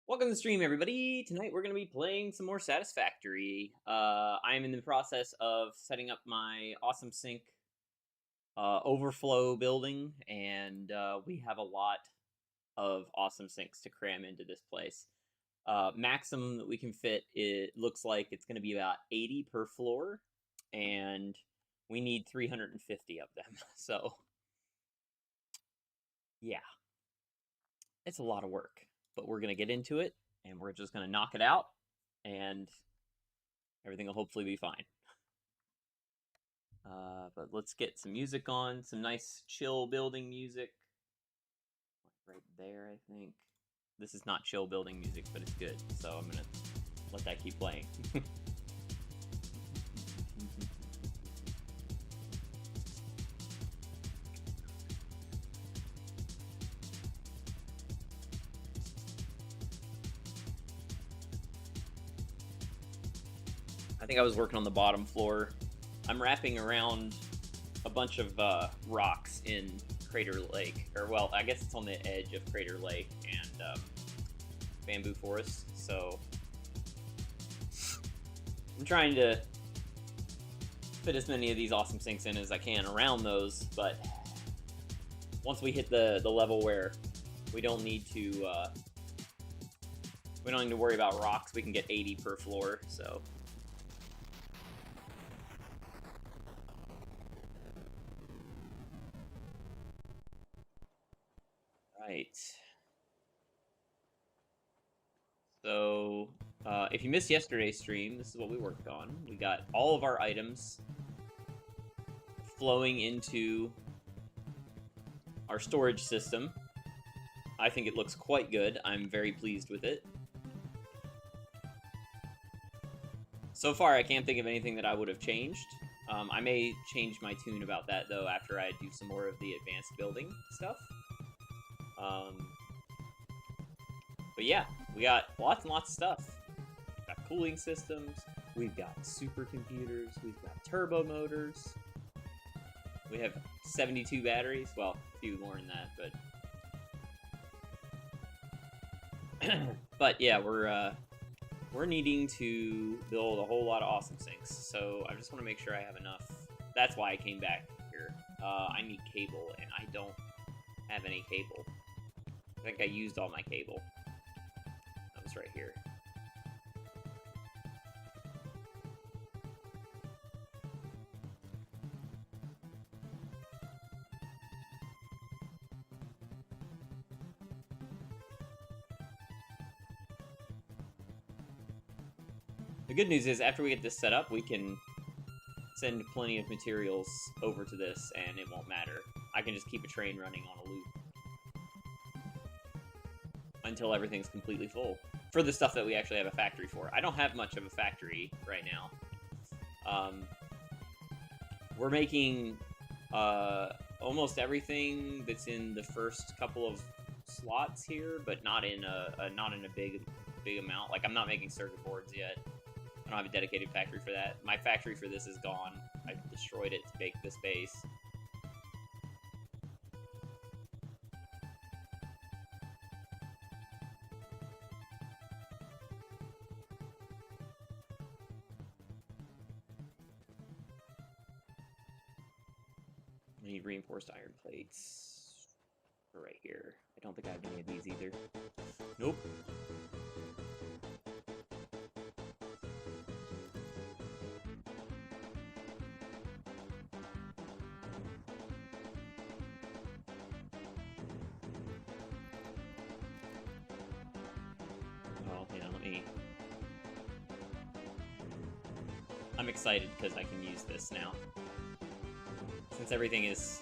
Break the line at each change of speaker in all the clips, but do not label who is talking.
Welcome to the stream, everybody. Tonight we're going to be playing some more Satisfactory. I'm in the process of setting up my awesome sync overflow building, and we have a lot of awesome sinks to cram into this place. Maximum that we can fit, it looks like it's going to be about 80 per floor, and we need 350 of them. So, yeah, it's a lot of work. But we're going to get into it, and we're just going to knock it out, and everything will hopefully be fine. But let's get some music on, some nice chill building music. Right there, I think. This is not chill building music, but it's good, so I'm going to let that keep playing. I think I was working on the bottom floor. I'm wrapping around a bunch of rocks in Crater Lake, or well, I guess it's on the edge of Crater Lake and bamboo forest. So I'm trying to fit as many of these awesome sinks in as I can around those, but once we hit the level where we don't need to worry about rocks, we can get 80 per floor. So right. So if you missed yesterday's stream, this is what we worked on. We got all of our items flowing into our storage system. I think it looks quite good. I'm very pleased with it. So far, I can't think of anything that I would have changed. I may change my tune about that, though, after I do some more of the advanced building stuff. But yeah, we got lots and lots of stuff. We've got cooling systems, we've got supercomputers, we've got turbo motors. We have 72 batteries, well, a few more than that, but but yeah, we're needing to build a whole lot of awesome sinks. So I just want to make sure I have enough. That's why I came back here. I need cable, and I don't have any cable. I think I used all my cable. That was right here. The good news is, after we get this set up, we can send plenty of materials over to this, and it won't matter. I can just keep a train running on a loop until everything's completely full. For the stuff that we actually have a factory for. I don't have much of a factory right now. We're making almost everything that's in the first couple of slots here, but not in a big amount. Like, I'm not making circuit boards yet. I don't have a dedicated factory for that. My factory for this is gone. I destroyed it to make this base. I need reinforced iron plates for right here. I don't think I have any of these either. Nope. Oh, yeah, I'm excited because I can use this now. Since everything is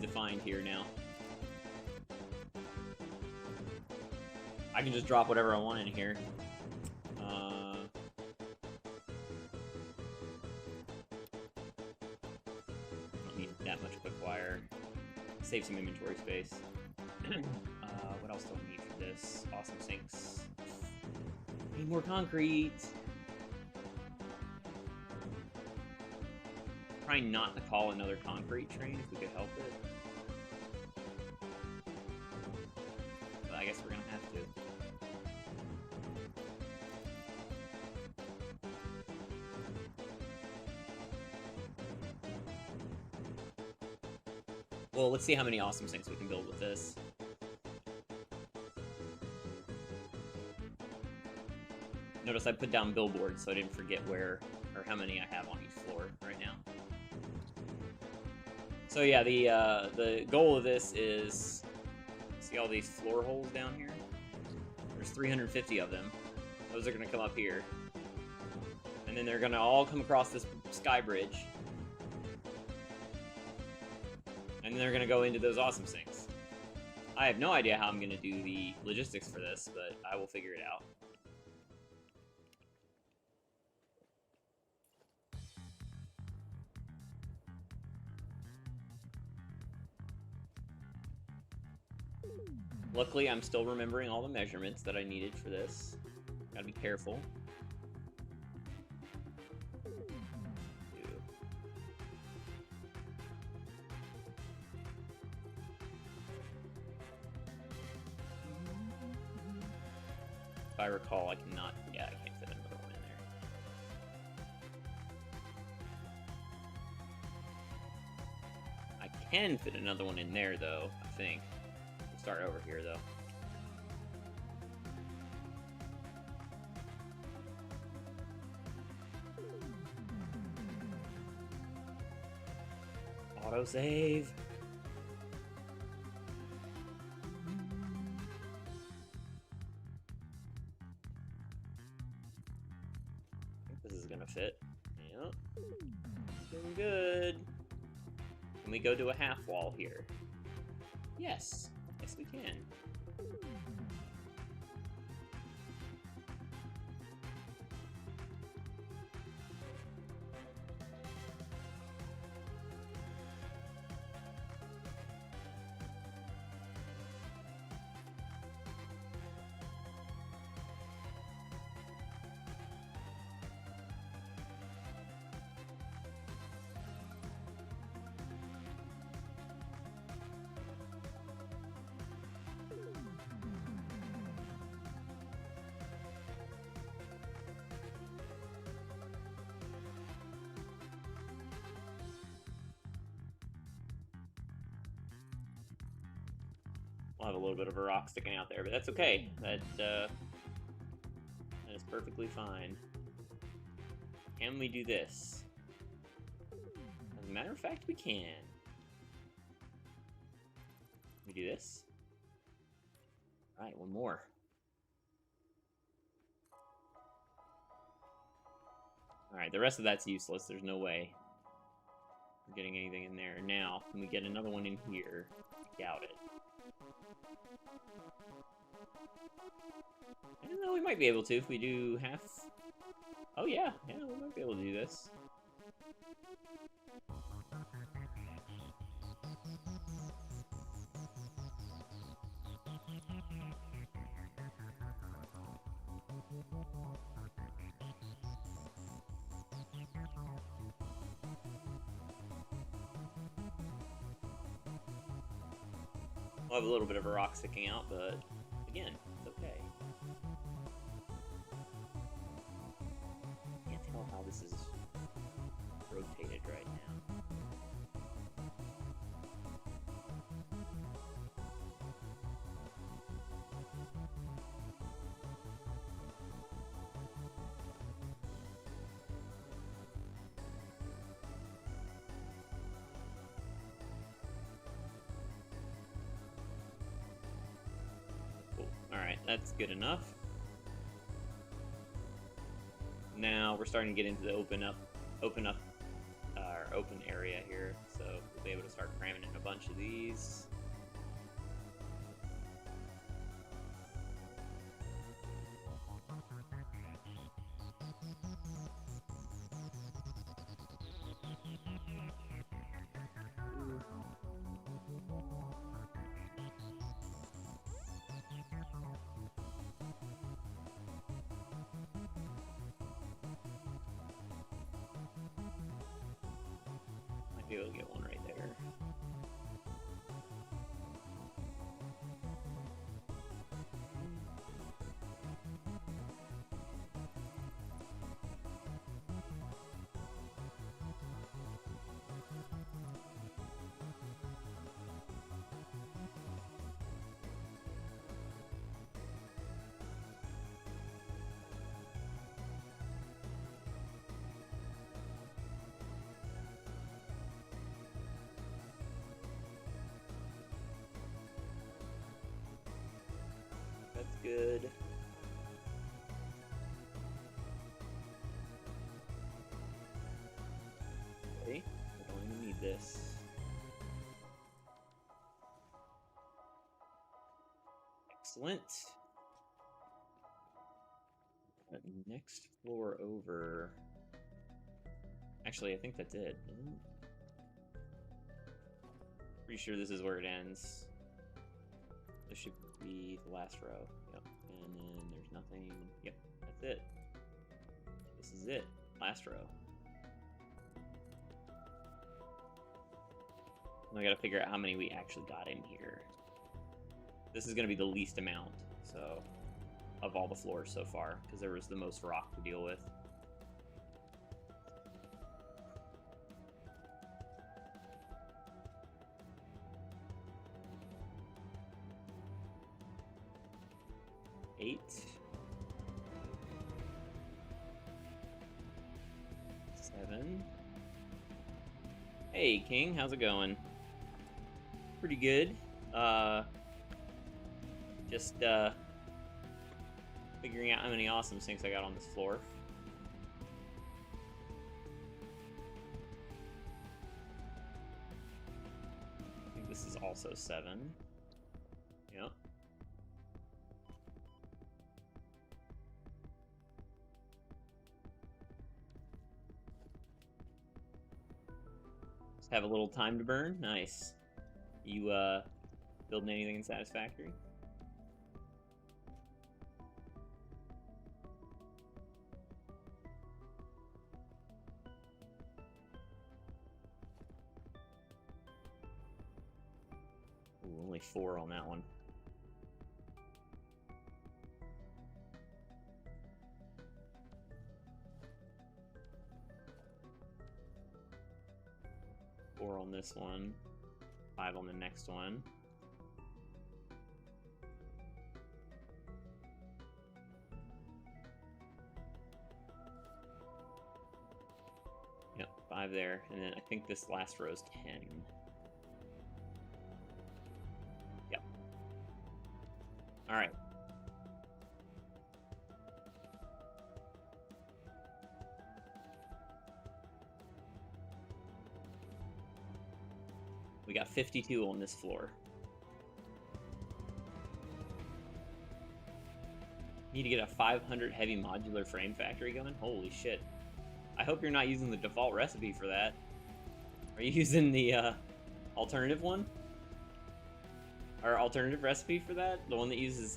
defined here now. I can just drop whatever I want in here. Don't need that much quick wire. Save some inventory space. What else do I need for this? Awesome sinks. Need more concrete. Trying not to call another concrete train if we could help it. But I guess we're gonna have to. Well, let's see how many awesome sinks we can build with this. Notice I put down billboards so I didn't forget where or how many I have on each floor right now. So yeah, the goal of this is, see all these floor holes down here? There's 350 of them. Those are going to come up here. And then they're going to all come across this sky bridge. And then they're going to go into those awesome sinks. I have no idea how I'm going to do the logistics for this, but I will figure it out. Luckily, I'm still remembering all the measurements that I needed for this. Gotta be careful. I recall, I cannot... Yeah, I can't fit another one in there. I can fit another one in there, though, I think. We'll start over here, though. Autosave. I think this is gonna fit. Yep. Doing good. Can we go to a half wall here? Yes. Yes, we can. We'll have a little bit of a rock sticking out there, but that's okay. That is perfectly fine. Can we do this? As a matter of fact, we can. Can we do this? All right, one more. All right, the rest of that's useless. There's no way we're getting anything in there. Now, can we get another one in here? Doubt it. I don't know, we might be able to if we do half... Oh yeah, we might be able to do this. We'll have a little bit of a rock sticking out, but again, it's okay. Can't tell how this is rotated right now. Alright, that's good enough. Now we're starting to get into the open area here, so we'll be able to start cramming in a bunch of these. Might be able to get one right there. That's good. Okay, we're going to need this. Excellent. Next floor over. Actually, I think that's it. Pretty sure this is where it ends. This should be the last row. Yep. And then there's nothing. Yep, that's it. This is it. Last row. I gotta figure out how many we actually got in here. This is gonna be the least amount, so of all the floors so far, because there was the most rock to deal with. Eight. 7. Hey, King, how's it going? Pretty good. Just figuring out how many awesome sinks I got on this floor. I think this is also 7. Yep. Just have a little time to burn. Nice. You building anything in Satisfactory? Ooh, only 4 on that one. Four on this one. 5 on the next one. Yep, 5 there. And then I think this last row is 10. Yep. Alright. We got 52 on this floor. Need to get a 500 heavy modular frame factory going? Holy shit. I hope you're not using the default recipe for that. Are you using the alternative one? Or alternative recipe for that? The one that uses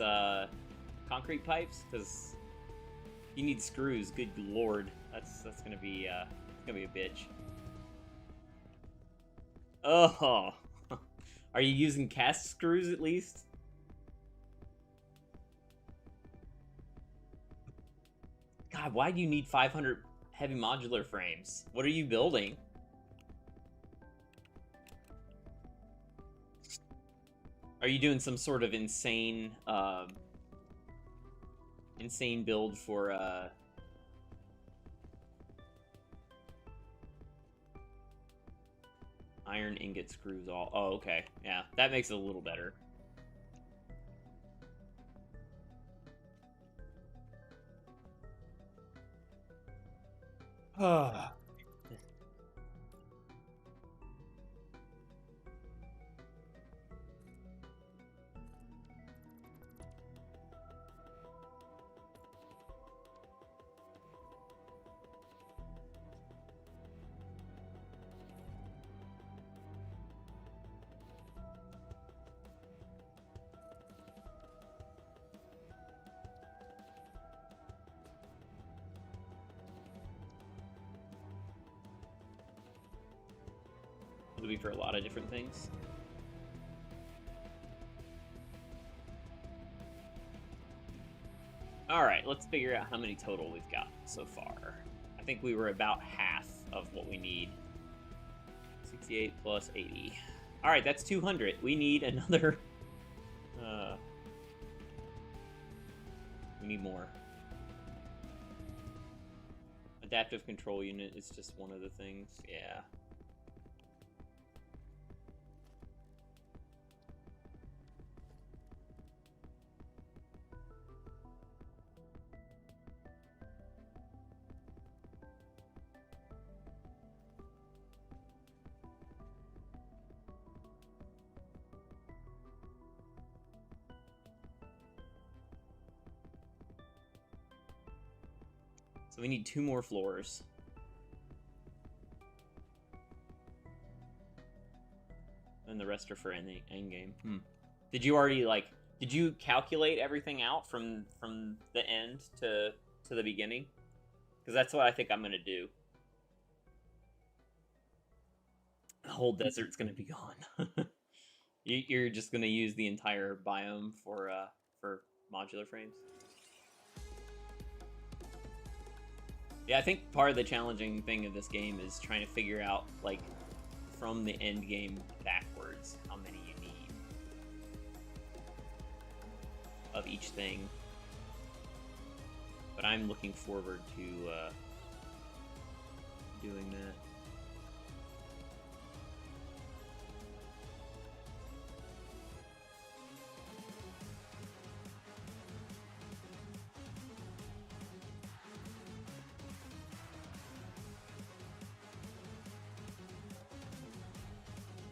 concrete pipes? Because you need screws, good lord. That's gonna be a bitch. Oh, are you using cast screws at least? God, why do you need 500 heavy modular frames? What are you building? Are you doing some sort of insane, insane build for, iron ingot screws all... Oh, okay. Yeah, that makes it a little better. It'll be for a lot of different things. Alright, let's figure out how many total we've got so far. I think we were about half of what we need. 68 plus 80. Alright, that's 200. We need another... we need more. Adaptive control unit is just one of the things. Yeah. So we need 2 more floors. And the rest are for end game. Did you already, like, did you calculate everything out from the end to the beginning? Because that's what I think I'm going to do. The whole desert's going to be gone. You're just going to use the entire biome for modular frames? Yeah, I think part of the challenging thing of this game is trying to figure out, like, from the end game backwards, how many you need of each thing. But I'm looking forward to doing that.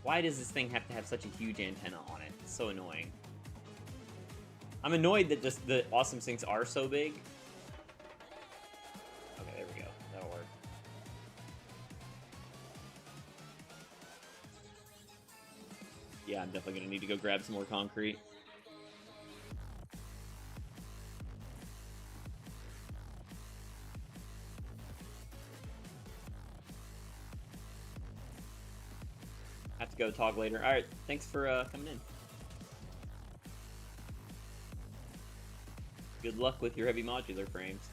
Why does this thing have to have such a huge antenna on it? It's so annoying. I'm annoyed that just the awesome sinks are so big. Okay, there we go. That'll work. Yeah, I'm definitely gonna need to go grab some more concrete. Have to go talk later. Alright, thanks for coming in. Good luck with your heavy modular frames.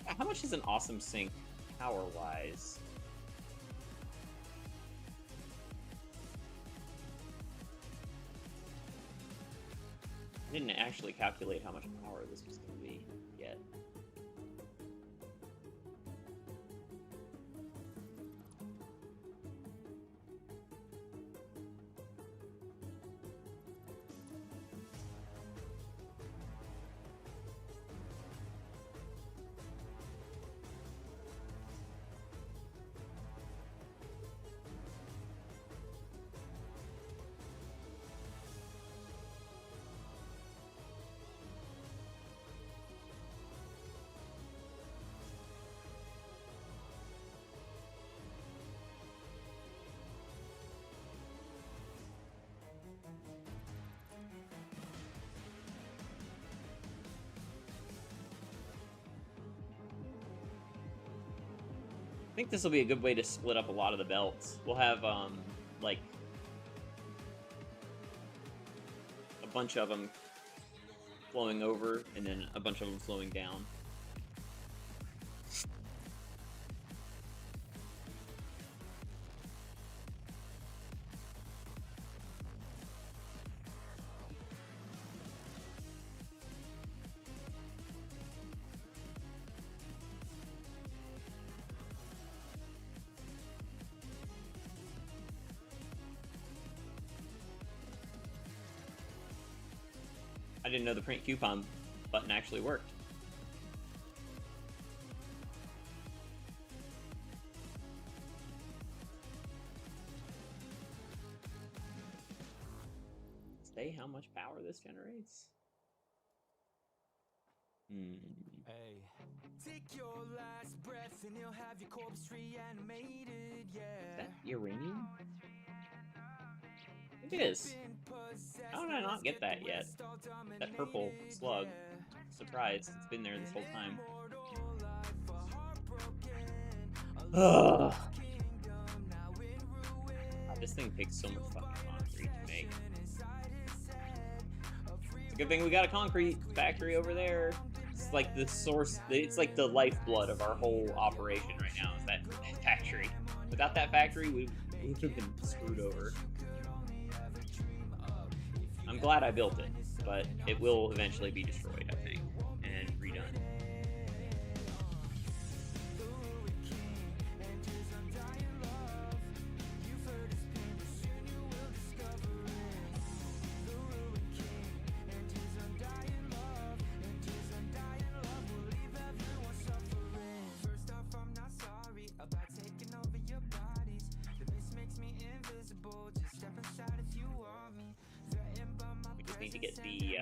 How much is an awesome sink power-wise? I didn't actually calculate how much power this was going to be yet. I think this will be a good way to split up a lot of the belts. We'll have, like, a bunch of them flowing over, and then a bunch of them flowing down. I didn't know the print coupon button actually worked. Say how much power this generates?
Hey, take your last breath and you'll have your corpse reanimated, yeah.
Is that uranium? It is. How did I not get that yet? That purple slug. Surprised, it's been there this whole time. Ugh. God, this thing takes so much fucking concrete to make. It's a good thing we got a concrete factory over there. It's like the source, it's like the lifeblood of our whole operation right now, is that factory. Without that factory, we would have been screwed over. I'm glad I built it, but it will eventually be destroyed, I think, and redone. We just need to get the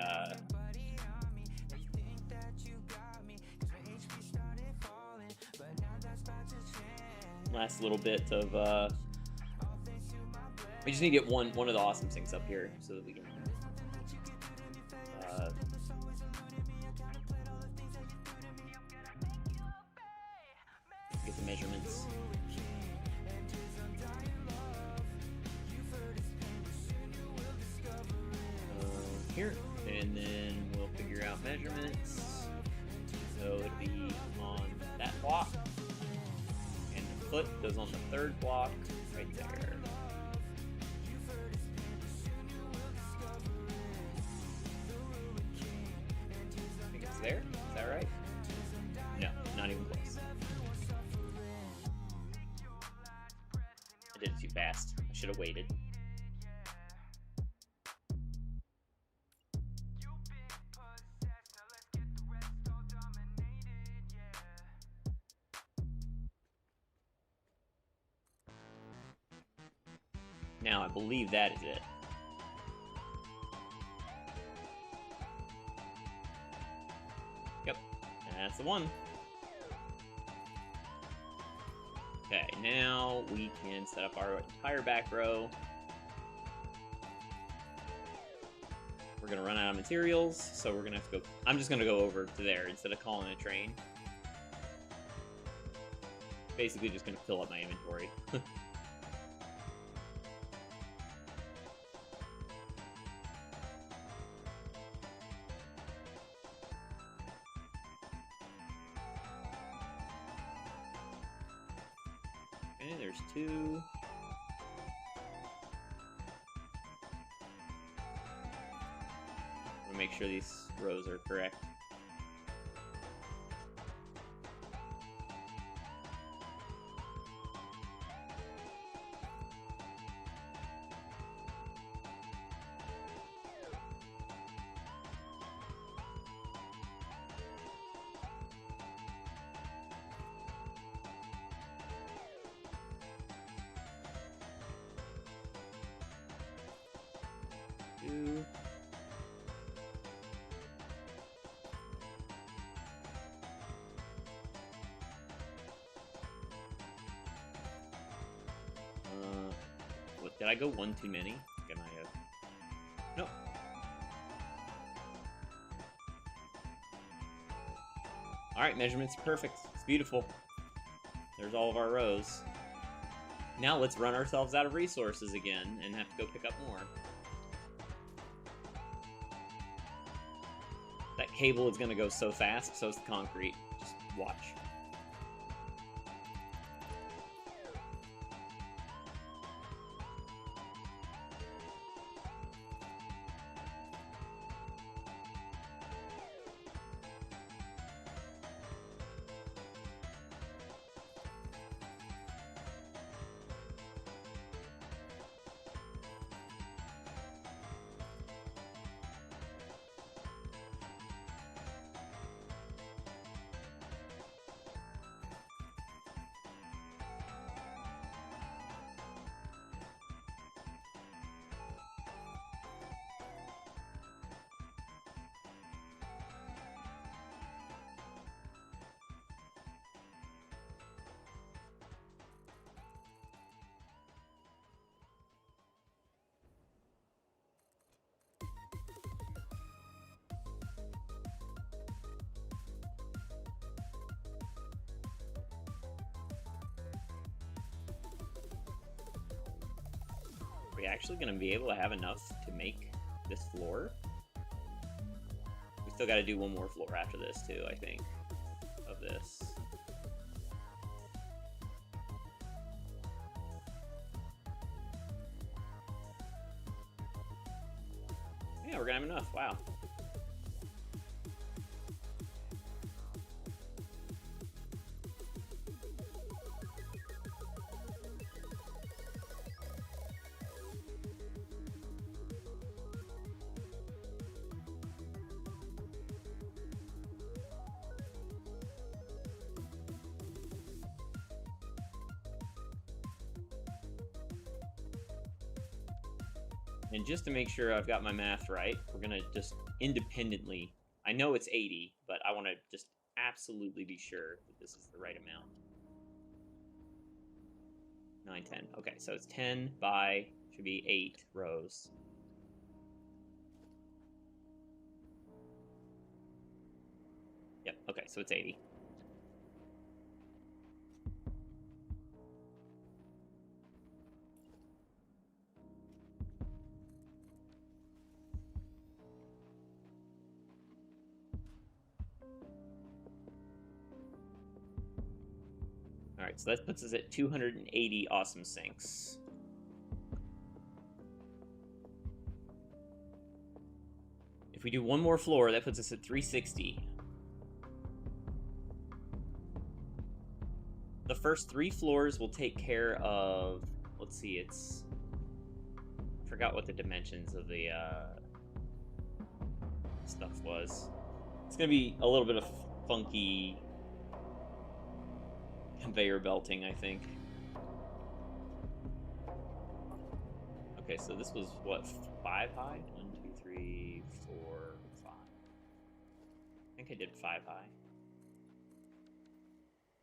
last little bit of We just need to get one of the awesome sinks up here so that we can get the measurements. Here, and then we'll figure out measurements. So it'll be on that block, and the foot goes on the third block right there. I think it's there. Is that right? No, not even close. I did it too fast. I should have waited. Now I believe that is it. Yep, that's the one. Okay, now we can set up our entire back row. We're gonna run out of materials, so we're gonna have to go. I'm just gonna go over to there instead of calling a train. Basically, just gonna fill up my inventory. Okay, there's two. We'll make sure these rows are correct. Two. What, did I go one too many? Can I no. Alright, measurements perfect. It's beautiful. There's all of our rows. Now let's run ourselves out of resources again and have to go pick up more. That cable is going to go so fast, so is the concrete. Just watch. Are we actually going to be able to have enough to make this floor? We still got to do one more floor after this too, I think, of this. Yeah, we're going to have enough. Wow. And just to make sure I've got my math right, we're going to just independently, I know it's 80, but I want to just absolutely be sure that this is the right amount. 9, 10. Okay, so it's 10 by, should should be 8 rows. Yep, okay, so it's 80. Alright, so that puts us at 280 awesome sinks. If we do one more floor, that puts us at 360. The first 3 floors will take care of... Let's see, it's... I forgot what the dimensions of the stuff was. It's gonna be a little bit of funky conveyor belting, I think. Okay, so this was what, 5 high? 1, 2, 3, 4, 5. I think I did 5 high.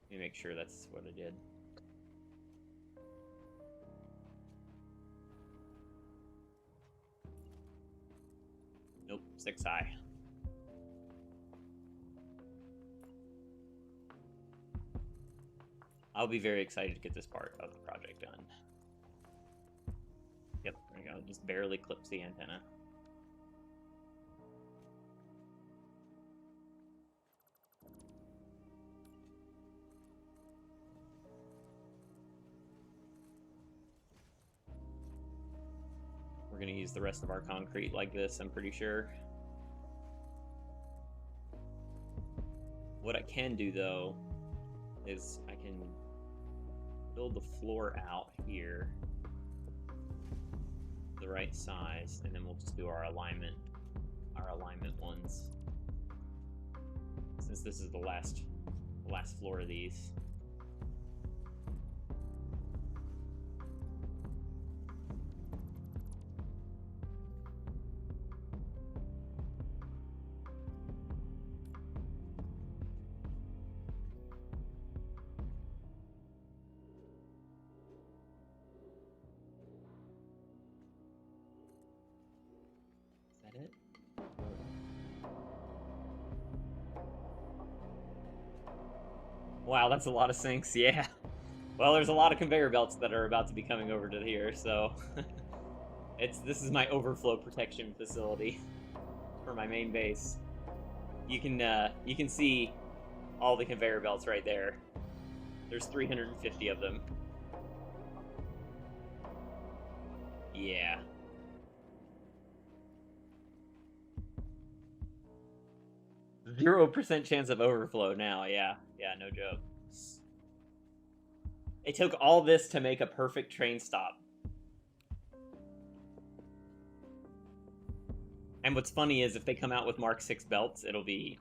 Let me make sure that's what I did. Nope, 6 high. I'll be very excited to get this part of the project done. Yep, there we go. Just barely clips the antenna. We're going to use the rest of our concrete like this, I'm pretty sure. What I can do, though, is I can build the floor out here the right size, and then we'll just do our alignment ones. Since this is the last floor of these. It? Wow, that's a lot of sinks, yeah. Well, there's a lot of conveyor belts that are about to be coming over to here, so this is my overflow protection facility for my main base. You can see all the conveyor belts right there. There's 350 of them. Yeah. %0 chance of overflow now, yeah. Yeah, no joke. It took all this to make a perfect train stop. And what's funny is if they come out with Mark 6 belts, it'll be...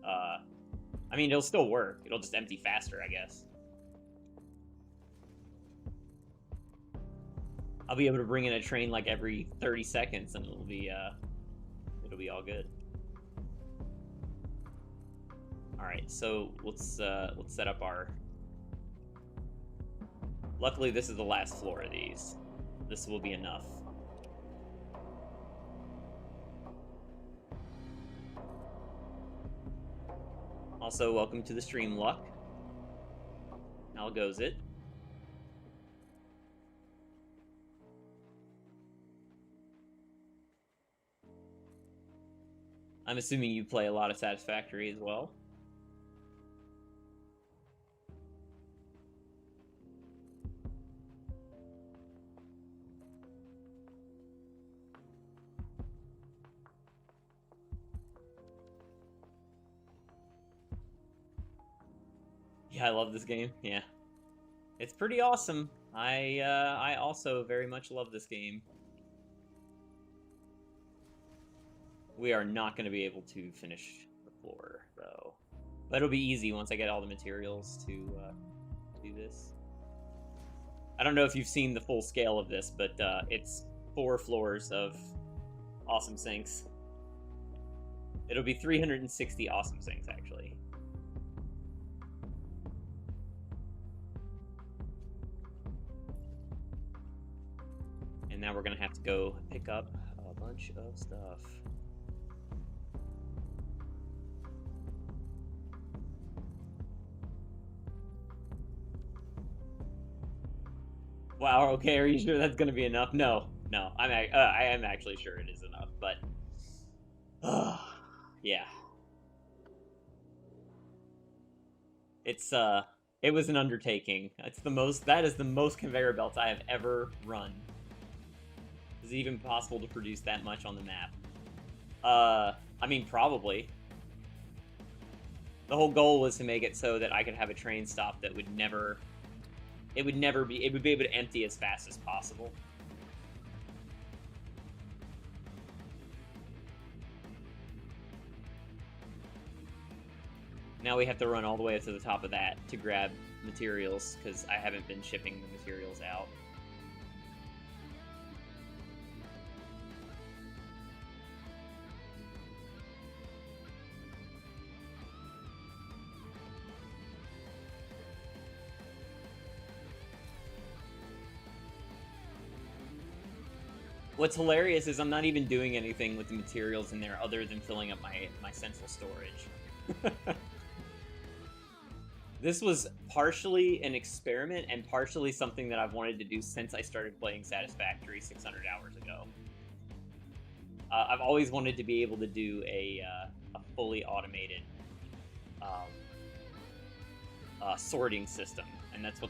I mean, it'll still work. It'll just empty faster, I guess. I'll be able to bring in a train like every 30 seconds, and it'll be all good. Alright, so let's set up our... Luckily, this is the last floor of these. This will be enough. Also, welcome to the stream, Luck. How goes it? I'm assuming you play a lot of Satisfactory as well. Yeah, I love this game. Yeah. It's pretty awesome. I also very much love this game. We are not going to be able to finish the floor, though. But it'll be easy once I get all the materials to do this. I don't know if you've seen the full scale of this, but it's 4 floors of awesome sinks. It'll be 360 awesome sinks, actually. And now we're gonna have to go pick up a bunch of stuff. Wow, okay, are you sure that's gonna be enough? No, I am actually sure it is enough, but... yeah. It was an undertaking. That is the most conveyor belts I have ever run. Is it even possible to produce that much on the map? I mean, probably. The whole goal was to make it so that I could have a train stop that would never... It would be able to empty as fast as possible. Now we have to run all the way up to the top of that to grab materials, because I haven't been shipping the materials out. What's hilarious is I'm not even doing anything with the materials in there other than filling up my central storage. This was partially an experiment and partially something that I've wanted to do since I started playing Satisfactory 600 hours ago. I've always wanted to be able to do a fully automated sorting system, and that's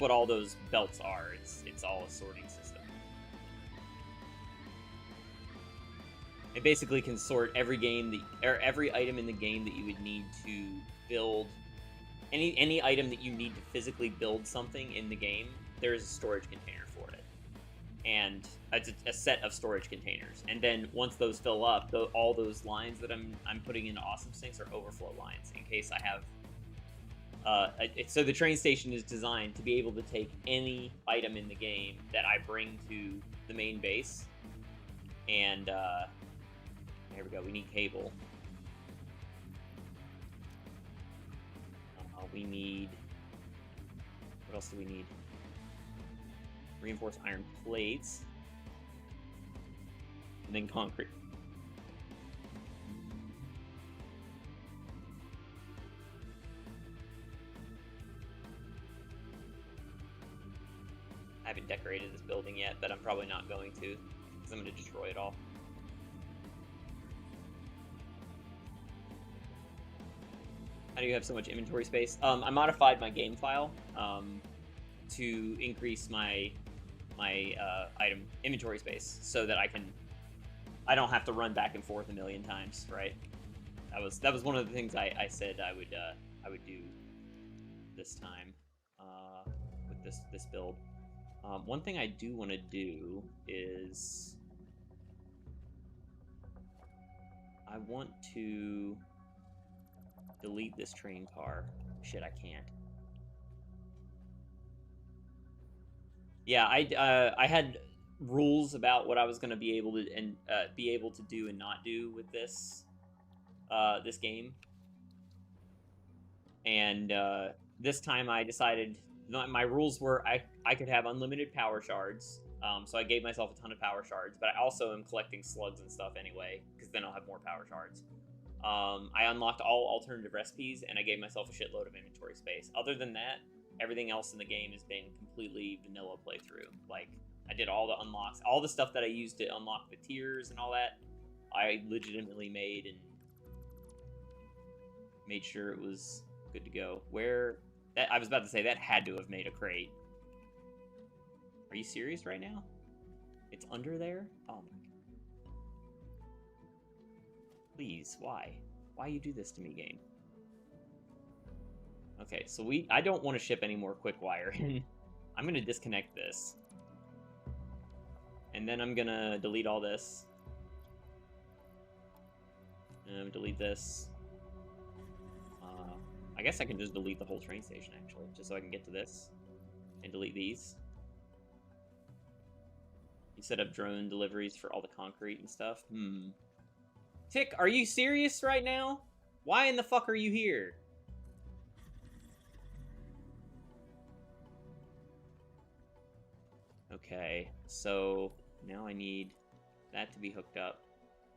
what all those belts are. It's all a sorting system. It basically can sort every item in the game that you would need to build. Any item that you need to physically build something in the game, there is a storage container for it. And it's a set of storage containers. And then once those fill up, all those lines that I'm putting into Awesome Sinks are overflow lines in case I have... so the train station is designed to be able to take any item in the game that I bring to the main base. And, there we go, we need cable. We need... What else do we need? Reinforced iron plates. And then concrete. I haven't decorated this building yet, but I'm probably not going to, because I'm going to destroy it all. How do you have so much inventory space? I modified my game file to increase my item inventory space so that I don't have to run back and forth a million times, right? That was one of the things I said I would do this time with this build. One thing I do want to do is I want to delete this train car. Shit, I can't. Yeah, I had rules about what I was going to be able to do and not do with this this game. And this time I decided my rules were I could have unlimited power shards. So I gave myself a ton of power shards, but I also am collecting slugs and stuff anyway, because then I'll have more power shards. I unlocked all alternative recipes, and I gave myself a shitload of inventory space. Other than that, everything else in the game has been completely vanilla playthrough. Like, I did all the unlocks, all the stuff that I used to unlock the tiers and all that, I legitimately made and made sure it was good to go. I was about to say, that had to have made a crate. Are you serious right now? It's under there? Oh my god. Please, why? Why you do this to me, game? Okay, so I don't want to ship any more quick wire. I'm gonna disconnect this. And then I'm gonna delete all this. And delete this. I guess I can just delete the whole train station, actually, just so I can get to this. And delete these. You set up drone deliveries for all the concrete and stuff. Tick, are you serious right now? Why in the fuck are you here? Okay. So now I need that to be hooked up.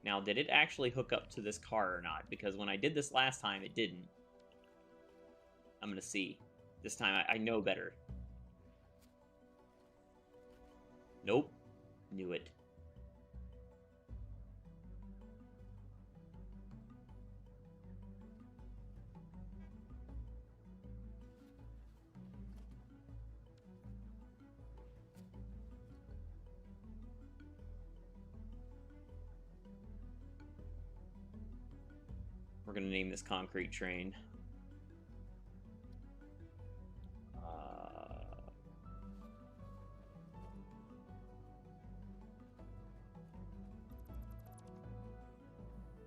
Now, did it actually hook up to this car or not? Because when I did this last time, it didn't. I'm gonna see. This time, I know better. Nope. Knew it. We're gonna name this concrete train.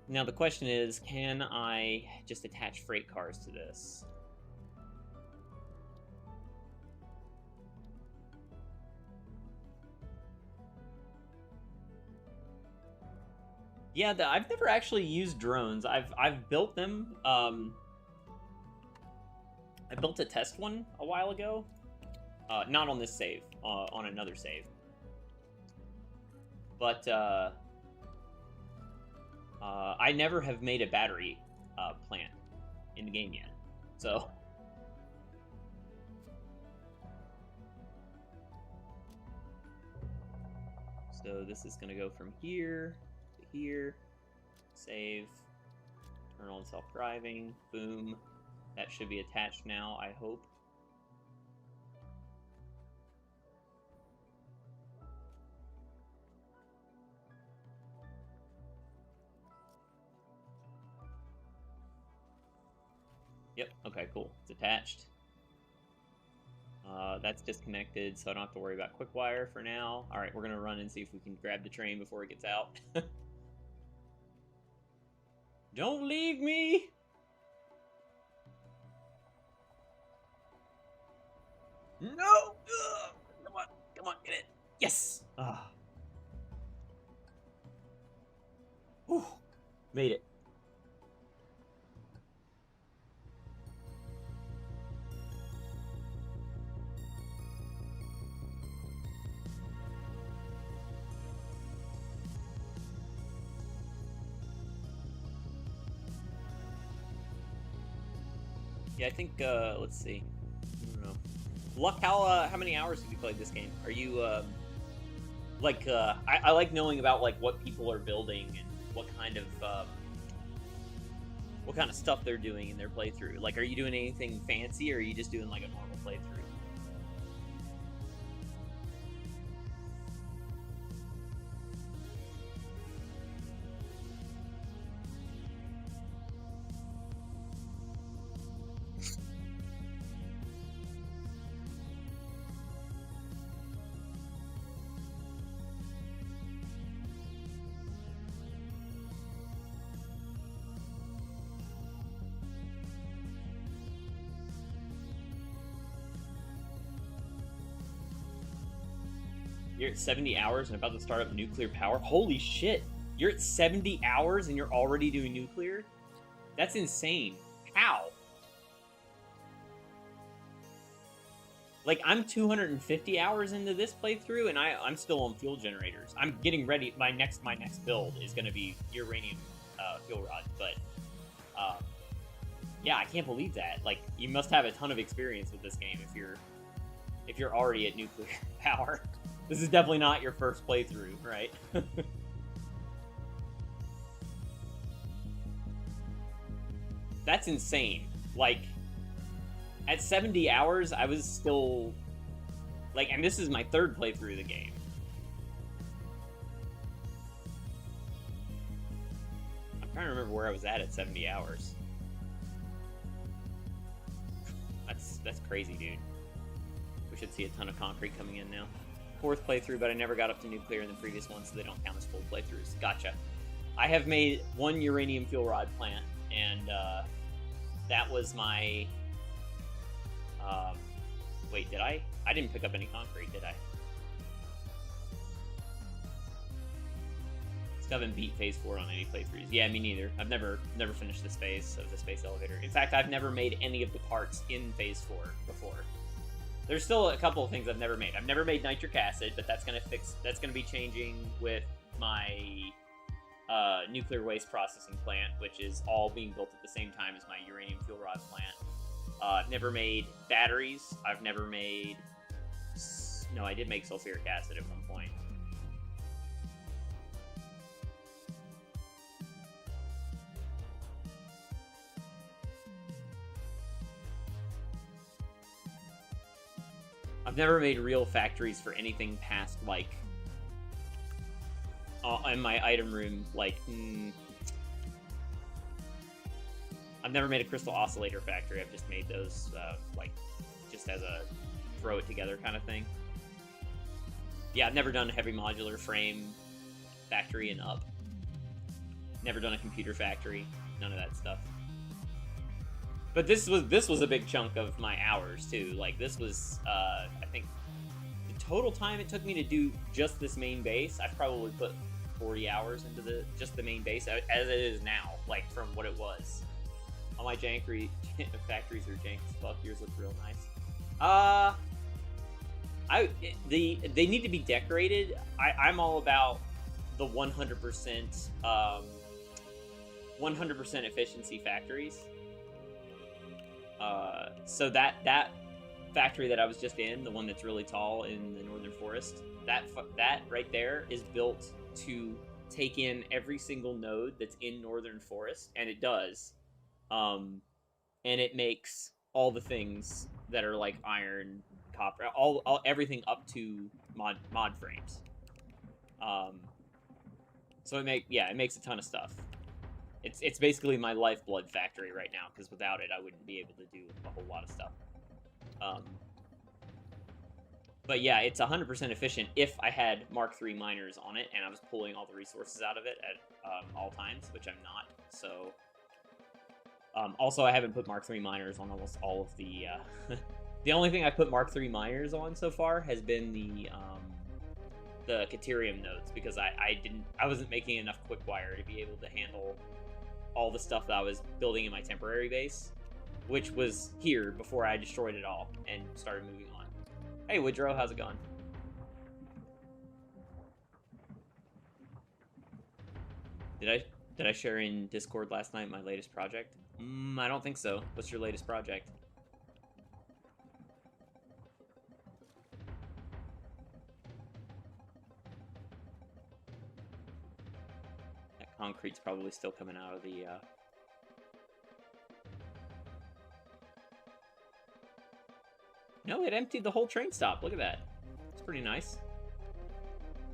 Now the question is, can I just attach freight cars to this? Yeah, I've never actually used drones. I've built them. I built a test one a while ago. Not on this save, on another save. But I never have made a battery plant in the game yet. So this is gonna go from here to here. Save. Turn on self-driving. Boom. That should be attached now, I hope. Yep, okay, cool. It's attached. That's disconnected, so I don't have to worry about quick wire for now. Alright, we're gonna run and see if we can grab the train before it gets out. Don't leave me! No! Ugh! Come on, get it! Yes! Ah. Whew. Made it. Yeah, I think, let's see. I don't know. Luck, how many hours have you played this game? Are you, like, I like knowing about, like, what people are building and what kind of stuff they're doing in their playthrough. Like, are you doing anything fancy, or are you just doing, like, a normal playthrough? You're at 70 hours and about to start up nuclear power? Holy shit! You're at 70 hours and you're already doing nuclear? That's insane. How? Like, I'm 250 hours into this playthrough, and I'm still on fuel generators. I'm getting ready. My next build is going to be uranium fuel rod, but yeah, I can't believe that. Like, you must have a ton of experience with this game if you're already at nuclear power. This is definitely not your first playthrough, right? That's insane. Like, at 70 hours, I was still... Like, and this is my third playthrough of the game. I'm trying to remember where I was at 70 hours. That's crazy, dude. We should see a ton of concrete coming in now. Fourth playthrough, but I never got up to nuclear in the previous one, so they don't count as full playthroughs. Gotcha. I have made one uranium fuel rod plant, and that was my... wait, did I? I didn't pick up any concrete, did I? Still haven't beat Phase 4 on any playthroughs. Yeah, me neither. I've never finished this phase of the space elevator. In fact, I've never made any of the parts in Phase 4 before. There's still a couple of things I've never made. I've never made nitric acid, but that's gonna be changing with my nuclear waste processing plant, which is all being built at the same time as my uranium fuel rod plant. I've never made batteries. I've never made... No, I did make sulfuric acid at one point. I've never made real factories for anything past, like, in my item room, like, I've never made a crystal oscillator factory. I've just made those, like, just as a throw it together kind of thing. Yeah, I've never done a heavy modular frame factory and up. Never done a computer factory. None of that stuff. But this was a big chunk of my hours too. Like this was, I think, the total time it took me to do just this main base. I've probably put 40 hours into just the main base as it is now. Like from what it was. All my jankery factories are jank as fuck. Yours look real nice. They need to be decorated. I'm all about the 100% 100% efficiency factories. So that factory that I was just in, the one that's really tall in the Northern Forest, that right there is built to take in every single node that's in Northern Forest, and it does. And it makes all the things that are like iron, copper, all everything up to mod frames. So it makes a ton of stuff. It's basically my lifeblood factory right now, because without it, I wouldn't be able to do a whole lot of stuff. But yeah, it's 100% efficient if I had Mark III miners on it, and I was pulling all the resources out of it at all times, which I'm not, so... also, I haven't put Mark III miners on almost all of the... the only thing I put Mark III miners on so far has been the Caterium nodes, because I wasn't making enough quick wire to be able to handle all the stuff that I was building in my temporary base, which was here before I destroyed it all and started moving on. Hey, Woodrow, how's it going? Did I share in Discord last night my latest project? I don't think so. What's your latest project? That concrete's probably still coming out of the... No, it emptied the whole train stop. Look at that. It's pretty nice.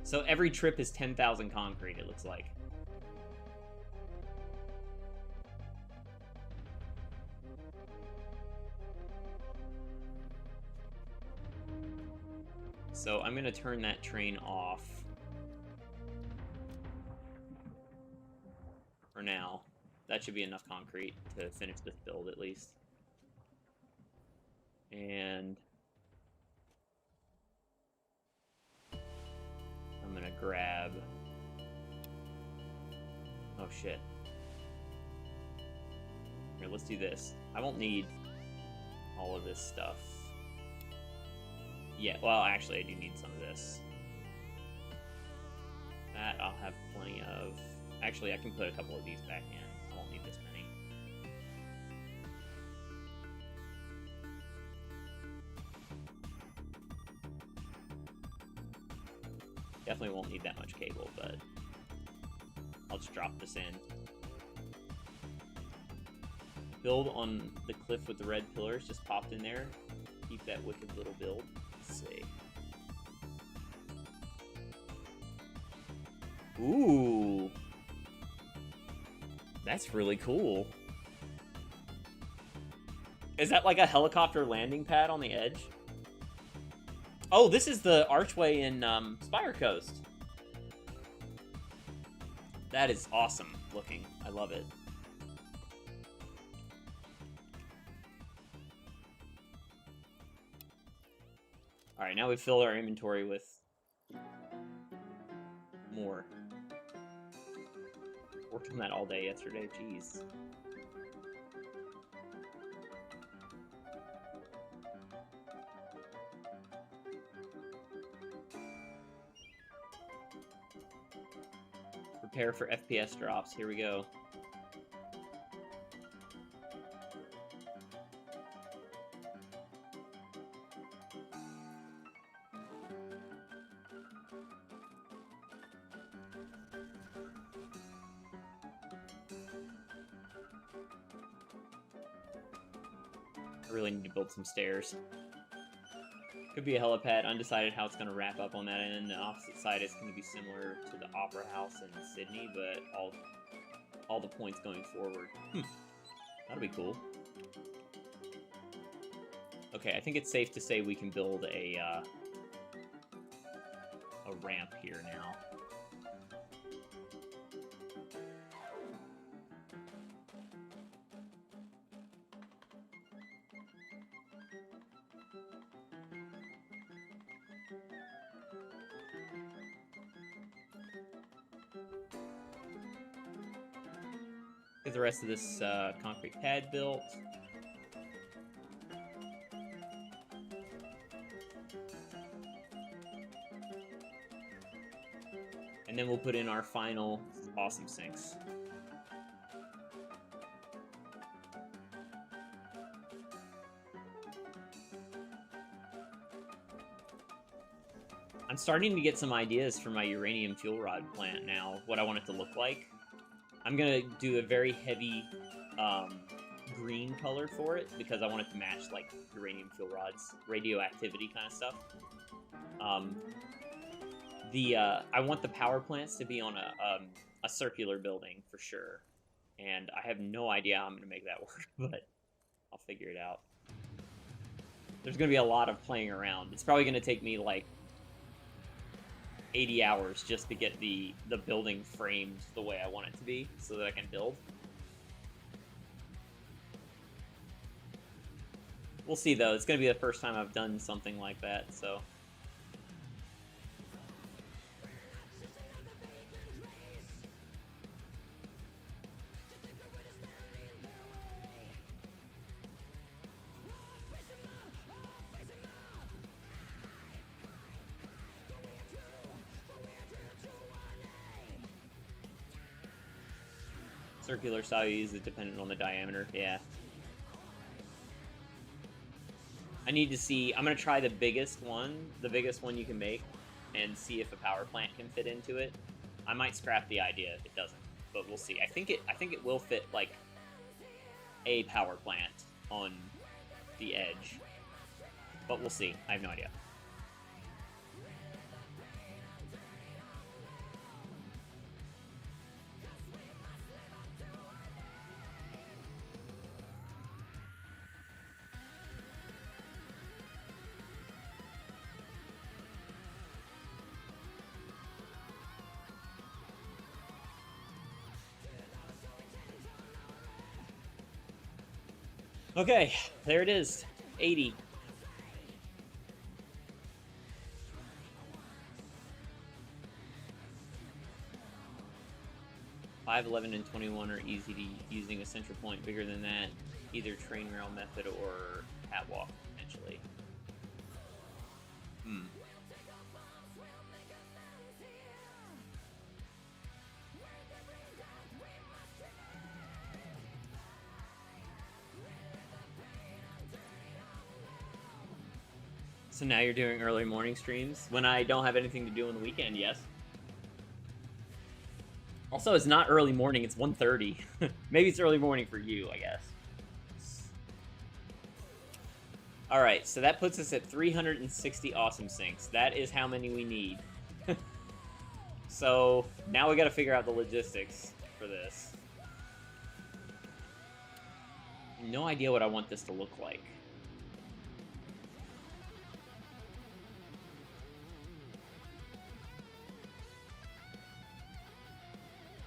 So every trip is 10,000 concrete, it looks like. So I'm going to turn that train off for now. That should be enough concrete to finish this build at least. And I'm going to grab... Oh shit. Here, let's do this. I won't need all of this stuff. Yeah, well, actually, I do need some of this. That I'll have plenty of. Actually, I can put a couple of these back in. I won't need this many. Definitely won't need that much cable, but I'll just drop this in. Build on the cliff with the red pillars just popped in there. Keep that wicked little build. Let's see. Ooh. That's really cool. Is that like a helicopter landing pad on the edge? Oh, this is the archway in Spire Coast. That is awesome looking. I love it. Alright, now we've filled our inventory with more. Worked on that all day yesterday, jeez. Prepare for FPS drops. Here we go. I really need to build some stairs. Could be a helipad. Undecided how it's going to wrap up on that end. The opposite side is going to be similar to the Opera House in Sydney, but all the points going forward. That'll be cool. Okay, I think it's safe to say we can build a ramp here now. Get the rest of this concrete pad built. And then we'll put in our final awesome sinks. I'm starting to get some ideas for my uranium fuel rod plant now, what I want it to look like. I'm gonna do a very heavy green color for it because I want it to match like uranium fuel rods, radioactivity kind of stuff. I want the power plants to be on a circular building for sure, and I have no idea how I'm gonna make that work, but I'll figure it out. There's gonna be a lot of playing around. It's probably gonna take me like 80 hours just to get the building framed the way I want it to be so that I can build. We'll see though. It's going to be the first time I've done something like that, so. Circular style you use is dependent on the diameter, yeah. I need to see, I'm going to try the biggest one you can make, and see if a power plant can fit into it. I might scrap the idea if it doesn't, but we'll see. I think it will fit, like, a power plant on the edge, but we'll see. I have no idea. Okay, there it is. 80. Five, 11, and 21 are easy to using a central point bigger than that, either train rail method or catwalk potentially. So now you're doing early morning streams? When I don't have anything to do on the weekend, yes. Also, it's not early morning, it's 1:30. Maybe it's early morning for you, I guess. Alright, so that puts us at 360 awesome sinks. That is how many we need. So, now we gotta figure out the logistics for this. No idea what I want this to look like.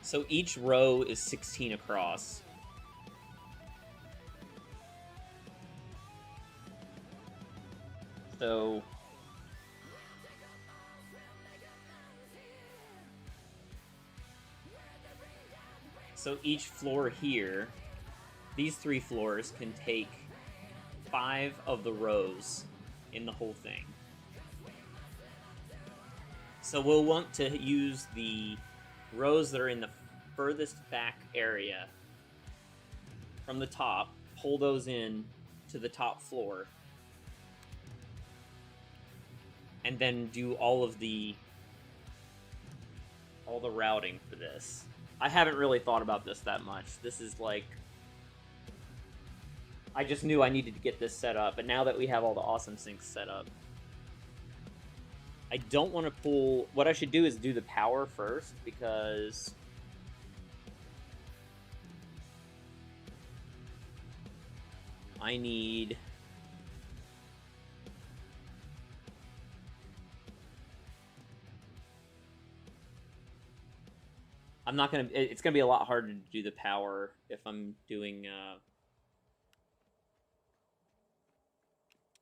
So each row is 16 across. So each floor here, these 3 floors can take 5 of the rows in the whole thing. So we'll want to use the rows that are in the furthest back area from the top, pull those in to the top floor, and then do all the routing for this. I haven't really thought about this that much. This is like, I just knew I needed to get this set up, but now that we have all the awesome sinks set up, I don't want to pull... What I should do is do the power first, because I need... I'm not gonna... It's gonna be a lot harder to do the power if I'm doing...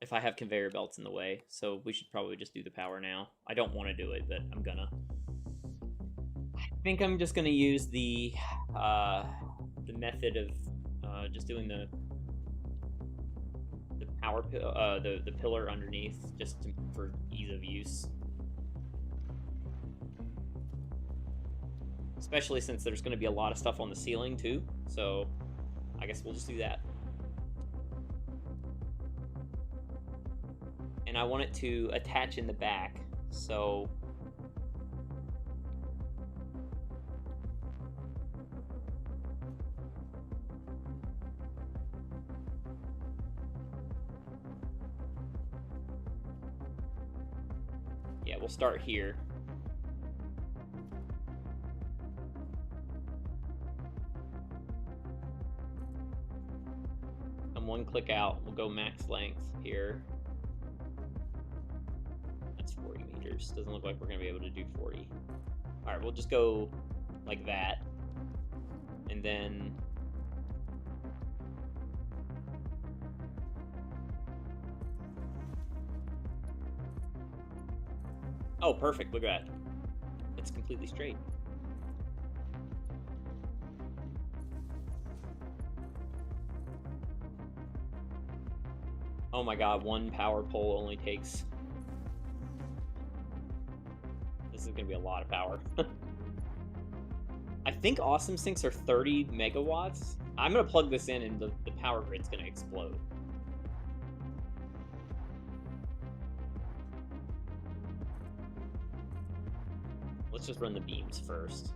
if I have conveyor belts in the way, so we should probably just do the power now. I don't want to do it, but I'm gonna. I think I'm just gonna use the method of just doing the power the pillar underneath, just for ease of use. Especially since there's going to be a lot of stuff on the ceiling too, so I guess we'll just do that. And I want it to attach in the back, so yeah, we'll start here. And one click out, we'll go max length here. That's 40 meters. Doesn't look like we're gonna be able to do 40. All right, we'll just go like that. And then oh, perfect, look at that. It's completely straight. Oh my god, one power pole only takes... This is gonna be a lot of power. I think awesome sinks are 30 megawatts. I'm gonna plug this in and the power grid's gonna explode. Let's just run the beams first.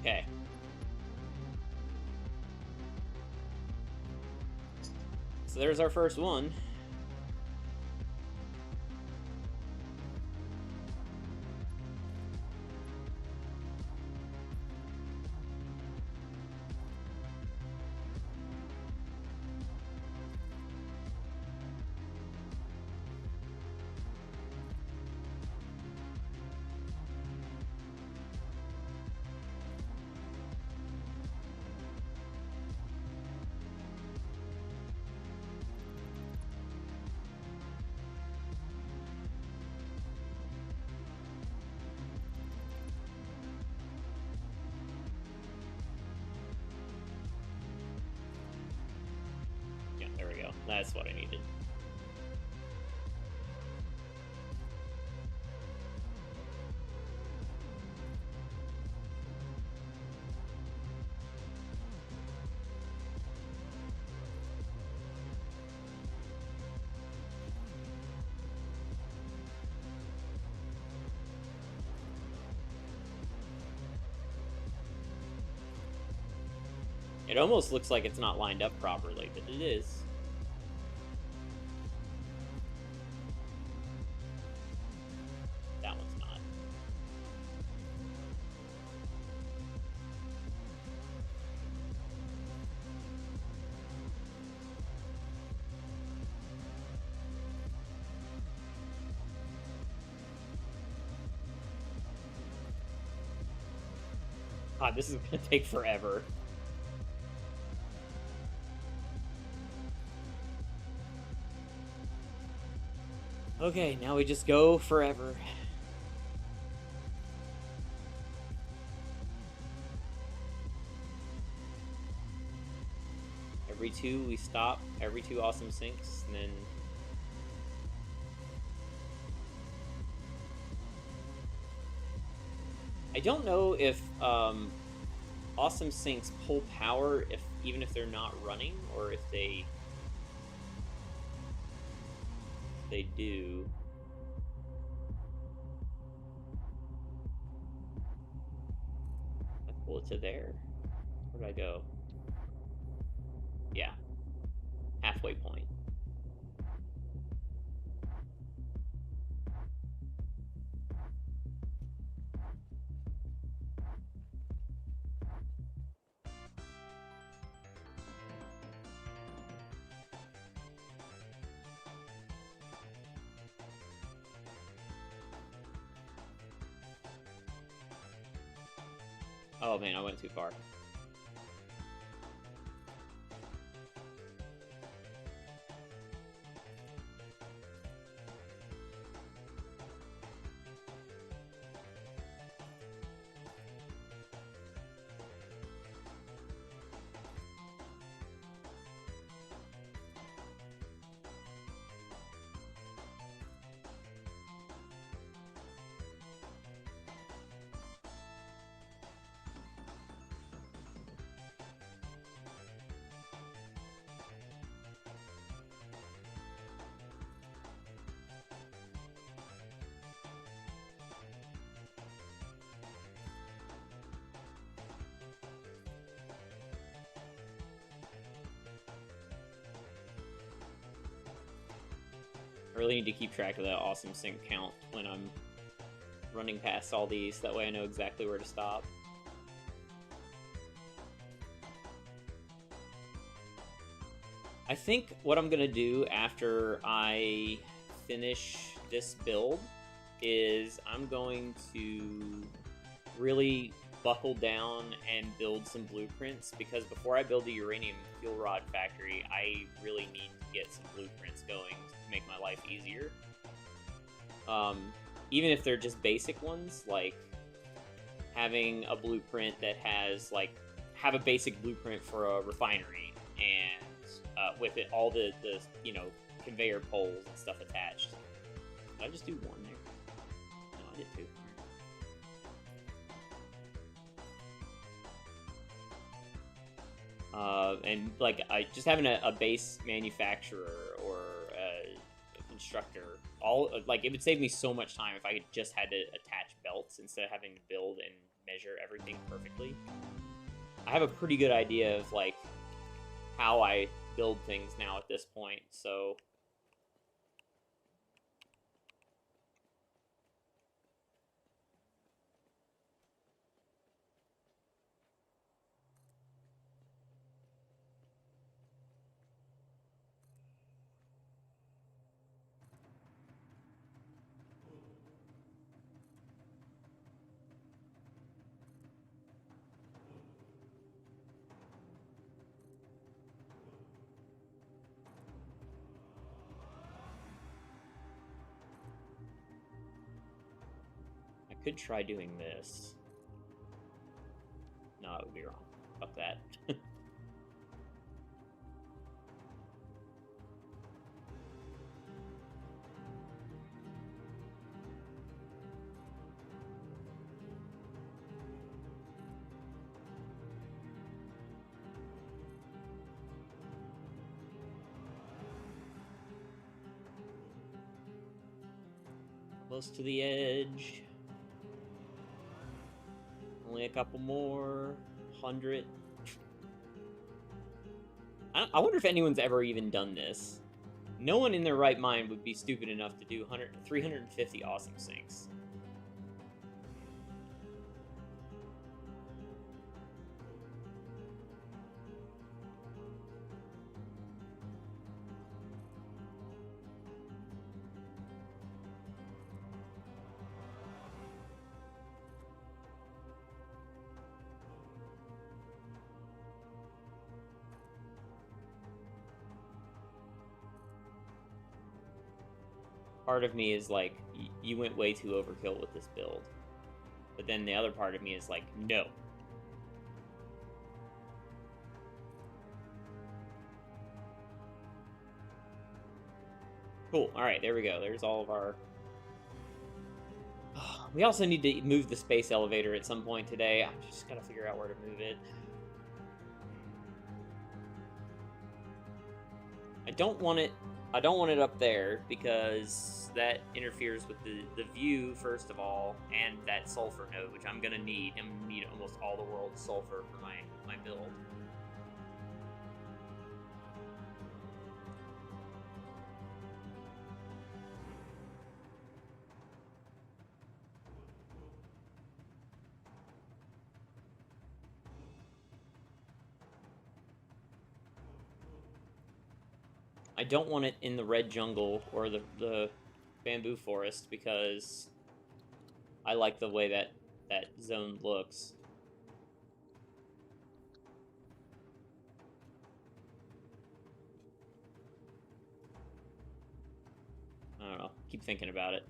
Okay. So there's our first one. Yeah, there we go. That's what I needed. It almost looks like it's not lined up properly, but it is. That one's not. God, this is gonna take forever. Okay, now we just go forever. Every two we stop, every two awesome sinks, and then I don't know if awesome sinks pull power if even if they're not running, or if they do. I pull it to there. Where'd I go? Yeah, halfway point. Oh man, I went too far. I really need to keep track of that awesome sink count when I'm running past all these. That way I know exactly where to stop. I think what I'm going to do after I finish this build is I'm going to really buckle down and build some blueprints, because before I build a uranium fuel rod factory, I really need to get some blueprints going to make my life easier. Even if they're just basic ones, like having a blueprint that has have a basic blueprint for a refinery, and with it all the conveyor poles and stuff attached. Did I just do one there? No, I did two. And I just having a base manufacturer or a constructor, it would save me so much time if I just had to attach belts instead of having to build and measure everything perfectly. I have a pretty good idea of how I build things now at this point, so I could try doing this. No, it would be wrong. Fuck that. Close to the edge. Only a couple more. 100. I wonder if anyone's ever even done this. No one in their right mind would be stupid enough to do 350 awesome sinks. Part of me is like, you went way too overkill with this build. But then the other part of me is like, no. Cool. All right, there we go. There's all of our... We also need to move the space elevator at some point today. I'm just gotta figure out where to move it. I don't want it up there because that interferes with the view, first of all, and that sulfur node, which I'm gonna need. I'm gonna need almost all the world's sulfur for my build. I don't want it in the red jungle or the bamboo forest because I like the way that zone looks. I don't know. Keep thinking about it.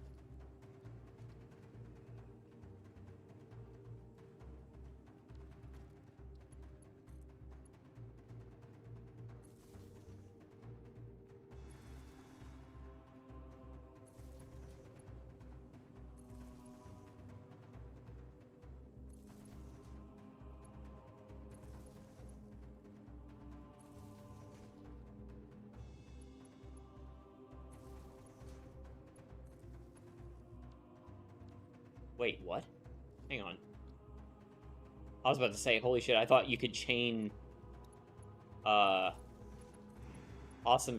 Wait, what? Hang on. I was about to say, holy shit, I thought you could chain awesome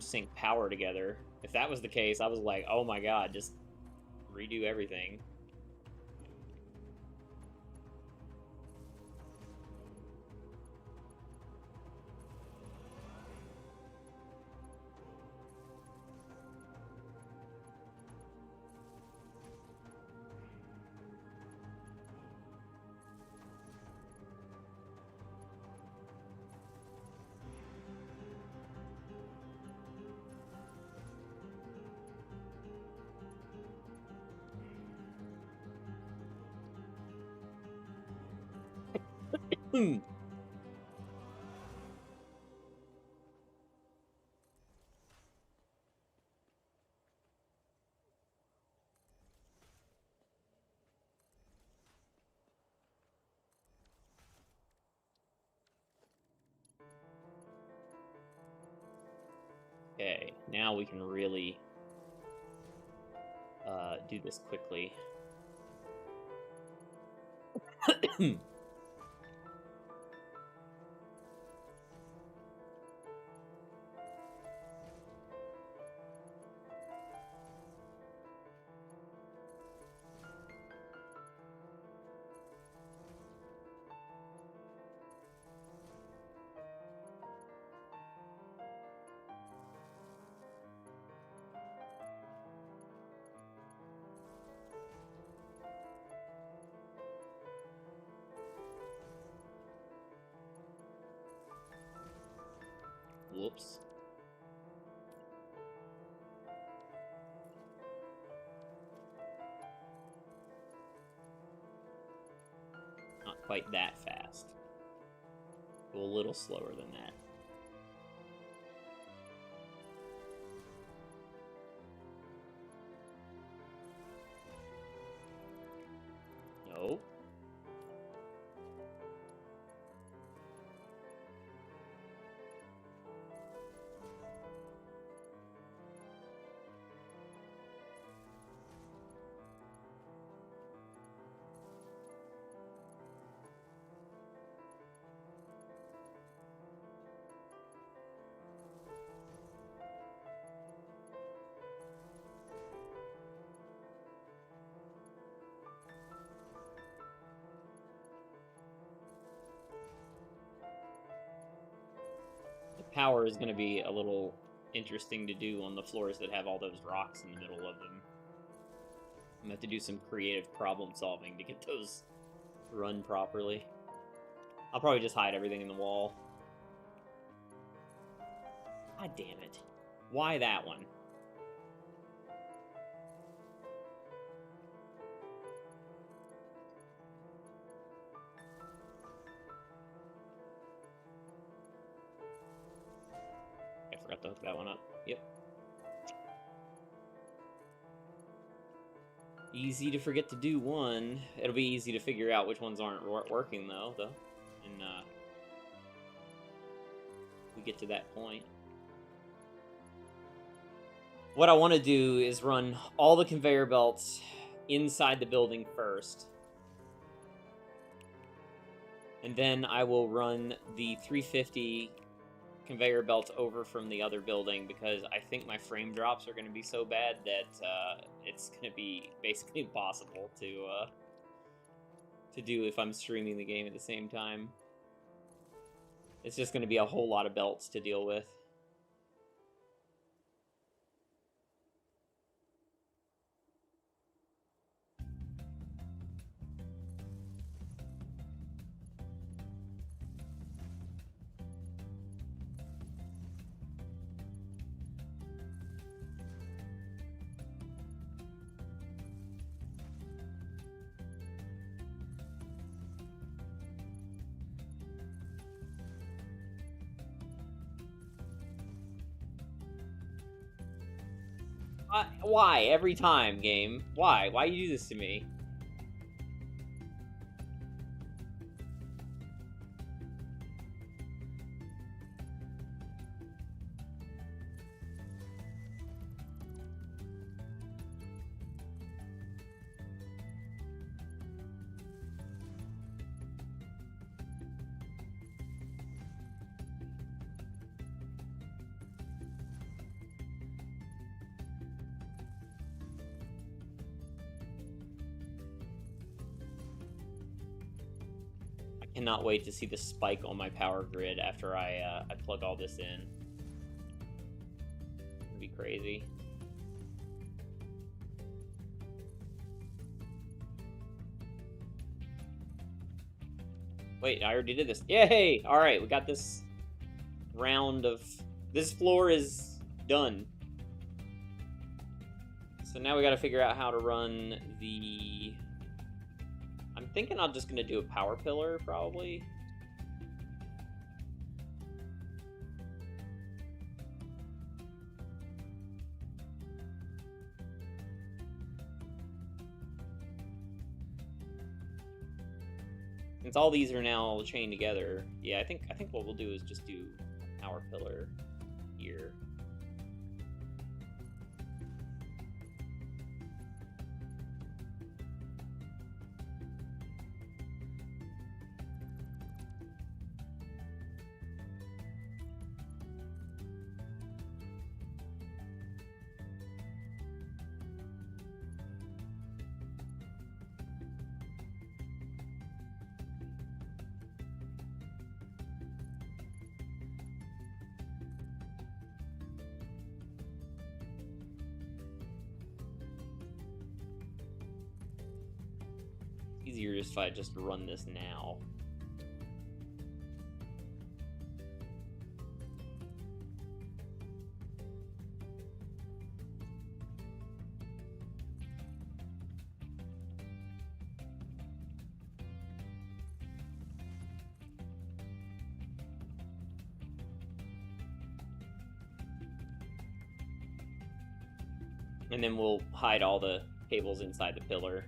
sync power together. If that was the case, I was like, oh my god, just redo everything. Hmm. Okay, now we can really do this quickly. Whoops. Not quite that fast. Go a little slower than that. No. Power is going to be a little interesting to do on the floors that have all those rocks in the middle of them. I'm going to have to do some creative problem solving to get those run properly. I'll probably just hide everything in the wall. God damn it. Why that one? I forgot to hook that one up. Yep. Easy to forget to do one. It'll be easy to figure out which ones aren't working, though. And, we get to that point. What I want to do is run all the conveyor belts inside the building first. And then I will run the 350 conveyor belts over from the other building, because I think my frame drops are going to be so bad that it's going to be basically impossible to do if I'm streaming the game at the same time. It's just going to be a whole lot of belts to deal with. Why? Every time, game? Why? Why you do this to me? Cannot wait to see the spike on my power grid after I plug all this in. It'll be crazy. Wait, I already did this. Yay! Alright, we got this round of... This floor is done. So now we gotta figure out how to run the... I'm thinking I'm just going to do a power pillar, probably. Since all these are now chained together, yeah, I think what we'll do is just do a power pillar here. Easier if I just run this now. And then we'll hide all the cables inside the pillar.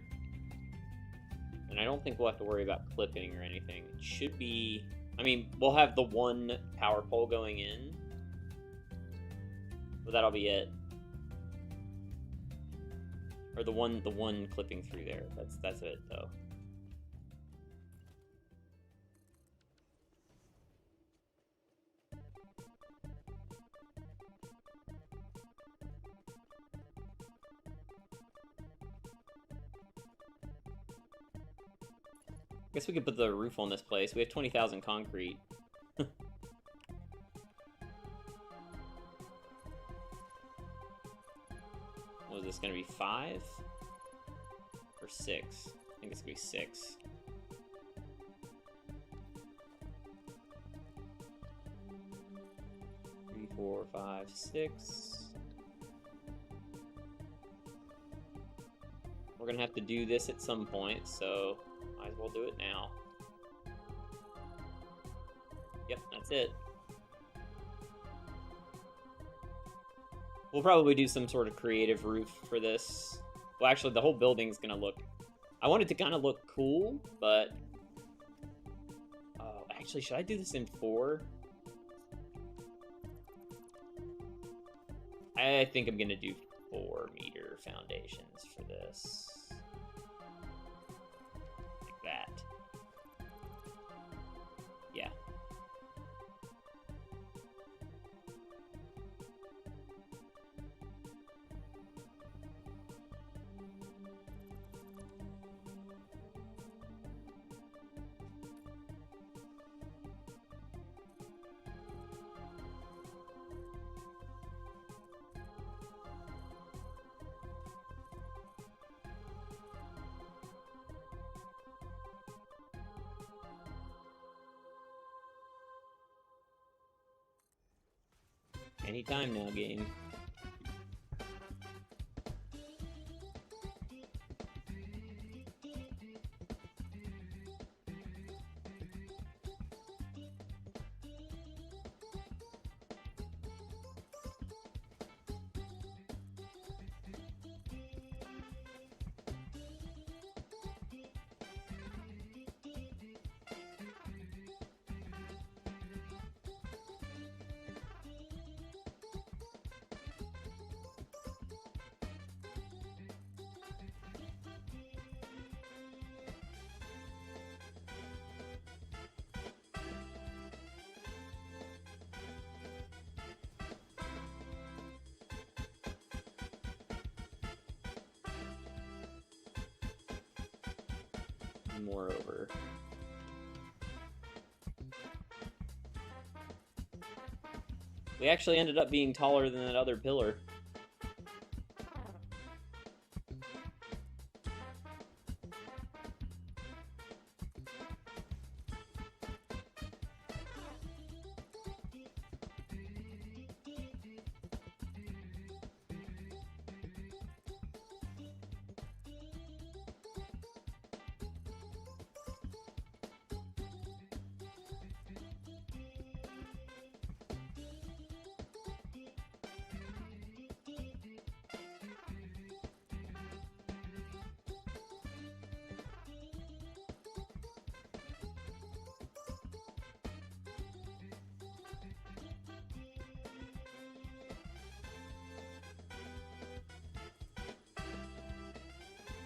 And I don't think we'll have to worry about clipping or anything. It should be... I mean, we'll have the one power pole going in. But that'll be it. Or the one clipping through there. That's it, though. I guess we could put the roof on this place. We have 20,000 concrete. Was this gonna be 5 or 6? I think it's gonna be 6. Three, 4, 5, 6. We're gonna have to do this at some point, so might as well do it now. Yep, that's it. We'll probably do some sort of creative roof for this. Well, actually, the whole building's gonna look... I want it to kind of look cool, but... Oh, actually, should I do this in 4? I think I'm gonna do 4-meter foundations for this. Like that. Yeah. Anytime now, game. Moreover. We actually ended up being taller than that other pillar.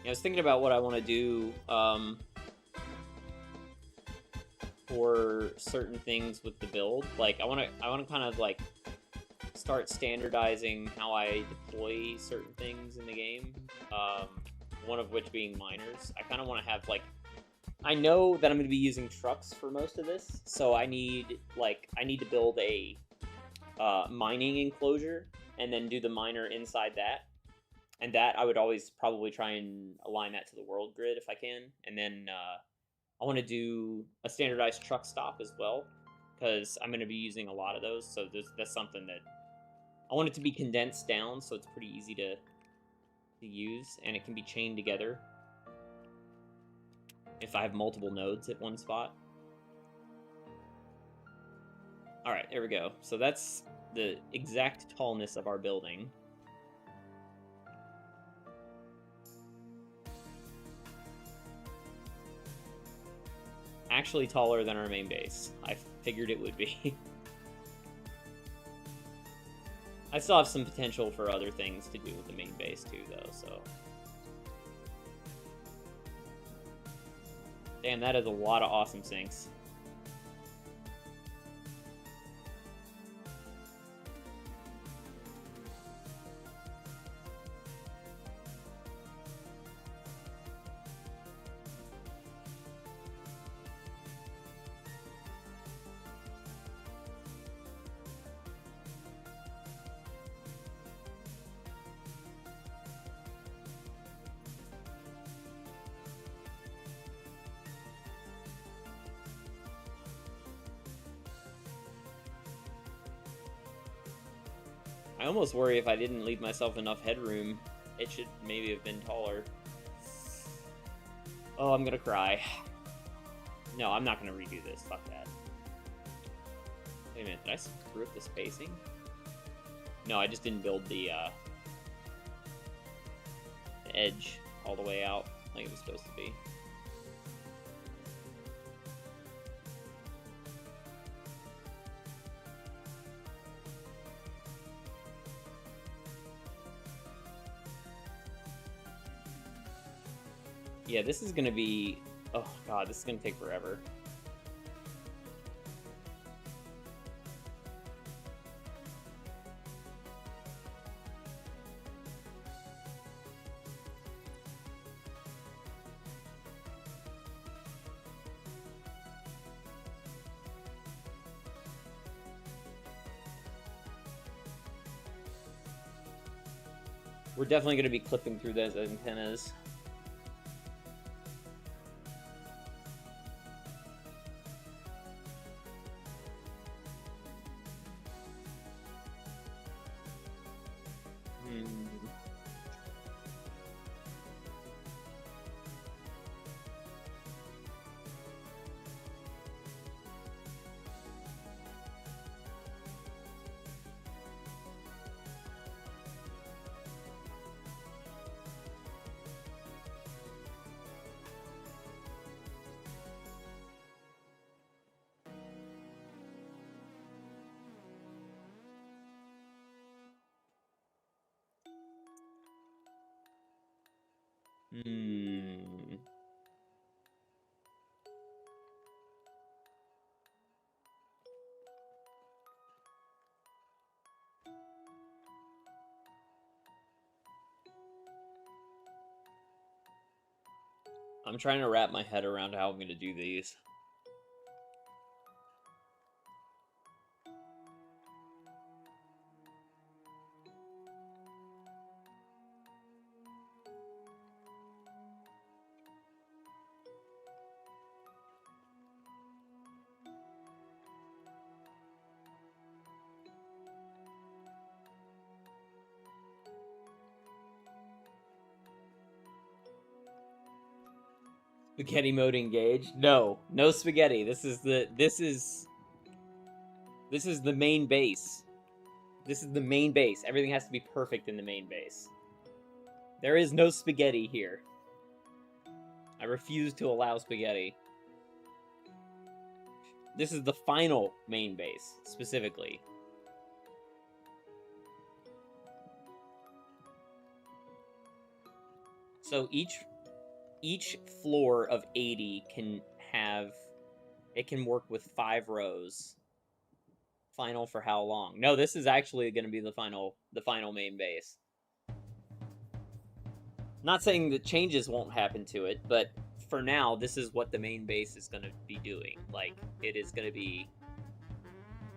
I was thinking about what I want to do for certain things with the build. Like, I want to kind of like start standardizing how I deploy certain things in the game. One of which being miners. I kind of want to have like, I know that I'm going to be using trucks for most of this, so I need to build a mining enclosure and then do the miner inside that. And that I would always probably try and align that to the world grid if I can. And then I want to do a standardized truck stop as well, because I'm going to be using a lot of those. So that's something that I want it to be condensed down so it's pretty easy to use, and it can be chained together if I have multiple nodes at one spot. All right, there we go. So that's the exact tallness of our building. Actually taller than our main base. I figured it would be. I still have some potential for other things to do with the main base too, though, so... Damn, that is a lot of awesome sinks. I almost worry if I didn't leave myself enough headroom, it should maybe have been taller. Oh, I'm gonna cry. No, I'm not gonna redo this. Fuck that. Wait a minute, did I screw up the spacing? No, I just didn't build the edge all the way out like it was supposed to be. Yeah, this is gonna be... Oh god, this is gonna take forever. We're definitely gonna be clipping through those antennas. I'm trying to wrap my head around how I'm gonna do these. Spaghetti mode engaged? No, no spaghetti. This is the main base. This is the main base. Everything has to be perfect in the main base. There is no spaghetti here. I refuse to allow spaghetti. This is the final main base, specifically. So each floor of 80 can have... It can work with 5 rows. Final for how long? No, this is actually going to be the final main base. Not saying that changes won't happen to it, but for now, this is what the main base is going to be doing. Like, it is going to be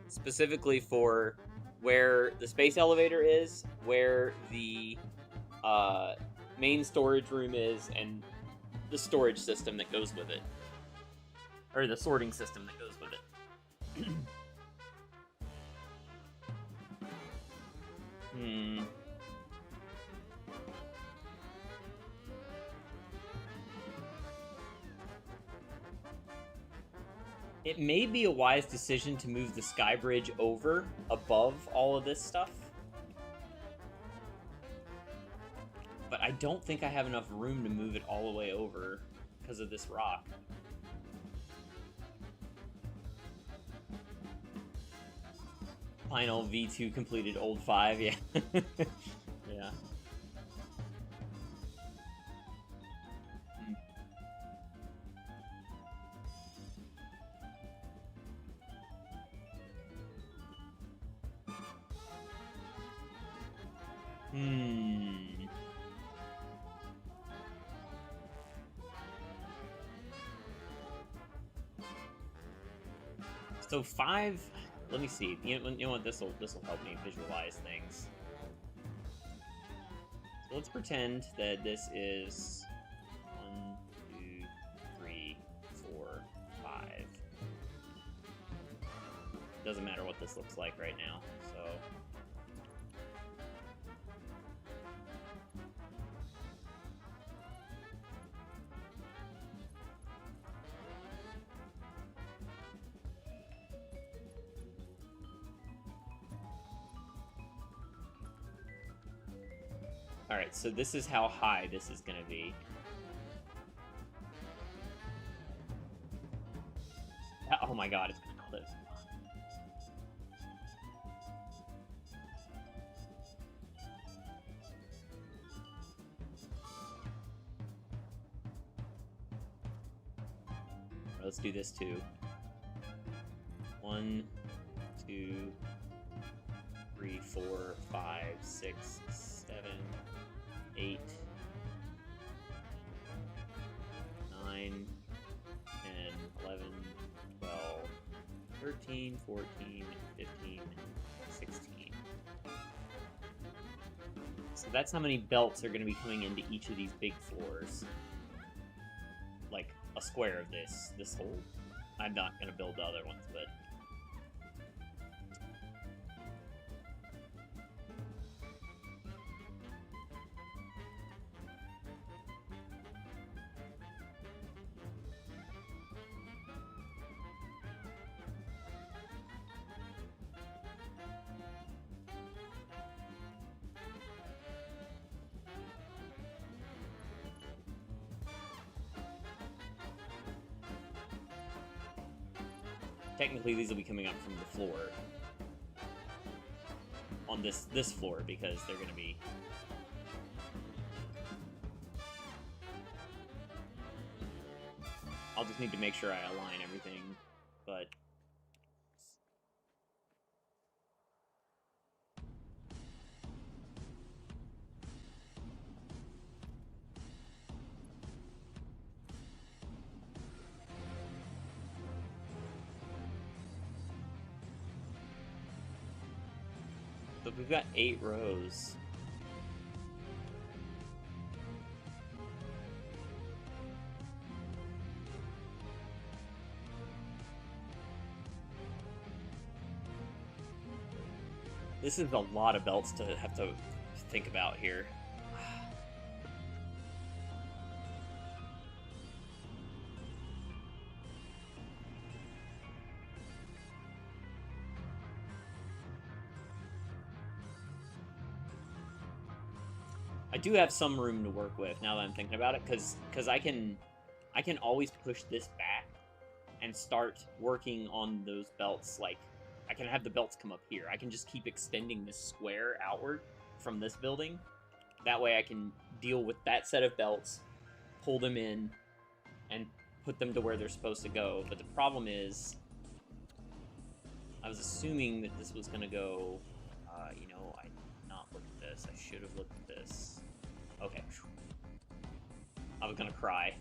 specifically for where the space elevator is, where the main storage room is, and the storage system that goes with it. Or the sorting system that goes with it. It may be a wise decision to move the sky bridge over above all of this stuff. But I don't think I have enough room to move it all the way over because of this rock. Final V2 completed old 5, yeah. Yeah. So 5... Let me see. You know what? This will help me visualize things. So let's pretend that this is 1, 2, 3, 4, 5. Doesn't matter what this looks like right now. So Alright, so this is how high this is gonna be. Oh my god, it's gonna cliff. Let's do this too. 1, 2, 3, 4, 5, 6, 7, 8, 9, 10, 11, 12, 13, 14, 15, 16. So that's how many belts are going to be coming into each of these big floors. Like a square of this whole. I'm not going to build the other ones, but technically these will be coming up from the floor on this floor because they're going to be I'll just need to make sure I align everything, but but we've got 8 rows. This is a lot of belts to have to think about here. I do have some room to work with now that I'm thinking about it, because I can always push this back and start working on those belts. Like, I can have the belts come up here. I can just keep extending this square outward from this building. That way I can deal with that set of belts, pull them in, and put them to where they're supposed to go. But the problem is, I was assuming that this was going to go, you know, I did not look at this. I should have looked at this. Okay. I was going to cry.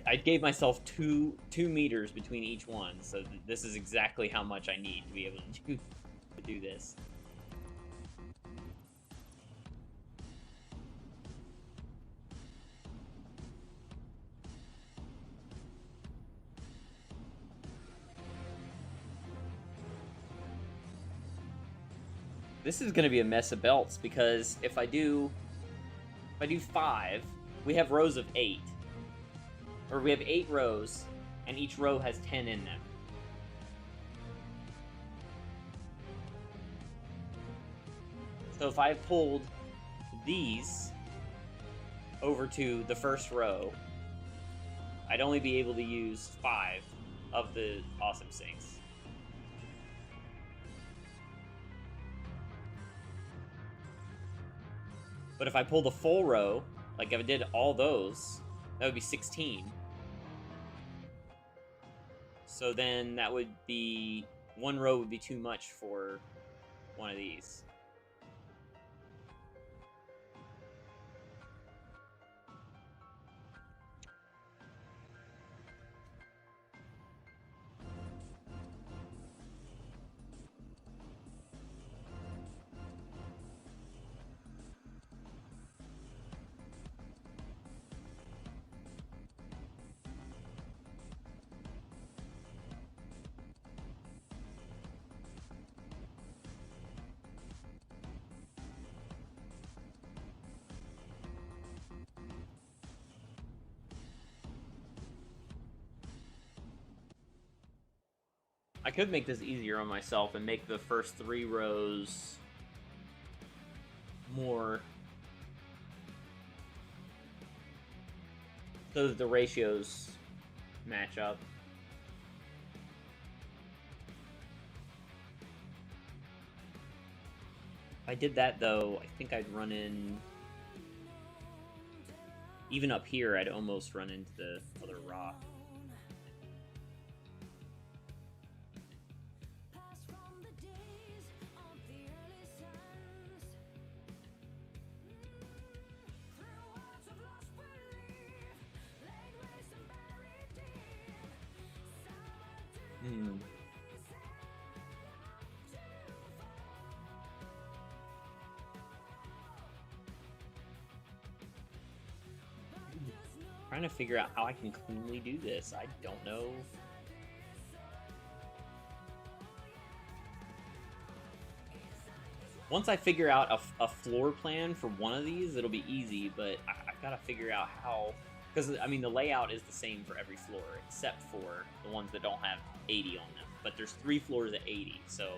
I gave myself two meters between each one, so this is exactly how much I need to be able to do this. This is going to be a mess of belts, because if I do 5, we have rows of 8. Or we have 8 rows, and each row has 10 in them. So if I pulled these over to the first row, I'd only be able to use 5 of the awesome sinks. But if I pulled a full row, like if I did all those, that would be 16. So then that would be... one row would be too much for one of these. I could make this easier on myself and make the first 3 rows more so that the ratios match up. If I did that, though, I think I'd run in... Even up here, I'd almost run into the other rock. Trying to figure out how I can cleanly do this. I don't know. Once I figure out a floor plan for one of these, it'll be easy, but I've got to figure out how... Because, I mean, the layout is the same for every floor, except for the ones that don't have 80 on them. But there's 3 floors at 80, so...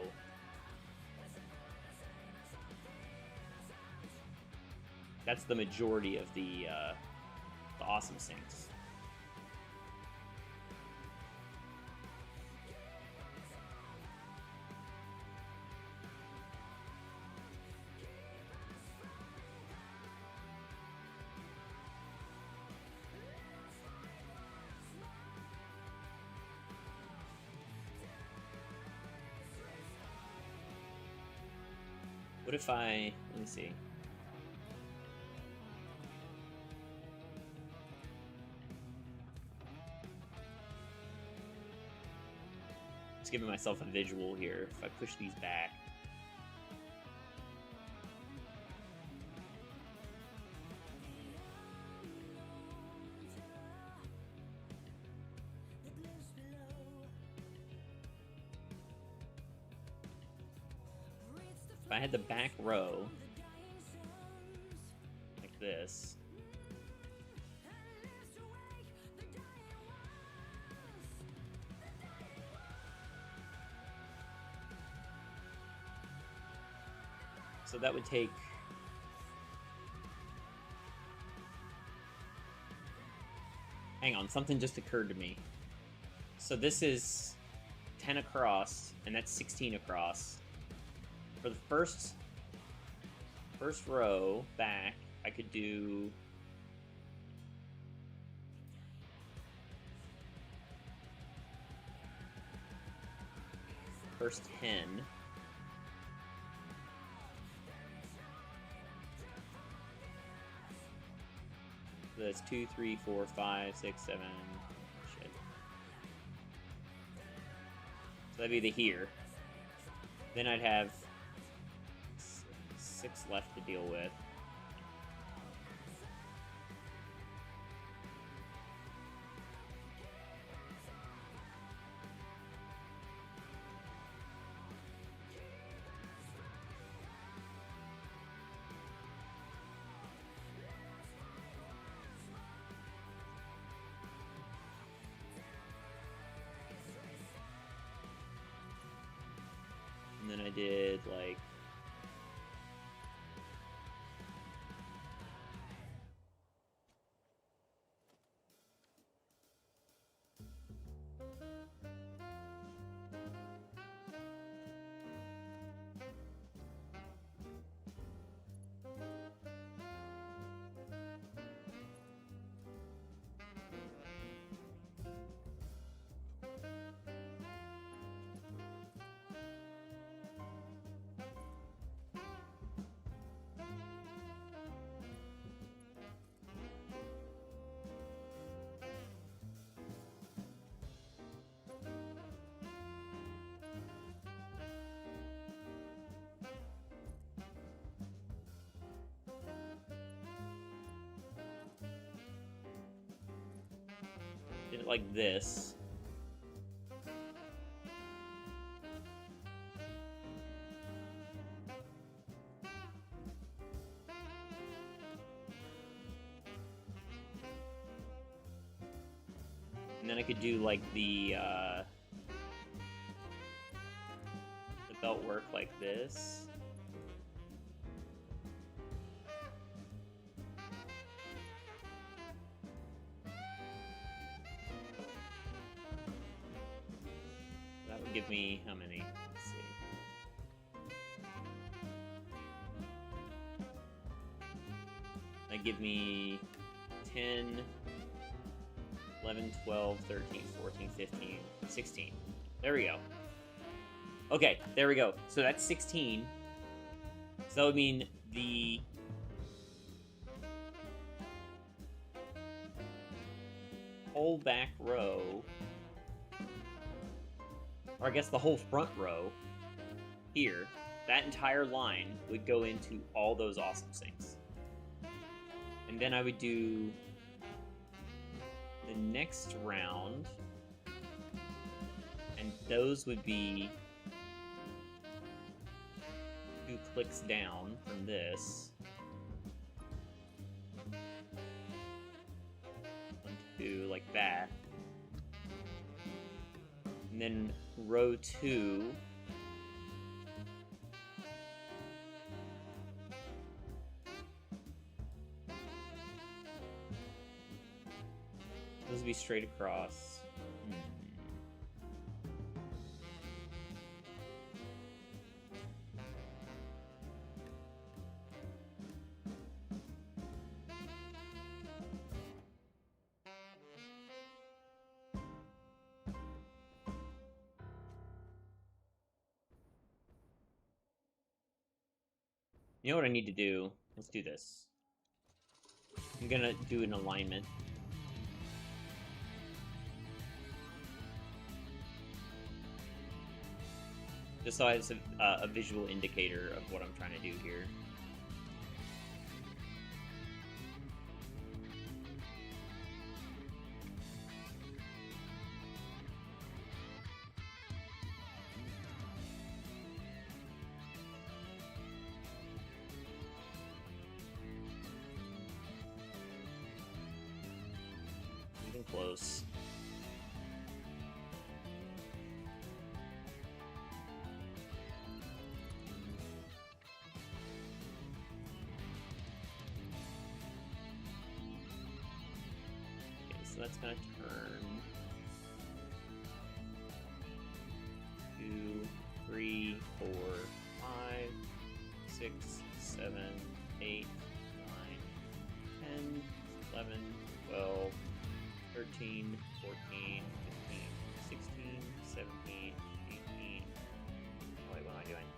That's the majority of the awesome sinks. What if I... Let me see. Just giving myself a visual here. If I push these back. If I had the back row like this. So that would take... Hang on, something just occurred to me. So this is 10 across, and that's 16 across. For the first row back, I could do... First 10. So that's 2, 3, 4, 5, 6, 7. Shit. So that'd be the here. Then I'd have 6 left to deal with. And then I did like did it like this. And then I could do like the belt work like this. That give me 10, 11, 12, 13, 14, 15, 16. There we go. Okay, there we go. So that's 16. So that would mean the whole back row, or I guess the whole front row here, that entire line would go into all those awesome sinks. And then I would do the next round, and those would be 2 clicks down from this. 1, 2, like that. And then row 2. Those would be straight across. You know what I need to do? Let's do this. I'm gonna do an alignment. Just so I have a visual indicator of what I'm trying to do here. Even close. So that's gonna turn 2, 3, 4, 5, 6, 7, 8, 9, 10, 11, 12, 13, 14, 15, 16, 17, 18. Oh wait, what am I doing?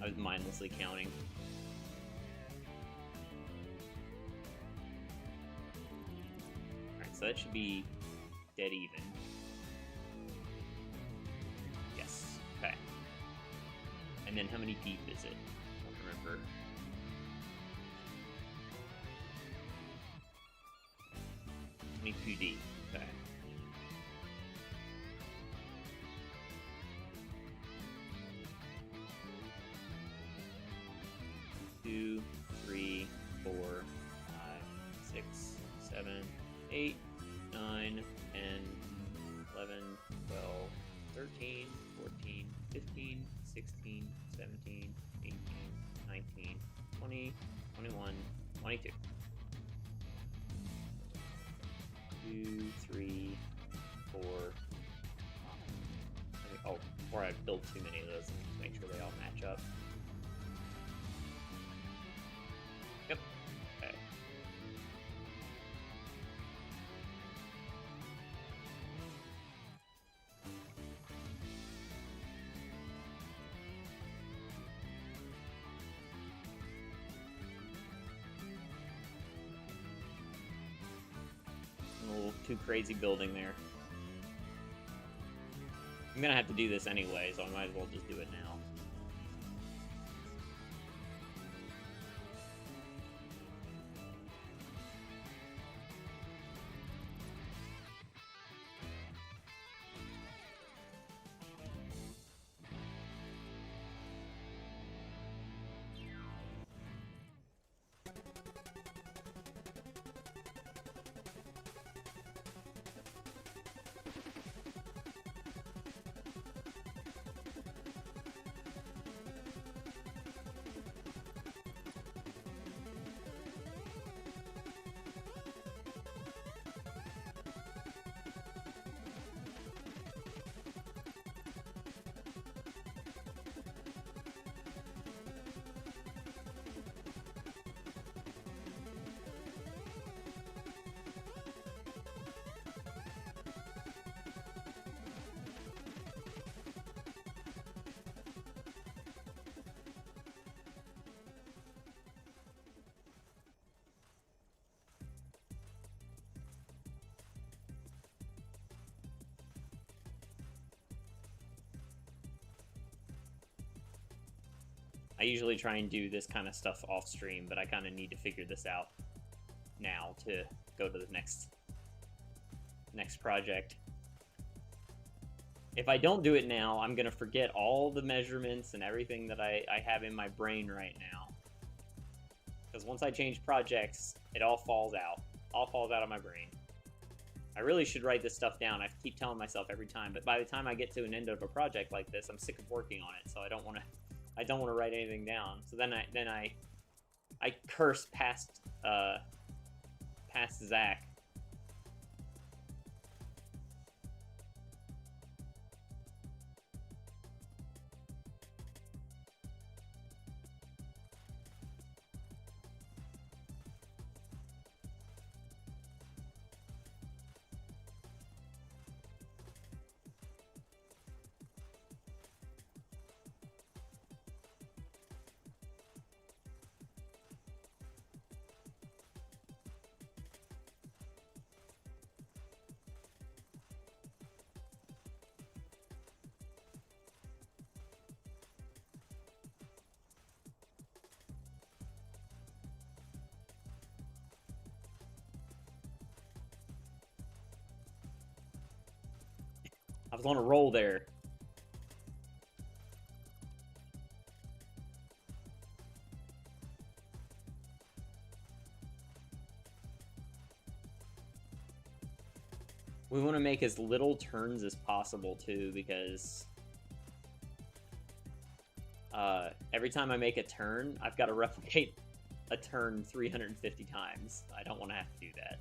I was mindlessly counting. So that should be dead even. Yes. Okay. And then how many deep is it? I don't remember. Only 2 deep. Okay. Two, 3, 4, 5, 6, 7, 8, 9, 10, 11, 12, 13, 14, 15, 16, 17, 18, 19, 20, 21, 22. 2, 3, 4. Oh, before I build too many of those, to make sure they all match up. Yep. Okay. A little too crazy building there. I'm gonna have to do this anyway, so I might as well just do it now. I usually try and do this kind of stuff off stream, but I kind of need to figure this out now to go to the next project. If I don't do it now, I'm gonna forget all the measurements and everything that I have in my brain right now. Because once I change projects, it all falls out. All falls out of my brain. I really should write this stuff down. I keep telling myself every time, but by the time I get to an end of a project like this, I'm sick of working on it, so I don't want to write anything down. So then I curse past Zach. I was on a roll there. We want to make as little turns as possible, too, because every time I make a turn, I've got to replicate a turn 350 times. I don't want to have to do that.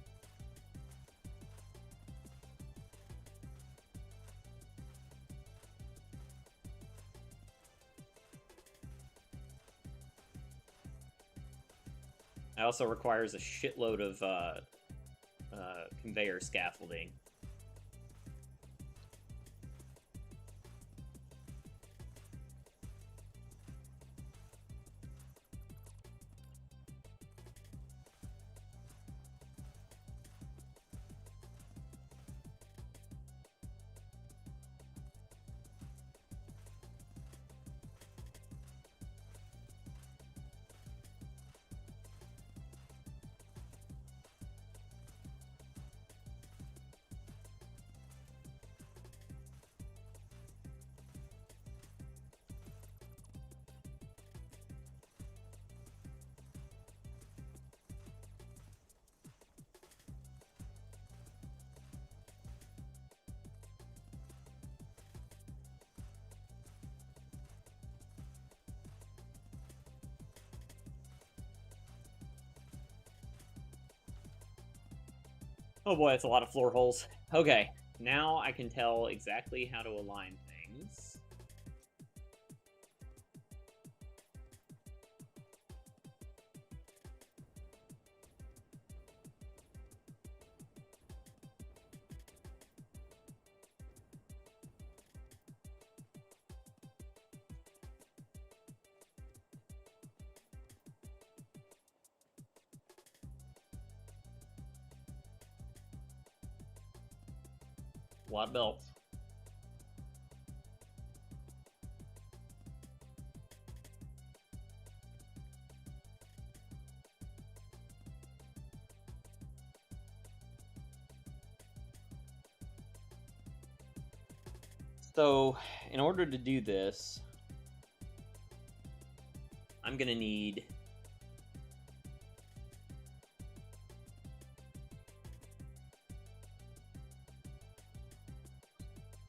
It also requires a shitload of conveyor scaffolding. Oh boy, that's a lot of floor holes. Okay, now I can tell exactly how to align things. A lot of belts. So, in order to do this, I'm gonna need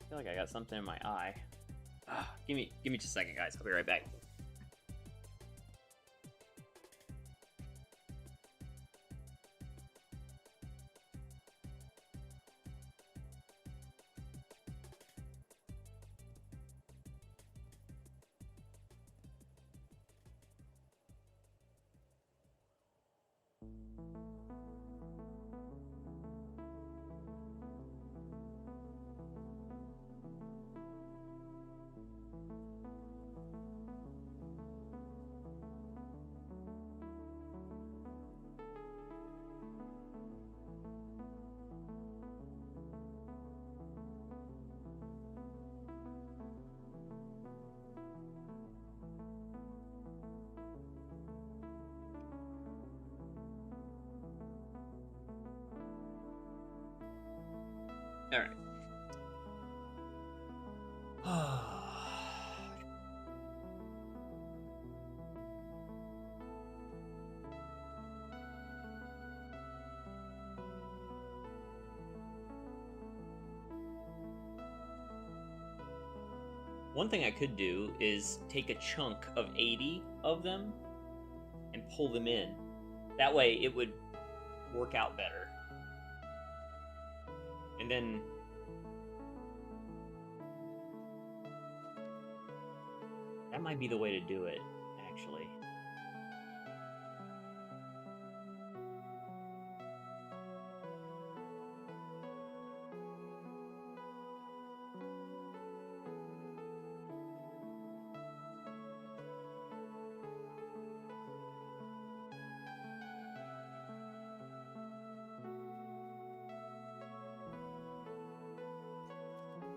I feel like I got something in my eye. Give me just a second, guys. I'll be right back. One thing I could do is take a chunk of 80 of them and pull them in. That way it would work out better. And then that might be the way to do it, actually.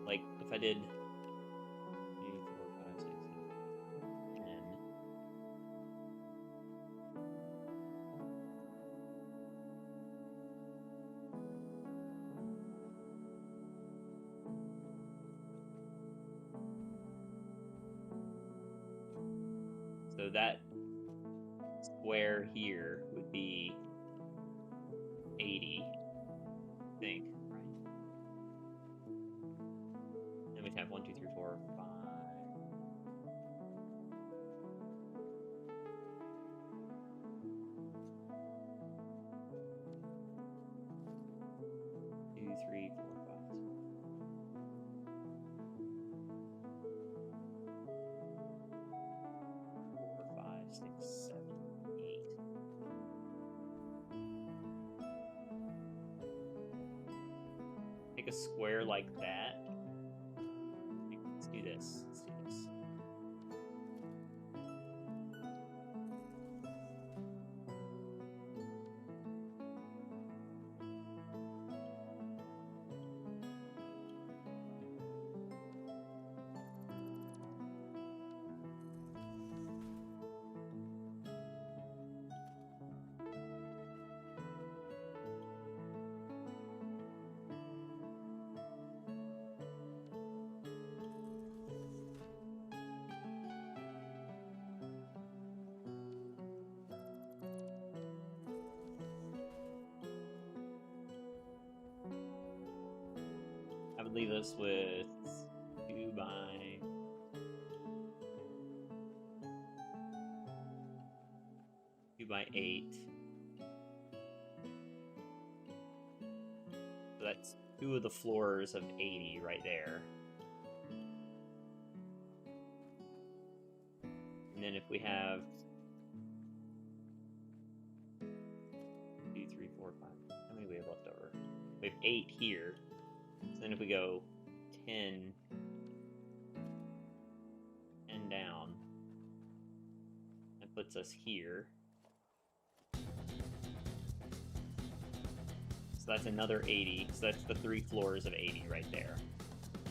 Like, if I did 3, 4, 5, 6, 7, 10. So that square here would be 80, I think, right? Then we'd have 1, 2, 3, 4, 5. 2, 3, 4, 5. 4, 5, 6, 7, 8. Take a square like that. Let's do this. Let's do this. I would leave us with 2 by 2 by 8. So that's 2 of the floors of 80 right there. And then if we have 2, 3, 4, 5, how many do we have left over? We have 8 here. So then if we go 10 down, that puts us here. So that's another 80. So that's the 3 floors of 80 right there.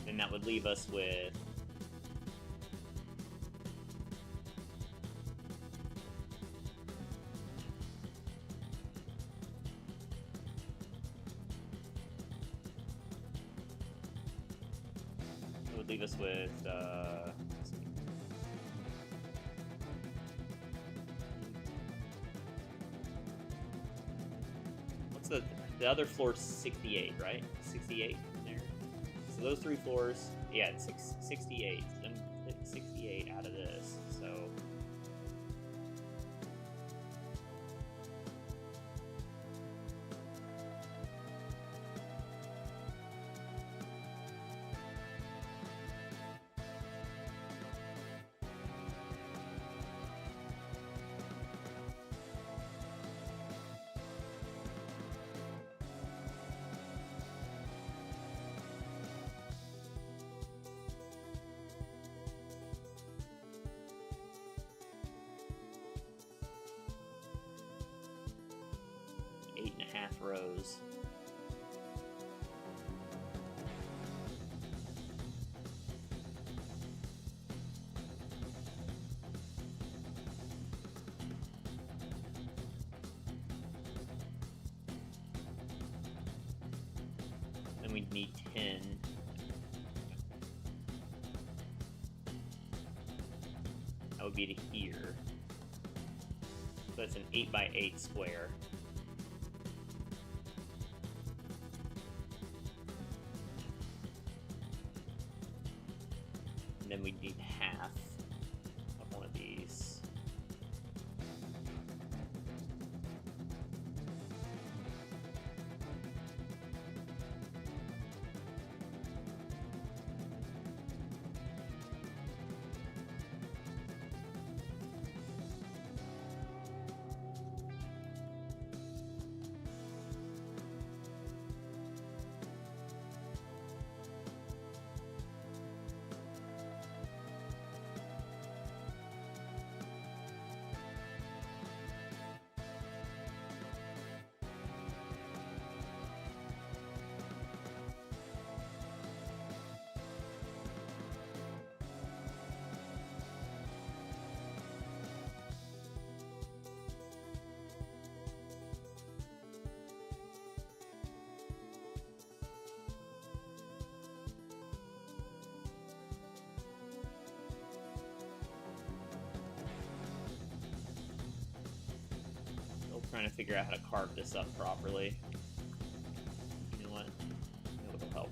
And that would leave us with let's see. What's the other floor? 68, right? 68 in there. So those 3 floors, yeah, it's 68. Then 68 out of this. So eight and a half rows. Then we need 10. would be to here. So that's an 8x8 square. And then we need half of one of these. Trying to figure out how to carve this up properly. You know what? It'll help.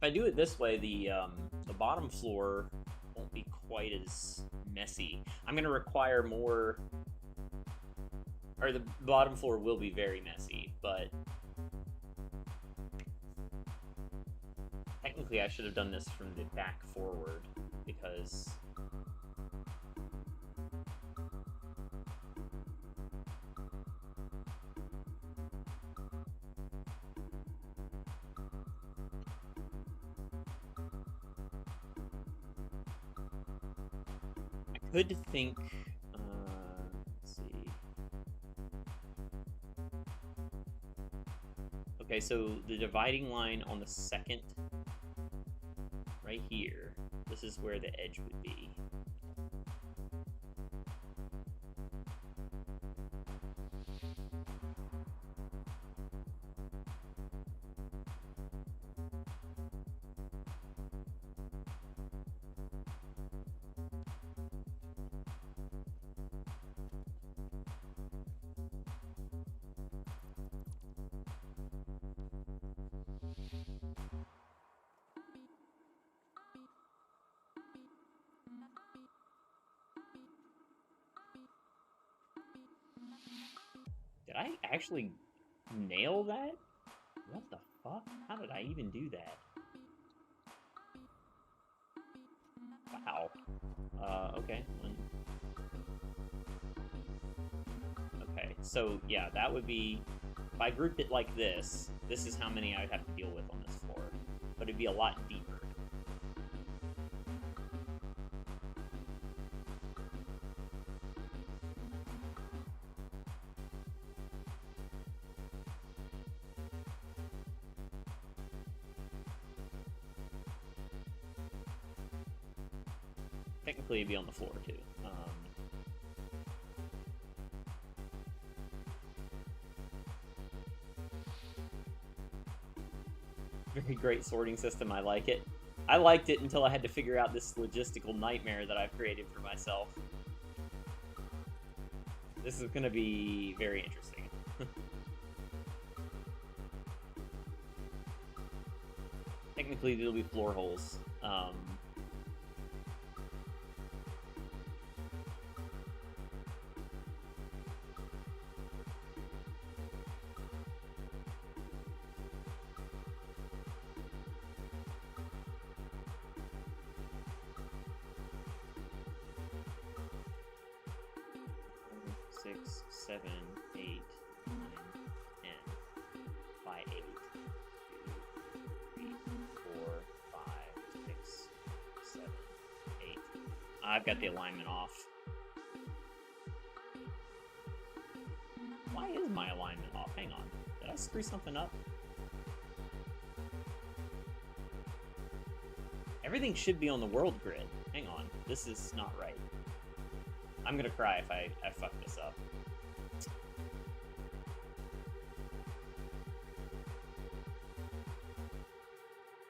If I do it this way, the bottom floor won't be quite as messy. I'm going to require more, or the bottom floor will be very messy, but technically I should have done this from the back forward, because could think, let's see. Okay, so the dividing line on the second, right here, this is where the edge would be. Did I actually nail that? What the fuck? How did I even do that? Wow. Okay. Okay, so yeah, that would be... If I grouped it like this, this is how many I would have to deal with on this floor. But it'd be a lot deeper. Technically, it'd be on the floor, too. Very great sorting system, I like it. I liked it until I had to figure out this logistical nightmare that I've created for myself. This is going to be very interesting. Technically, there'll be floor holes. 6, 7, 8, 9, 10. By 8. 2, 3, 4, 5, 6, 7, 8. I've got the alignment off. Why is my alignment off? Hang on. Did I screw something up? Everything should be on the world grid. Hang on. This is not right. I'm gonna cry if I fuck this up.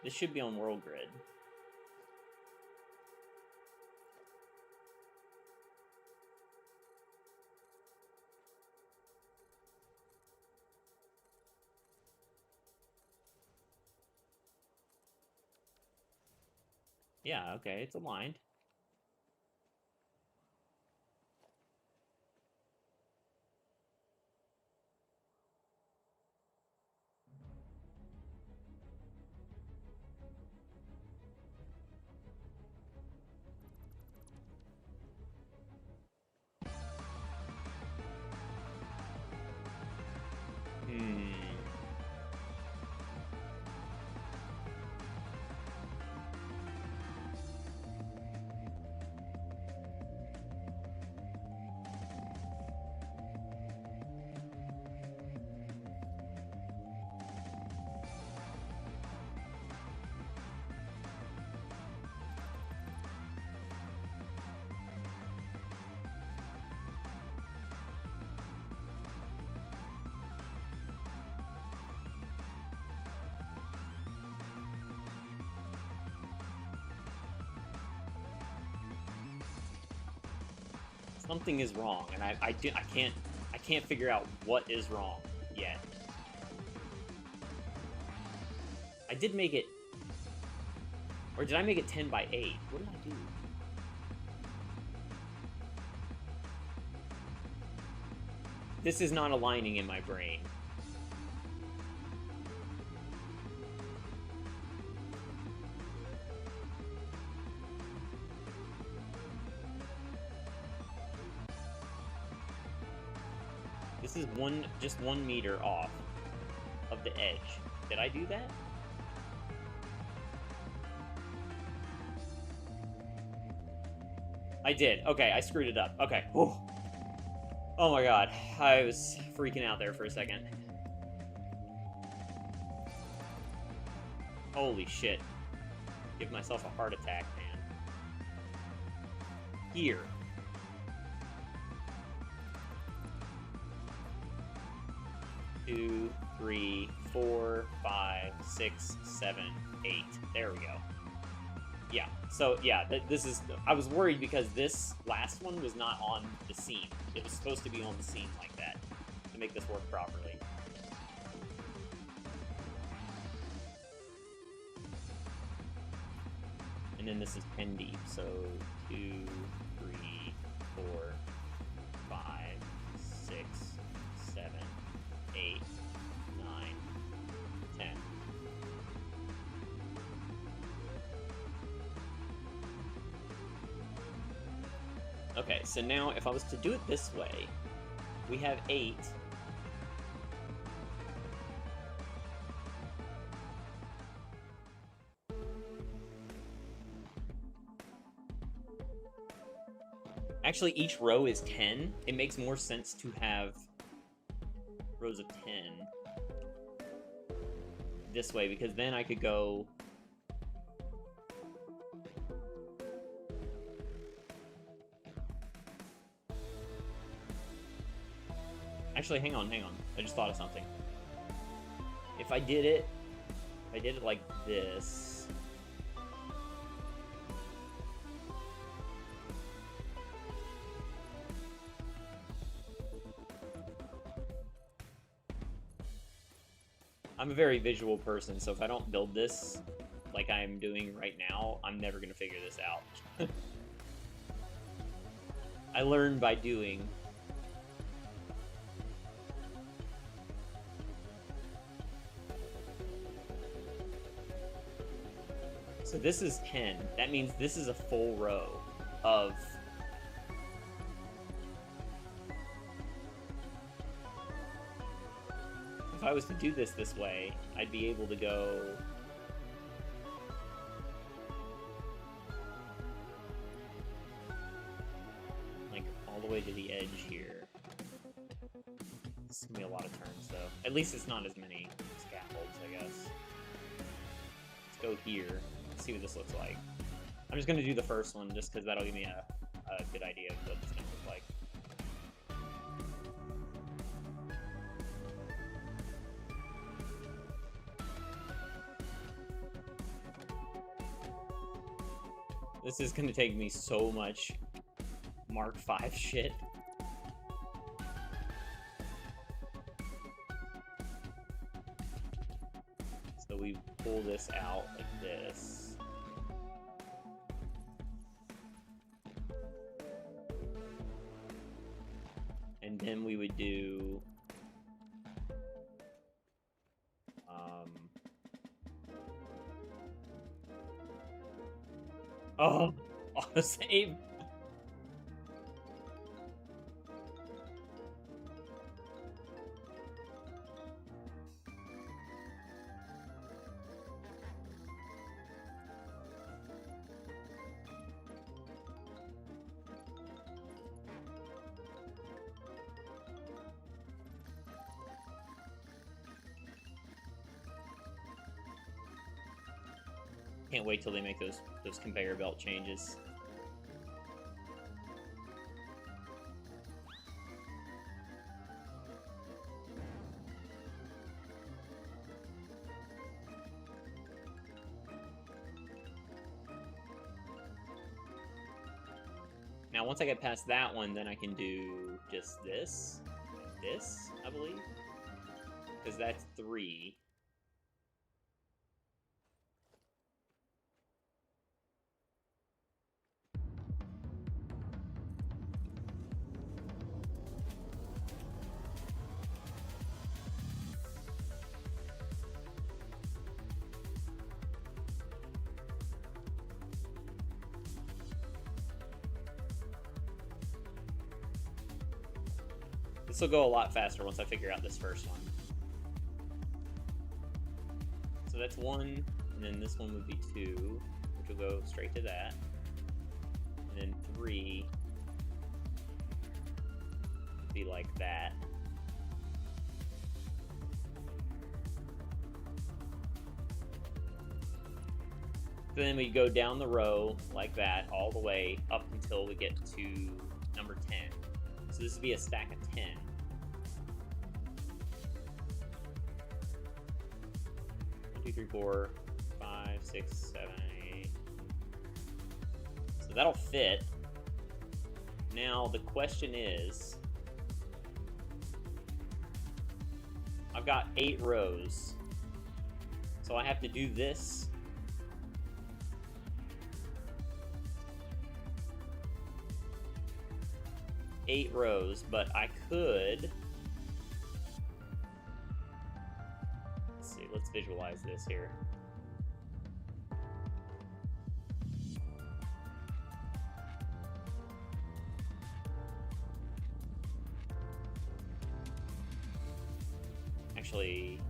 This should be on world grid. Yeah, okay, it's aligned. Something is wrong, and I can't figure out what is wrong yet. I did make it, or did I make it 10 by 8? What did I do? This is not aligning in my brain. This is just 1 meter off of the edge. Did I do that? I did. Okay, I screwed it up. Okay. Whew. Oh my god. I was freaking out there for a second. Holy shit. Give myself a heart attack, man. Here. Two, 3, 4, 5, 6, 7, 8. There we go. Yeah, so yeah, this is... I was worried because this last one was not on the seam. It was supposed to be on the seam like that to make this work properly. And then this is pen deep, so 2, 3, 4, 5, 6, 7, 8, 9, 10. Okay, so now if I was to do it this way, we have 8. Actually, each row is 10. It makes more sense to have rows of 10 this way, because then I could go... Actually, hang on. I just thought of something. If I did it like this... I'm a very visual person, so if I don't build this like I'm doing right now, I'm never gonna figure this out. I learn by doing. So this is 10. That means this is a full row of... If I was to do this way, I'd be able to go... like, all the way to the edge here. It's gonna be a lot of turns, though. At least it's not as many scaffolds, I guess. Let's go here. Let's see what this looks like. I'm just gonna do the first one, just because that'll give me a good idea of what it's gonna look like. This is gonna take me so much Mark V shit. So we pull this out like this. And then we would do oh, autosave. Can't wait till they make those conveyor belt changes. Now, once I get past that one, then I can do just this, I believe, because that's 3. This will go a lot faster once I figure out this first one. So that's 1, and then this one would be 2, which will go straight to that. And then 3 would be like that. Then we go down the row like that all the way up until we get to number 10. So this would be a stack of 10. One, 2, 3, 4, 5, 6, 7, 8. So that'll fit. Now the question is, I've got 8 rows. So I have to do this. Eight rows, but I could. Let's see, let's visualize this here. Actually,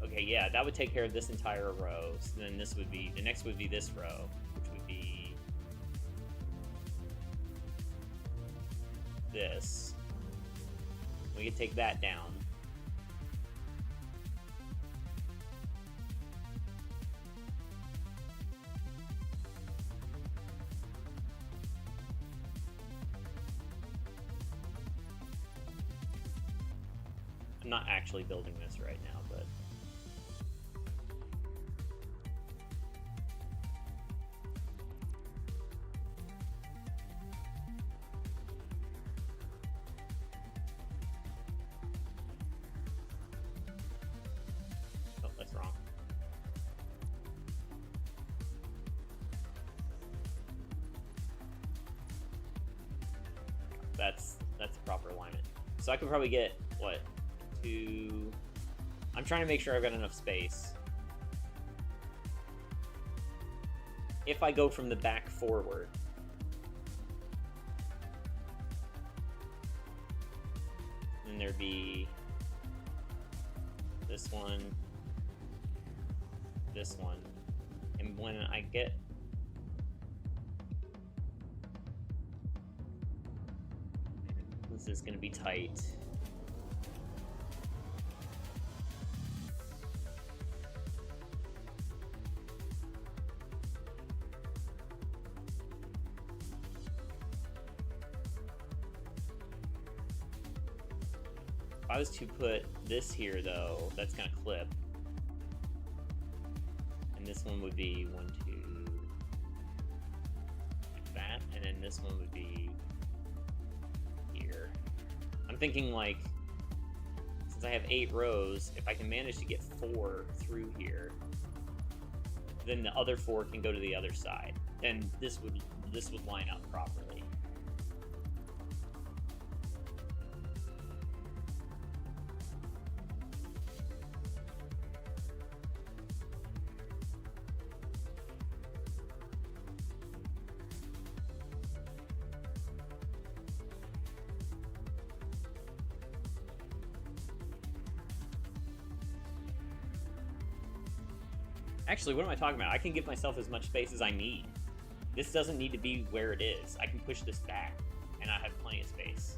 okay, yeah, that would take care of this entire row. So then this would be, the next would be this row, which would be this. We could take that down. I'm not actually building this right now, but oh, that's wrong. That's proper alignment. So I could probably get what? I'm trying to make sure I've got enough space. If I go from the back forward, then there'd be this one, and when I get this is going to be tight. I was to put this here, though, that's gonna clip. And this one would be 1, 2, like that, and then this one would be here. I'm thinking, like, since I have 8 rows, if I can manage to get 4 through here, then the other 4 can go to the other side. Then this would line up properly. Actually, what am I talking about? I can give myself as much space as I need. This doesn't need to be where it is. I can push this back, and I have plenty of space.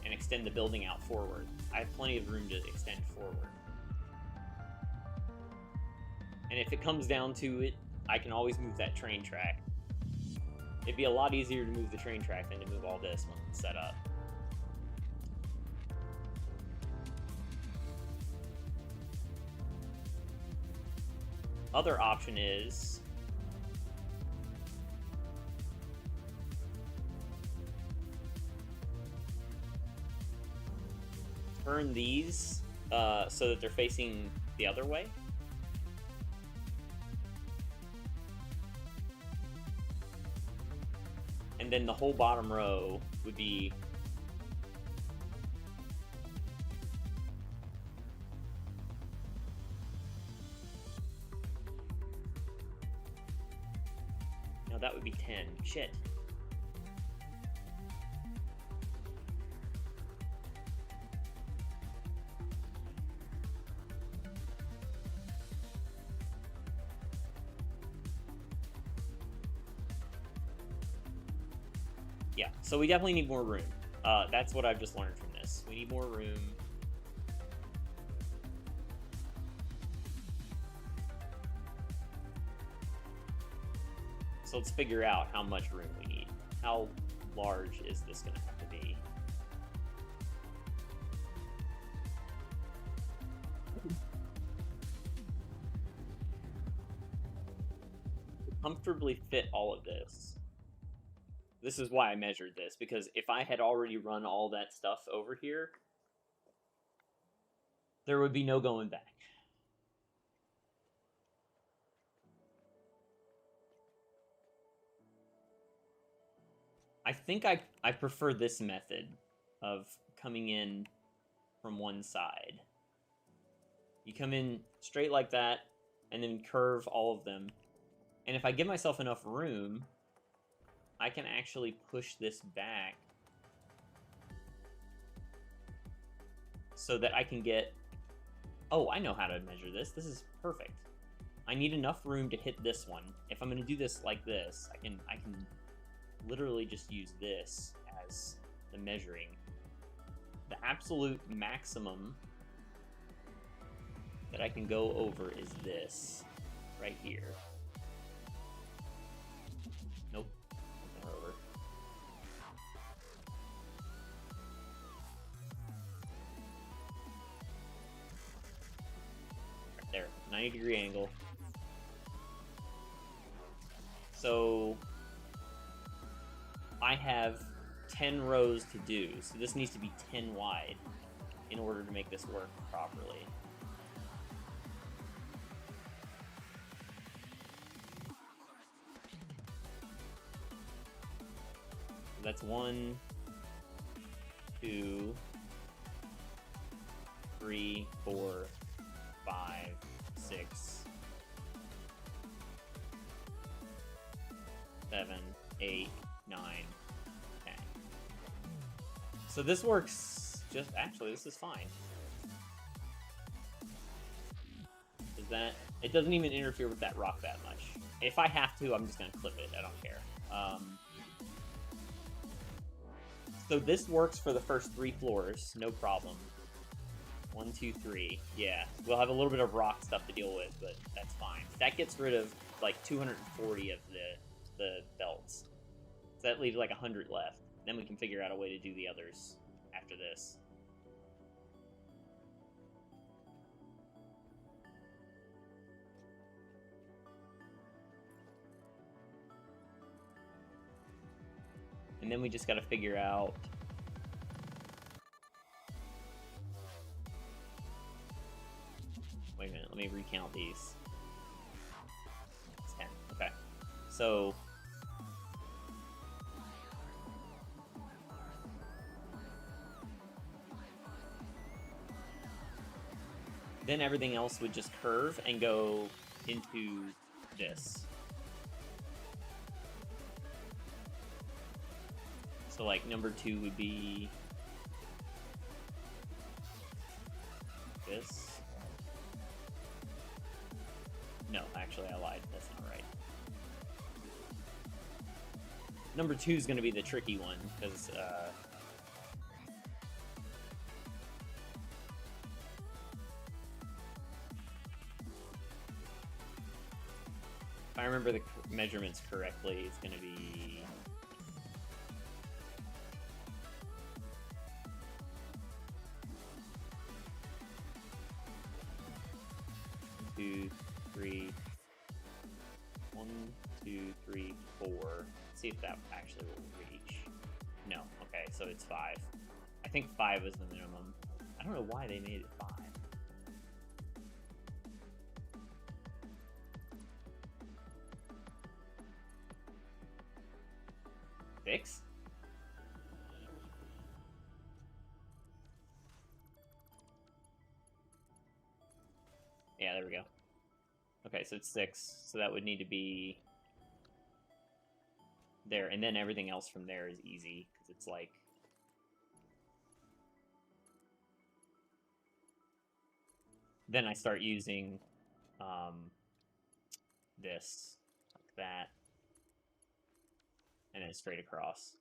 And extend the building out forward. I have plenty of room to extend forward. And if it comes down to it, I can always move that train track. It'd be a lot easier to move the train track than to move all this once it's set up. Other option is turn these so that they're facing the other way. And then the whole bottom row would be that would be 10. Shit. Yeah, so we definitely need more room. That's what I've just learned from this. We need more room. So let's figure out how much room we need. How large is this going to have to be? Comfortably fit all of this. This is why I measured this, because if I had already run all that stuff over here, there would be no going back. I think I prefer this method of coming in from one side. You come in straight like that, and then curve all of them. And if I give myself enough room, I can actually push this back so that I can get... Oh, I know how to measure this. This is perfect. I need enough room to hit this one. If I'm going to do this like this, I can literally just use this as the measuring. The absolute maximum that I can go over is this right here. Nope, nothing over. Right there, 90-degree angle. So I have 10 rows to do, so this needs to be 10 wide in order to make this work properly. So that's 1, 2, 3, 4, 5, 6, 7, 8, 9, 10. So this works just... Actually, this is fine. Is that... It doesn't even interfere with that rock that much. If I have to, I'm just going to clip it. I don't care. So this works for the first 3 floors. No problem. 1, 2, 3. Yeah. We'll have a little bit of rock stuff to deal with, but that's fine. That gets rid of, like, 240 of the belts. So that leaves like 100 left. Then we can figure out a way to do the others after this. And then we just got to figure out... Wait a minute, let me recount these. It's 10, okay. So... then everything else would just curve and go into this. So like number 2 would be this. No, actually I lied. That's not right. Number 2 is going to be the tricky one because if I remember the measurements correctly, it's going to be 2, 3, 1, 2, 3, 4. Let's see if that actually will reach. No, okay, so it's 5. I think 5 was the minimum. I don't know why they made it 5. 6? Yeah, there we go. Okay, so it's 6, so that would need to be there, and then everything else from there is easy, because it's like... Then I start using this, like that, and then straight across.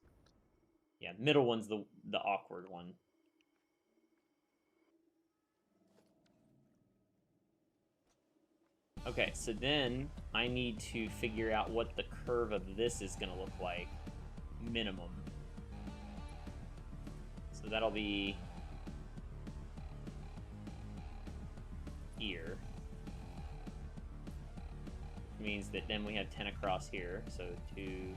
Yeah, middle one's the awkward one. Okay, so then I need to figure out what the curve of this is going to look like, minimum. So that'll be here. Which means that then we have 10 across here, so 2,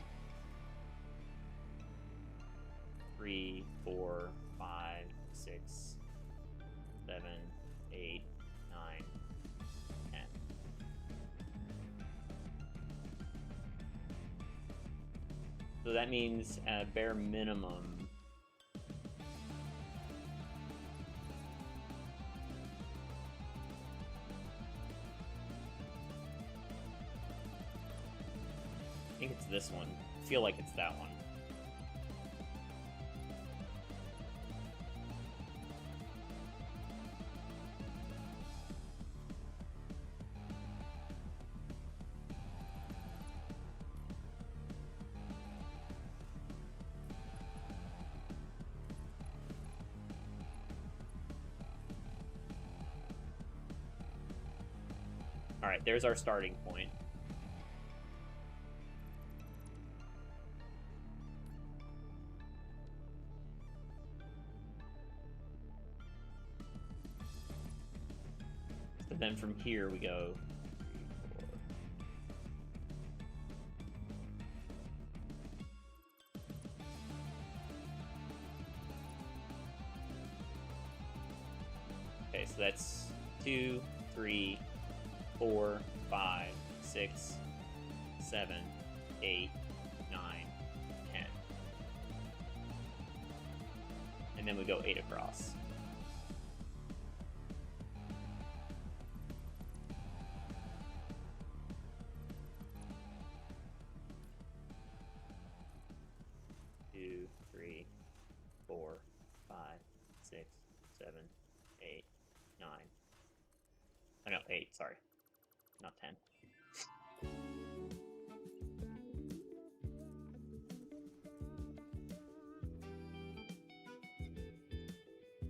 3, 4, 5, 6, 7, 8, 9, 10. So that means at a bare minimum, I think it's this one. I feel like it's that one. Alright, there's our starting point. So then from here we go 3, 4. Okay, so that's 2, 3, 4, 5, 6, 7, 8, 9, 10. And then we go 8 across. Two, 3, 4, 5, 6, 7, 8, 9. Oh no, 8, sorry. Not 10.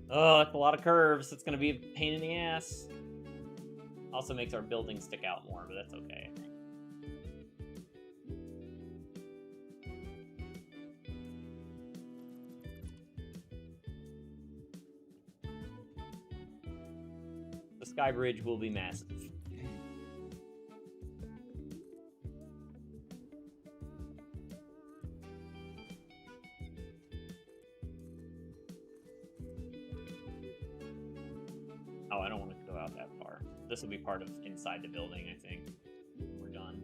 Oh, it's a lot of curves. It's going to be a pain in the ass. Also makes our building stick out more, but that's okay, I think. The sky bridge will be massive. Oh, I don't want to go out that far. This will be part of inside the building, I think. We're done.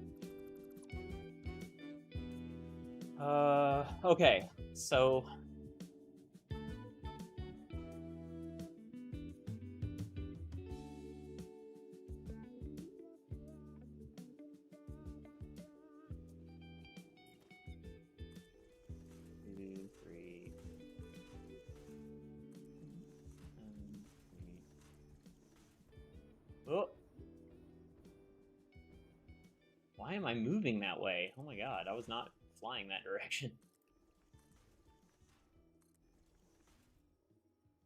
Okay, so... Oh! Why am I moving that way? Oh my god, I was not flying that direction.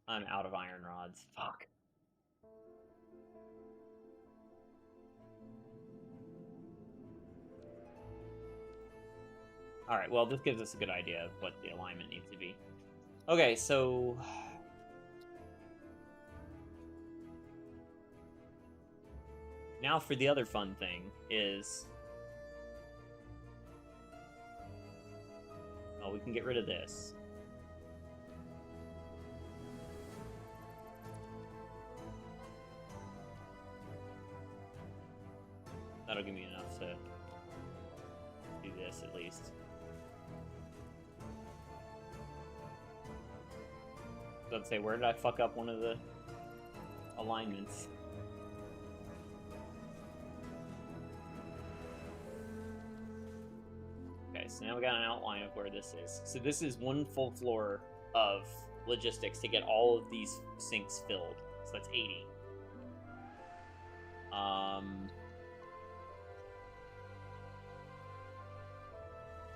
I'm out of iron rods. Fuck. Alright, well, this gives us a good idea of what the alignment needs to be. Okay, so... Now for the other fun thing is... Oh, we can get rid of this. That'll give me enough to do this, at least. Let's say, where did I fuck up one of the alignments? Okay, so now we got an outline of where this is. So this is one full floor of logistics to get all of these sinks filled. So that's 80.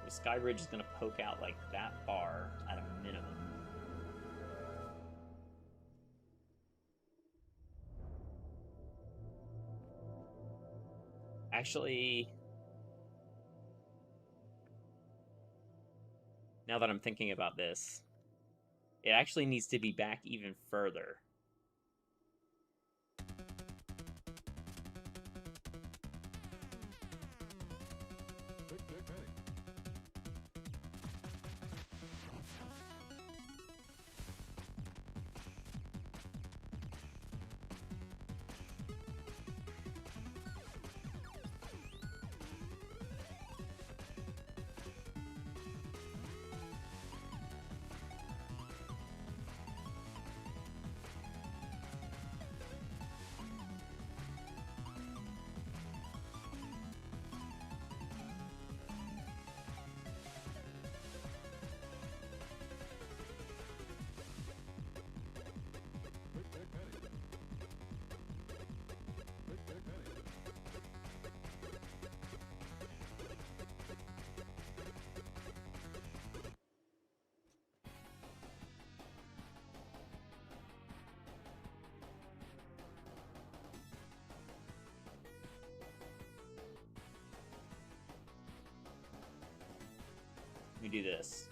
The sky bridge is going to poke out like that far at a minimum. Actually, now that I'm thinking about this, it actually needs to be back even further. Let me do this.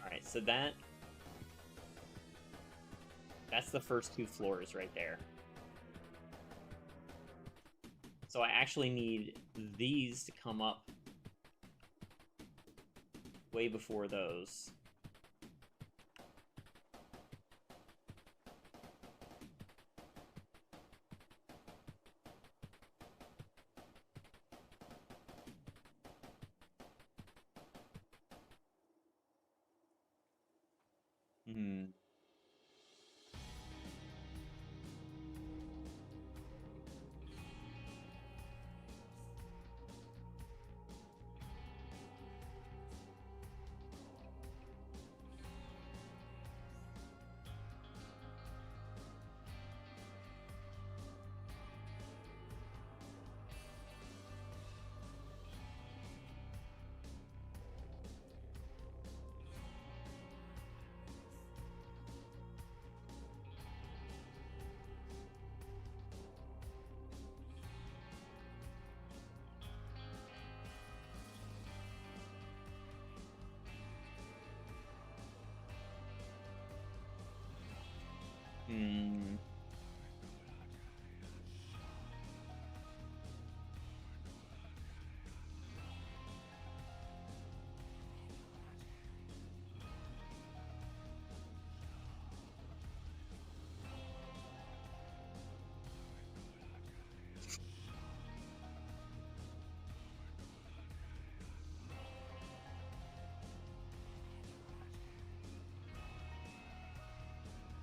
Alright, so that's the first two floors right there. So I actually need these to come up way before those. Hmm.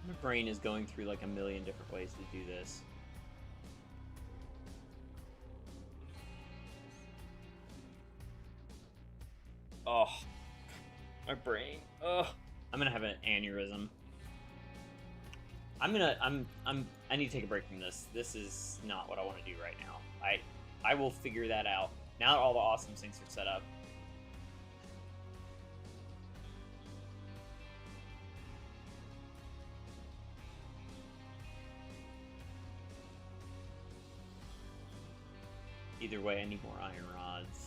My brain is going through like a million different ways to do this. Oh, my brain. Oh, I'm gonna have an aneurysm. I need to take a break from this. This is not what I want to do right now. I will figure that out. Now that all the awesome sinks are set up. Either way, I need more iron rods.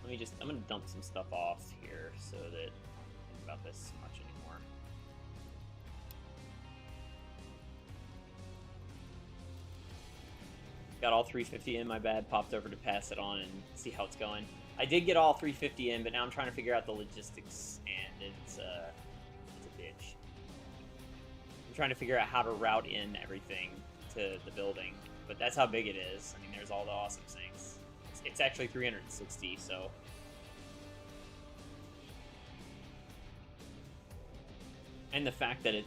I'm gonna dump some stuff off here so that I don't think about this much anymore. Got all 350 in, my bad. Popped over to pass it on and see how it's going. I did get all 350 in, but now I'm trying to figure out the logistics, and it's a bitch. I'm trying to figure out how to route in everything to the building, but that's how big it is. I mean, there's all the awesome sinks. It's actually 360, so... And the fact that it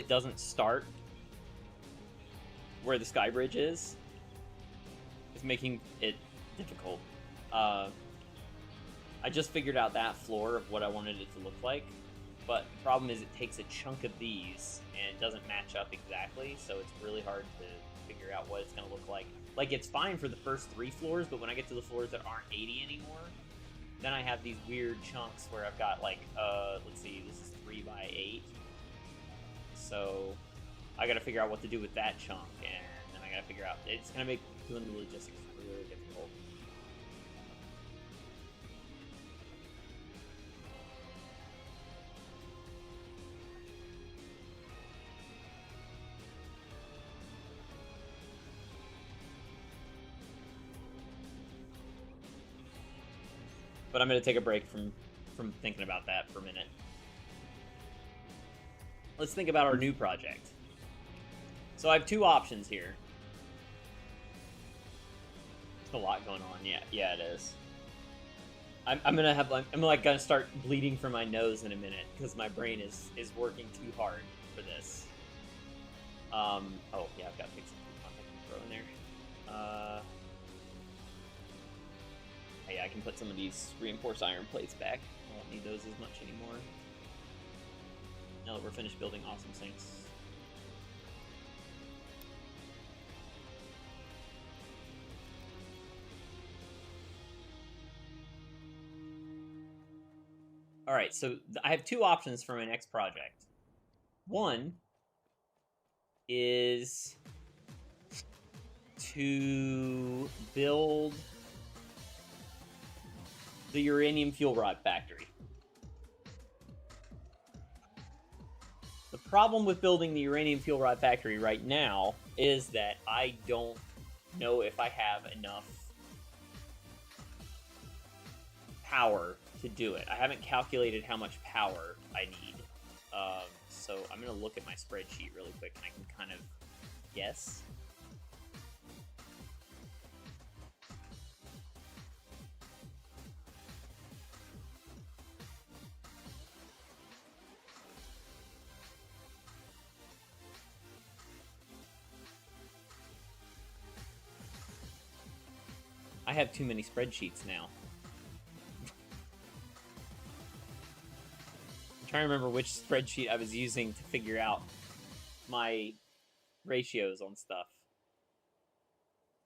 doesn't start where the sky bridge is making it difficult. I just figured out that floor of what I wanted it to look like, but the problem is it takes a chunk of these and it doesn't match up exactly, so it's really hard to figure out what it's going to look like. Like, it's fine for the first 3 floors, but when I get to the floors that aren't 80 anymore, then I have these weird chunks where I've got, like, let's see, this is 3 by 8. So I got to figure out what to do with that chunk, and then I got to figure out, it's going to make doing the logistics really difficult. But I'm going to take a break from thinking about that for a minute. Let's think about our new project. So I have 2 options here. There's a lot going on. Yeah, it is. I'm gonna start bleeding from my nose in a minute because my brain is working too hard for this. Oh yeah, I've got to pick some content to throw in there. Yeah, I can put some of these reinforced iron plates back. I won't need those as much anymore. Now that we're finished building awesome sinks. Alright, so I have 2 options for my next project. One is to build the uranium fuel rod factory. The problem with building the uranium fuel rod factory right now is that I don't know if I have enough power to do it. I haven't calculated how much power I need. So I'm going to look at my spreadsheet really quick and I can kind of guess. I have too many spreadsheets now. I'm trying to remember which spreadsheet I was using to figure out my ratios on stuff.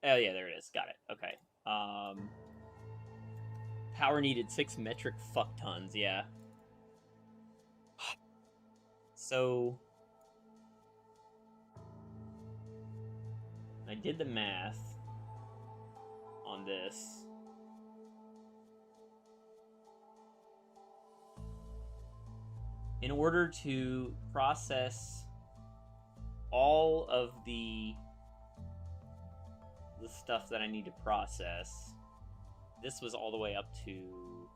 Oh yeah, there it is. Got it. Okay. Power needed 6 metric fuck tons. Yeah. So I did the math on this. In order to process all of the stuff that I need to process, this was all the way up to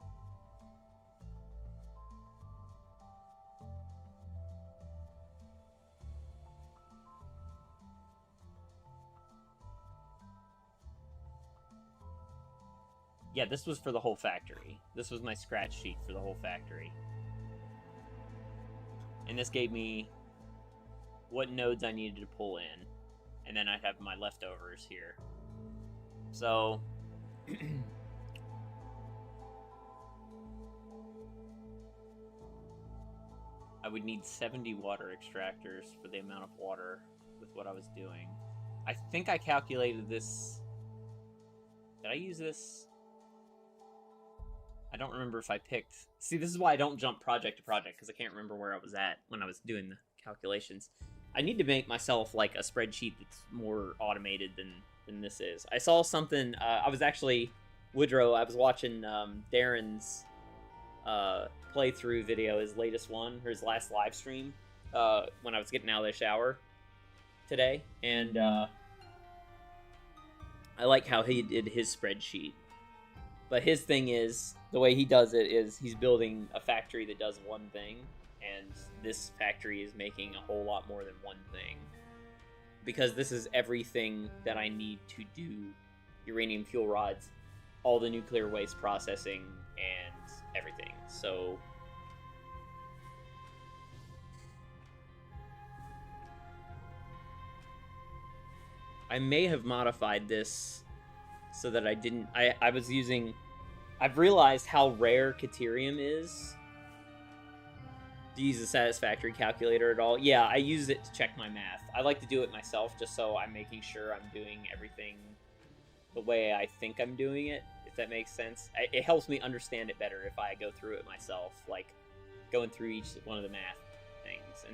yeah, this was for the whole factory. This was my scratch sheet for the whole factory. and this gave me what nodes I needed to pull in, and then I'd have my leftovers here. So I would need 70 water extractors for the amount of water with what I was doing. I think I calculated this. Did I use this? I don't remember if I picked... See, this is why I don't jump project to project, because I can't remember where I was at when I was doing the calculations. I need to make myself, like, a spreadsheet that's more automated than this is. I saw something... I was actually... Woodrow, I was watching Darren's playthrough video, his latest one, or his last live stream, when I was getting out of the shower today, and I like how he did his spreadsheet. But his thing is, the way he does it is he's building a factory that does one thing, and this factory is making a whole lot more than one thing. Because this is everything that I need to do uranium fuel rods, all the nuclear waste processing, and everything. So I may have modified this so that I didn't... I was using... I've realized how rare Caterium is. Do you use the Satisfactory calculator at all? Yeah, I use it to check my math. I like to do it myself just so I'm making sure I'm doing everything the way I think I'm doing it, if that makes sense. It helps me understand it better if I go through it myself, like going through each one of the math things.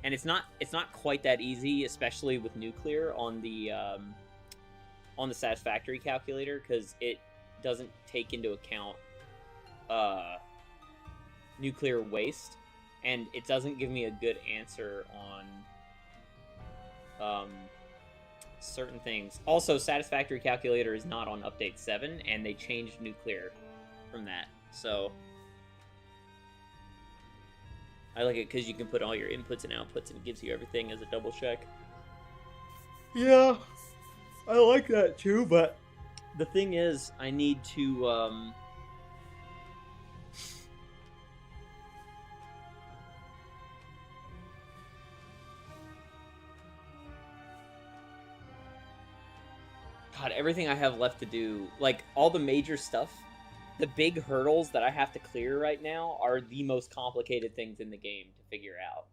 And it's not quite that easy, especially with nuclear on the Satisfactory calculator, because it doesn't take into account nuclear waste, and it doesn't give me a good answer on certain things. Also, Satisfactory calculator is not on update 7, and they changed nuclear from that, so I like it because you can put all your inputs and outputs, and it gives you everything as a double check. Yeah, I like that too, but the thing is, I need to, God, everything I have left to do, like, all the major stuff, the big hurdles that I have to clear right now are the most complicated things in the game to figure out.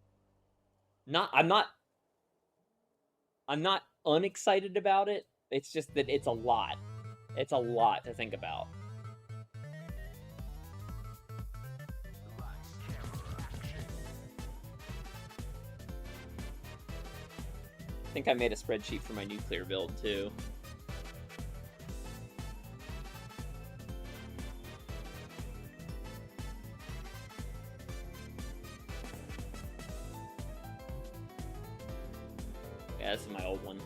I'm not unexcited about it, it's just that it's a lot. It's a lot to think about. I think I made a spreadsheet for my nuclear build, too. Yeah, this is my old one.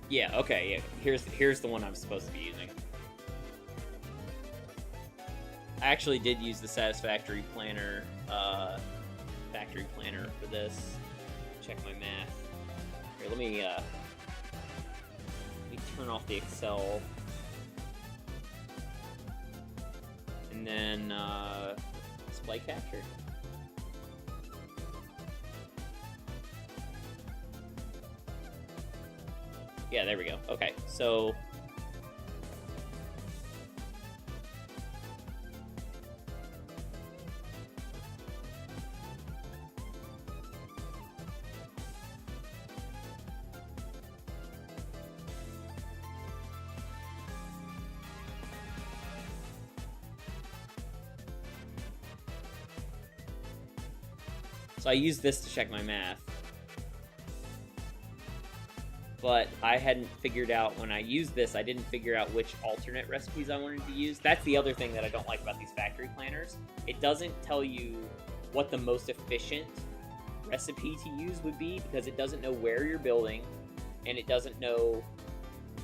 Yeah, okay, yeah. Here's the one I'm supposed to be using. I actually did use the Satisfactory planner, factory planner for this. Check my math. Here, let me turn off the Excel. And then, display capture. Yeah, there we go. Okay, so I used this to check my math. But I hadn't figured out, when I used this, I didn't figure out which alternate recipes I wanted to use. That's the other thing that I don't like about these factory planners. It doesn't tell you what the most efficient recipe to use would be, because it doesn't know where you're building, and it doesn't know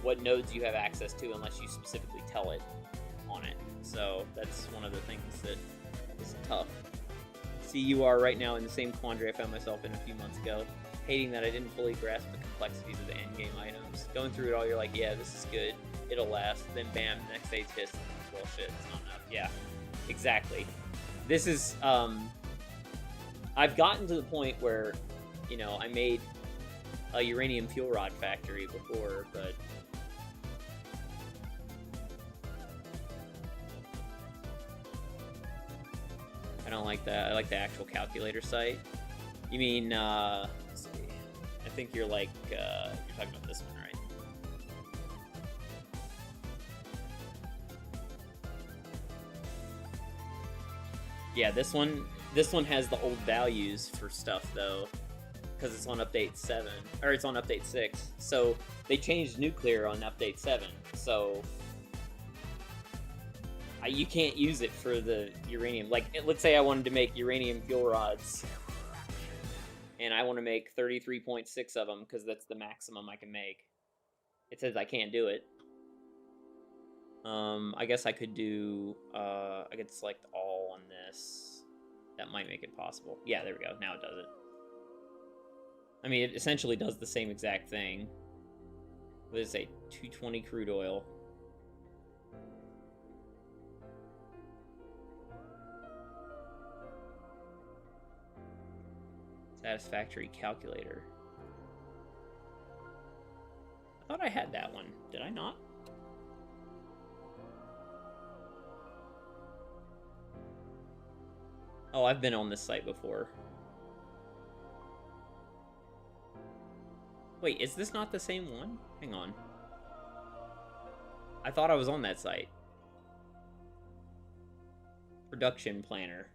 what nodes you have access to unless you specifically tell it on it. So that's one of the things that is tough. See, you are right now in the same quandary I found myself in a few months ago. hating that I didn't fully grasp the complexities of the endgame items. Going through it all, you're like, yeah, this is good. It'll last. Then bam, the next day it's pissed. Well, shit, it's not enough. Yeah, exactly. This is, I've gotten to the point where, you know, I made a uranium fuel rod factory before, but I don't like that. I like the actual calculator site. You mean, let's see. I think you're like, you're talking about this one, right? Yeah, this one has the old values for stuff, though, because it's on update 7, or it's on update 6. So they changed nuclear on update 7, so you can't use it for the uranium. Like, let's say I wanted to make uranium fuel rods, and I want to make 33.6 of them, because that's the maximum I can make. It says I can't do it. I guess I could do, I could select all on this. That might make it possible. Yeah, there we go. Now it does it. I mean, it essentially does the same exact thing. What does it say? 220 crude oil. Satisfactory calculator. I thought I had that one. Did I not? Oh, I've been on this site before. Wait, is this not the same one? Hang on. I thought I was on that site. Production planner.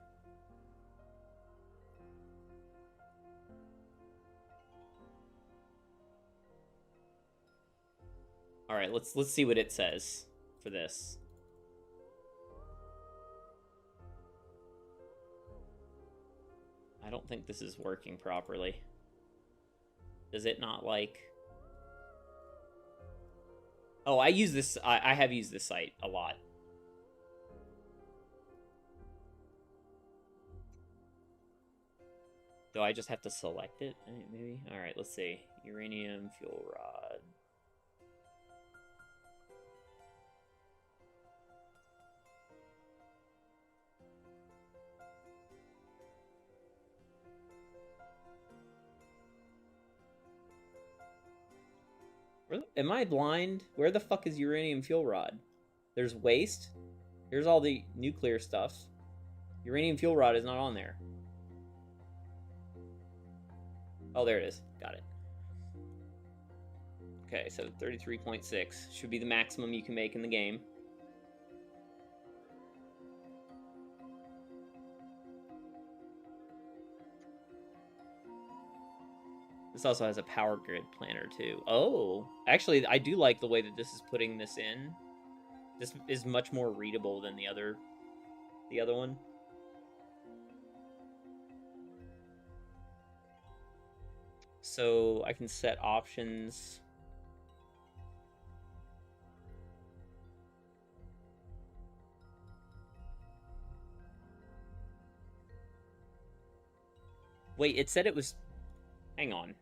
All right, let's see what it says for this. I don't think this is working properly. Does it not, like... Oh, I use this... I have used this site a lot. Do I just have to select it? Maybe? Alright, let's see. Uranium fuel rod. Am I blind? Where the fuck is uranium fuel rod? There's waste. Here's all the nuclear stuff. Uranium fuel rod is not on there. Oh, there it is. Got it. Okay, so 33.6 should be the maximum you can make in the game. This also has a power grid planner, too. Oh, actually, I do like the way that this is putting this in. This is much more readable than the other one. So I can set options. Wait, it said it was... Hang on.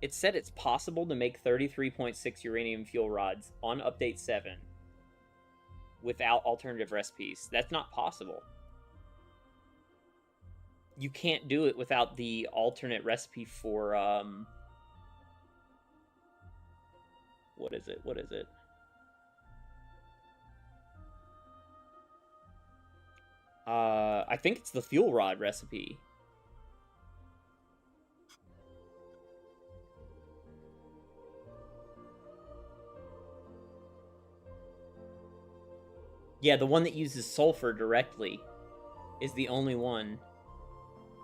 It said it's possible to make 33.6 uranium fuel rods on Update 7 without alternative recipes. That's not possible. You can't do it without the alternate recipe for, What is it? I think it's the fuel rod recipe. Yeah, the one that uses sulfur directly is the only one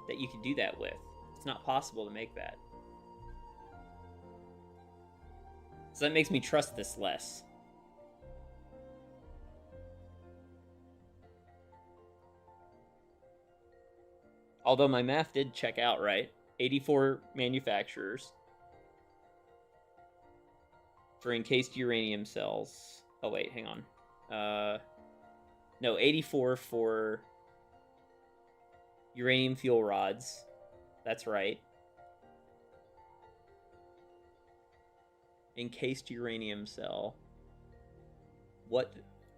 that you can do that with. It's not possible to make that. So that makes me trust this less. Although my math did check out right. 84 manufacturers for encased uranium cells. Oh, wait, hang on. No, 84 for uranium fuel rods. That's right. encased uranium cell. What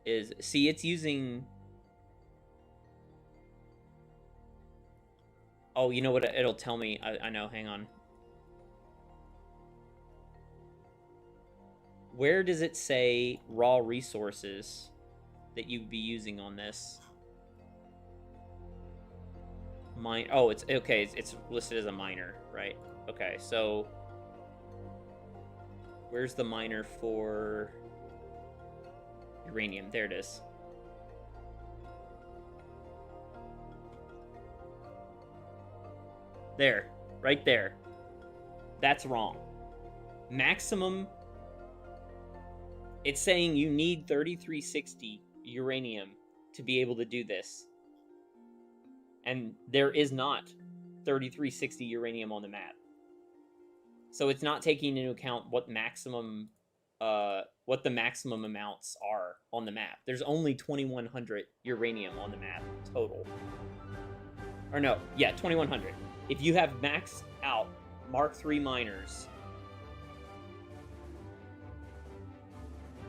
is... See, it's using... Oh, you know what? It'll tell me. I know. Hang on. Where does it say raw resources that you'd be using on this? Mine. Oh, it's okay. It's listed as a miner, right? Okay, so where's the miner for uranium? There it is. There, right there. That's wrong. Maximum. It's saying you need 3360 uranium to be able to do this. And there is not 3360 uranium on the map. So it's not taking into account what the maximum amounts are on the map. There's only 2100 uranium on the map total. Or no, yeah, 2100. If you have maxed out Mark III miners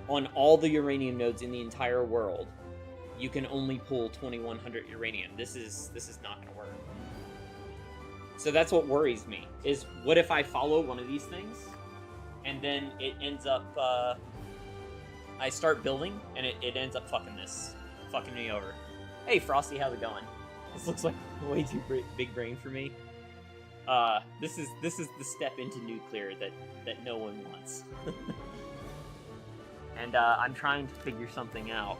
on all the uranium nodes in the entire world, you can only pull 2100 uranium. This is not going to work. So that's what worries me, is what if I follow one of these things and then it ends up I start building and it ends up fucking me over. Hey Frosty, how's it going? This looks like way too big brain for me. This is the step into nuclear that no one wants. And I'm trying to figure something out.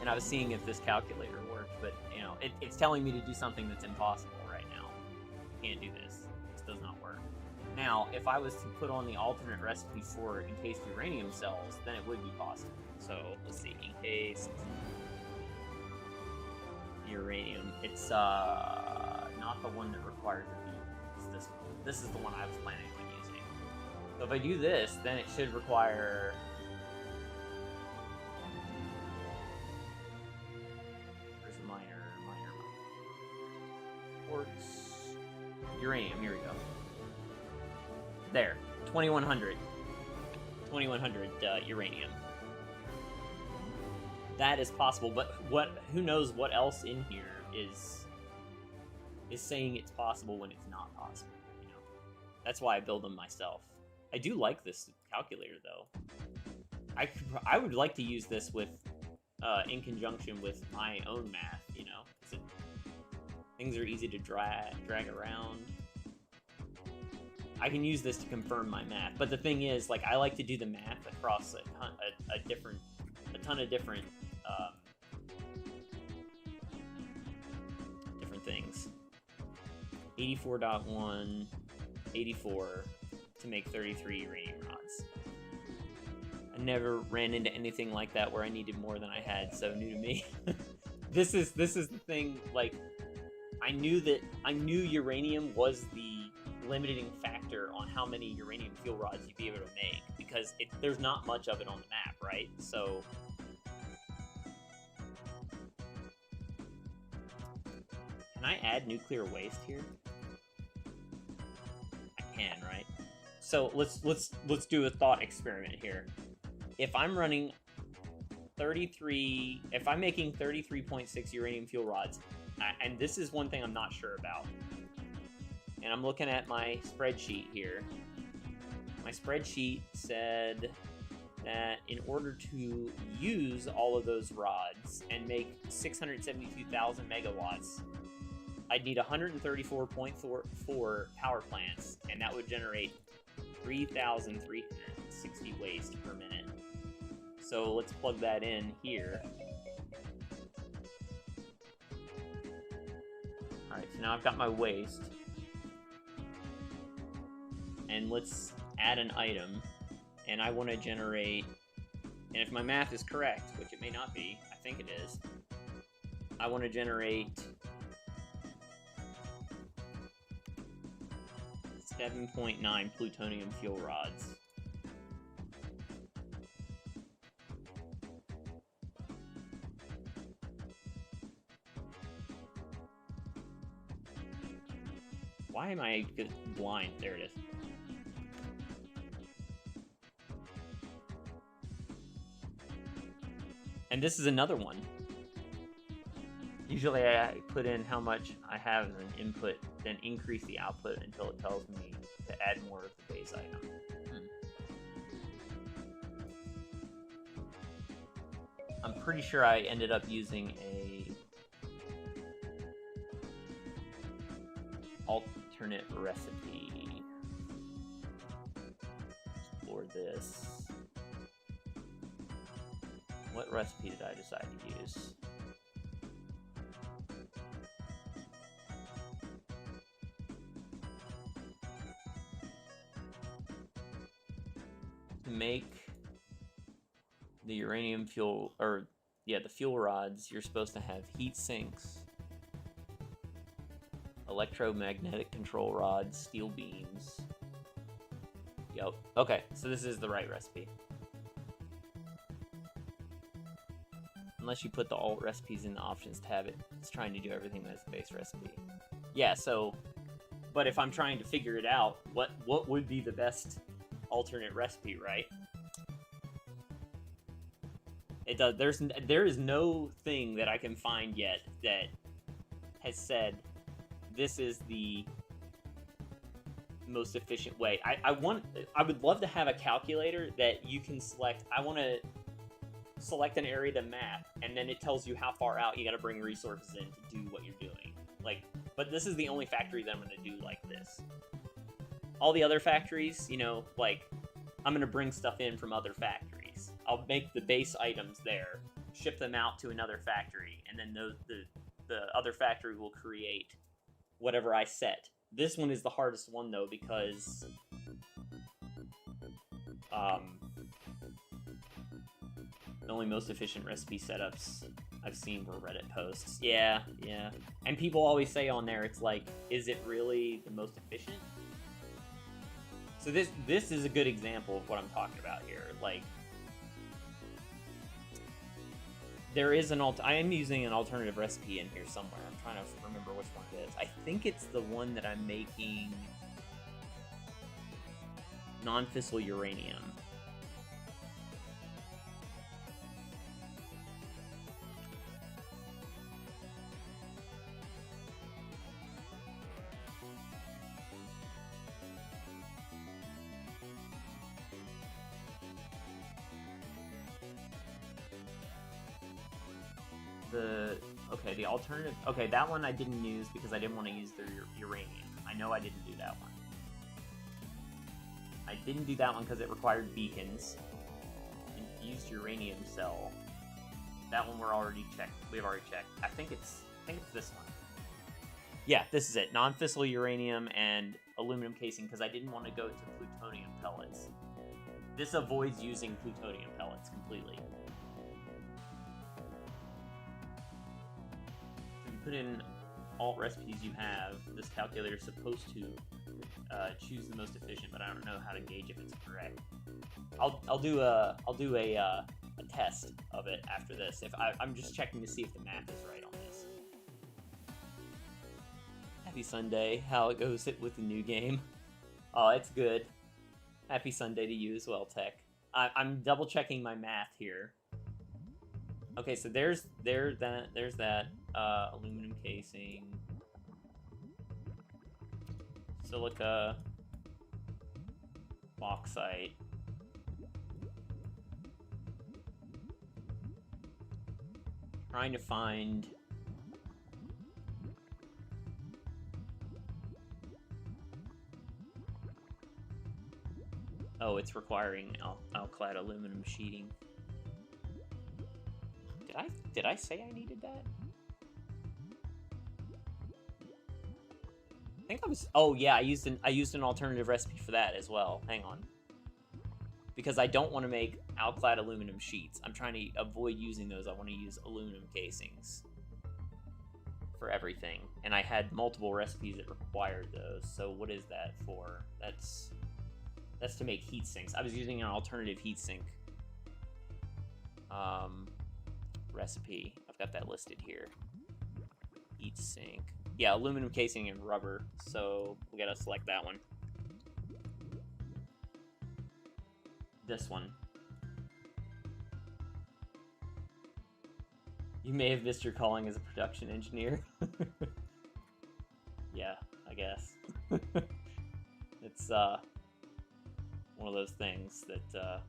And I was seeing if this calculator worked, but you know, it's telling me to do something that's impossible right now. Can't do this. This does not work. Now, if I was to put on the alternate recipe for encased uranium cells, then it would be possible. So let's see, encased uranium. It's not the one that requires a beat. It's this one. This is the one I was planning on using. So if I do this, then it should require... Where's the miner? Quartz. Uranium, here we go. There, 2100. 2100 uranium. That is possible, but who knows what else in here is saying it's possible when it's not possible, you know? That's why I build them myself. I do like this calculator though. I would like to use this with in conjunction with my own math, you know? Things are easy to drag around. I can use this to confirm my math, but the thing is, like, I like to do the math across a ton of different things. 84.1, 84 to make 33 uranium rods. I never ran into anything like that where I needed more than I had, so new to me. This is the thing, like, I knew uranium was the limiting factor on how many uranium fuel rods you'd be able to make, because there's not much of it on the map, right? So can I add nuclear waste here? I can, right? So let's do a thought experiment here. If I'm running if I'm making 33.6 uranium fuel rods, and this is one thing I'm not sure about, and I'm looking at my spreadsheet here. My spreadsheet said that in order to use all of those rods and make 672,000 megawatts, I'd need 134.44 power plants, and that would generate 3,360 waste per minute. So let's plug that in here. Alright, so now I've got my waste. And let's add an item. And I want to generate... And if my math is correct, which it may not be, I think it is, I want to generate 7.9 plutonium fuel rods. Why am I blind? There it is. And this is another one. Usually I put in how much I have as an input, then increase the output until it tells me to add more of the base item. I'm pretty sure I ended up using a alternate recipe for this. What recipe did I decide to use? To make the uranium fuel, or yeah, the fuel rods, you're supposed to have heat sinks, electromagnetic control rods, steel beams. Yep. Okay, so this is the right recipe. Unless you put the alt recipes in the options tab, it's trying to do everything that's the base recipe. Yeah, so, but if I'm trying to figure it out, what would be the best alternate recipe, right? It does. There is no thing that I can find yet that has said this is the most efficient way. I would love to have a calculator that you can select. I want to select an area to map, and then it tells you how far out you got to bring resources in to do what you're doing. Like, but this is the only factory that I'm going to do like this. All the other factories, you know, like, I'm going to bring stuff in from other factories. I'll make the base items there, ship them out to another factory, and then the other factory will create whatever I set. This one is the hardest one, though, because the only most efficient recipe setups I've seen were Reddit posts. Yeah. And people always say on there, it's like, is it really the most efficient? So this is a good example of what I'm talking about here. Like, there is I am using an alternative recipe in here somewhere. I'm trying to remember which one it is. I think it's the one that I'm making non-fissile uranium. The alternative... Okay, that one I didn't use because I didn't want to use the uranium. I know I didn't do that one. I didn't do that one because it required beacons. Infused uranium cell. That one we've already checked. I think it's this one. Yeah, this is it. Non-fissile uranium and aluminum casing, because I didn't want to go to plutonium pellets. This avoids using plutonium pellets completely. Put in alt recipes you have, this calculator is supposed to choose the most efficient, but I don't know how to gauge if it's correct. I'll do a test of it after this. If I'm just checking to see if the math is right on this. Happy Sunday. How it goes with the new game? Oh, it's good. Happy Sunday to you as well, Tech. I'm double checking my math here. Okay, so there's that aluminum casing, silica, bauxite. Trying to find oh, it's requiring alclad aluminum sheeting. Did I say I needed that? I think I was... Oh yeah, I used an alternative recipe for that as well. Hang on. Because I don't want to make alclad aluminum sheets. I'm trying to avoid using those. I want to use aluminum casings for everything. And I had multiple recipes that required those. So what is that for? That's to make heat sinks. I was using an alternative heat sink recipe. I've got that listed here. Heat sink. Yeah, aluminum casing and rubber. So we gotta select that one. This one. You may have missed your calling as a production engineer. Yeah, I guess. It's one of those things that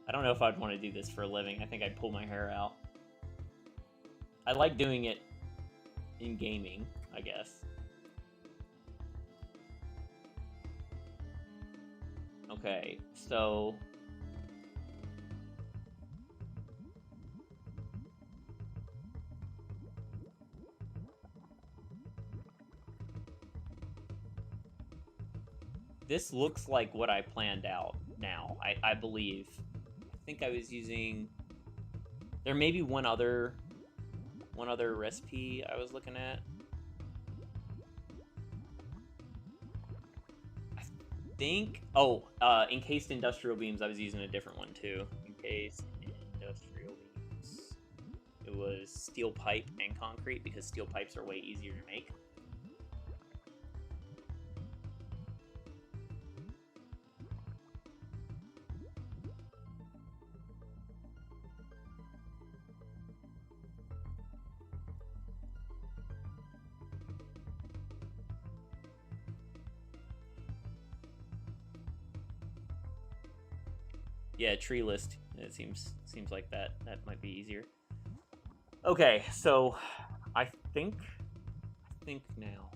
I don't know if I'd want to do this for a living. I think I'd pull my hair out. I like doing it in gaming, I guess. Okay, so this looks like what I planned out now, I believe. I think I was using... There may be one other recipe I was looking at. I think... Oh, encased industrial beams, I was using a different one too. Encased industrial beams. It was steel pipe and concrete, because steel pipes are way easier to make. Yeah, tree list. It seems like that might be easier. Okay, so I think now.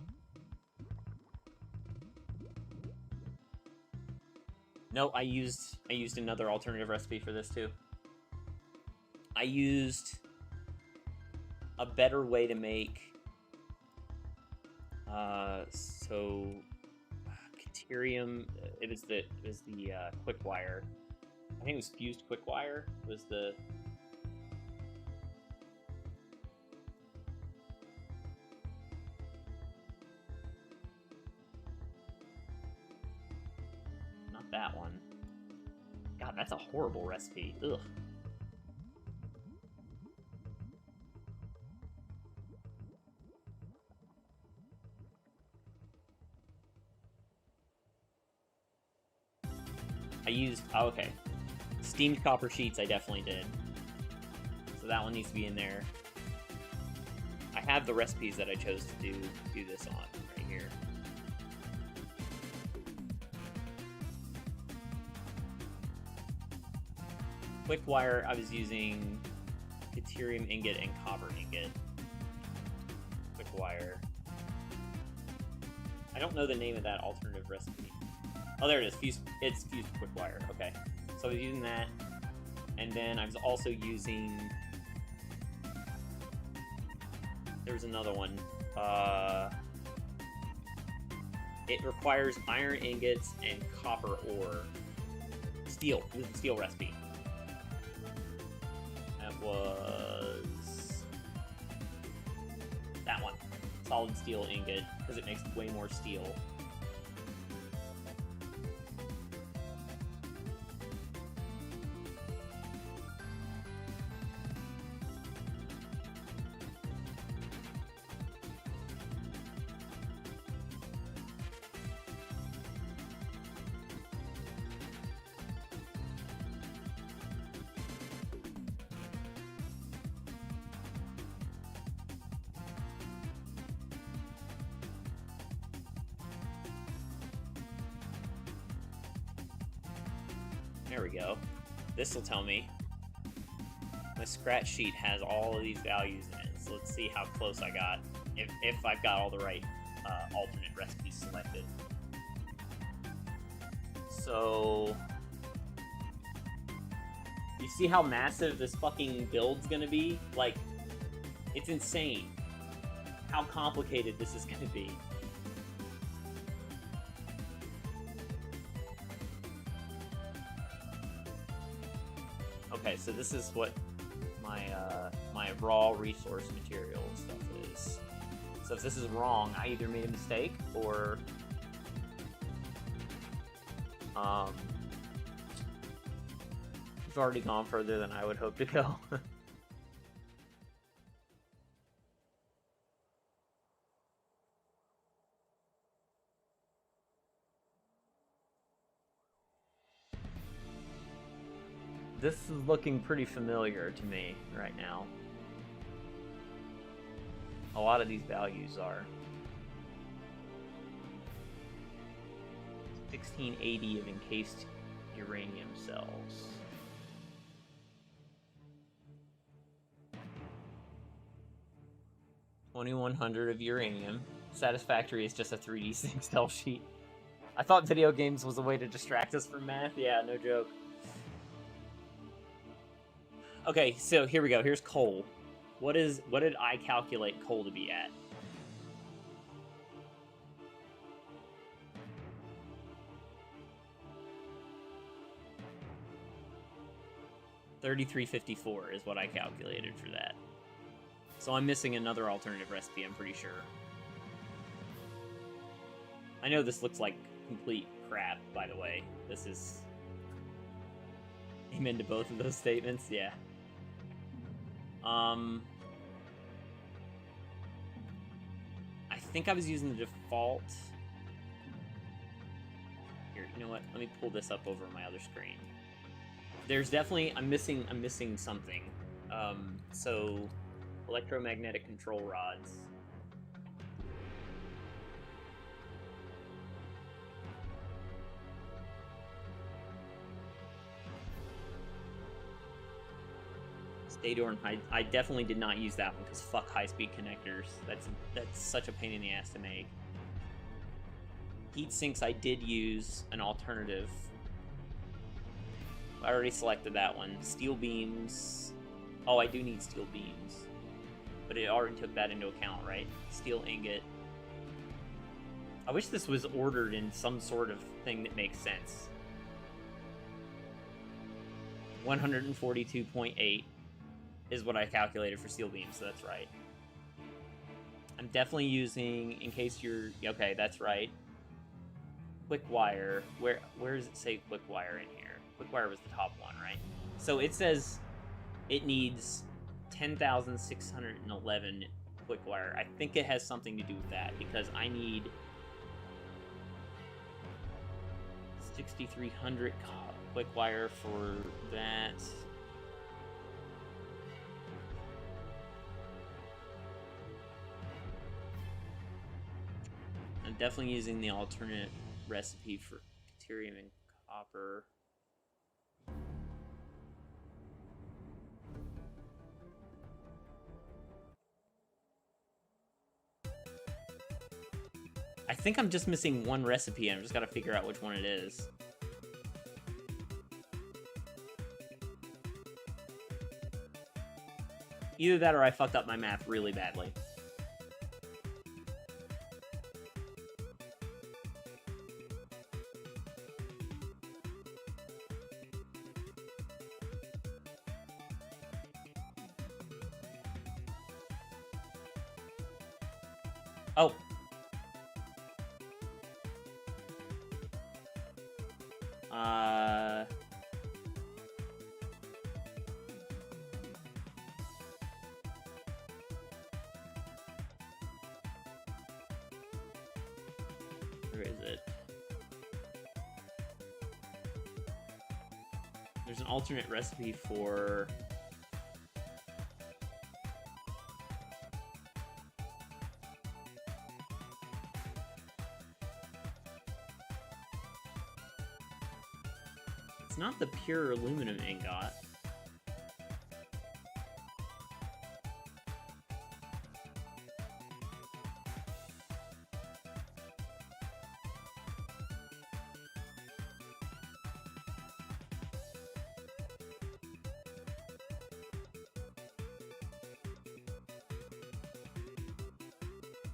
No, I used another alternative recipe for this too. I used a better way to make so Caterium. It was the quick wire. I think it was fused quick wire was the... Not that one. God, that's a horrible recipe. Ugh. I used... Oh, okay. Steamed copper sheets I definitely did. So that one needs to be in there. I have the recipes that I chose to do this on right here. Quick wire, I was using Caterium ingot and copper ingot. Quick wire. I don't know the name of that alternative recipe. Oh, there it is. It's fused quick wire. Okay. So I was using that, and then I was also using... There was another one. It requires iron ingots and copper ore. Steel. It was the steel recipe. That was... that one. Solid steel ingot, because it makes way more steel. There we go. This will tell me. My scratch sheet has all of these values in it, so let's see how close I got. If I've got all the right alternate recipes selected. So... You see how massive this fucking build's gonna be? Like, it's insane how complicated this is gonna be. Okay, so this is what my my raw resource material stuff is. So if this is wrong, I either made a mistake or it's already gone further than I would hope to go. This is looking pretty familiar to me right now. A lot of these values are. 1680 of encased uranium cells. 2100 of uranium. Satisfactory is just a 3D sync cell sheet. I thought video games was a way to distract us from math. Yeah, no joke. Okay, so here we go. Here's coal. What did I calculate coal to be at? $33.54 is what I calculated for that. So I'm missing another alternative recipe, I'm pretty sure. I know this looks like complete crap, by the way. This is... Amen to both of those statements, yeah. I think I was using the default... Here, you know what? Let me pull this up over my other screen. There's definitely... I'm missing something. So... Electromagnetic control rods. Stay door and I definitely did not use that one because fuck high-speed connectors. That's such a pain in the ass to make. Heat sinks, I did use an alternative. I already selected that one. Steel beams. Oh, I do need steel beams. But it already took that into account, right? Steel ingot. I wish this was ordered in some sort of thing that makes sense. 142.8 is what I calculated for steel beams, so that's right. I'm definitely using, in case you're... Okay, that's right. Quick wire. Where does it say quick wire in here? Quick wire was the top one, right? So it says it needs 10,611 quick wire. I think it has something to do with that because I need 6,300 quick wire for that. I'm definitely using the alternate recipe for deuterium and copper. I think I'm just missing one recipe, and I've just got to figure out which one it is. Either that or I fucked up my math really badly. Oh. Where is it? There's an alternate recipe for... It's not the pure aluminum ingot.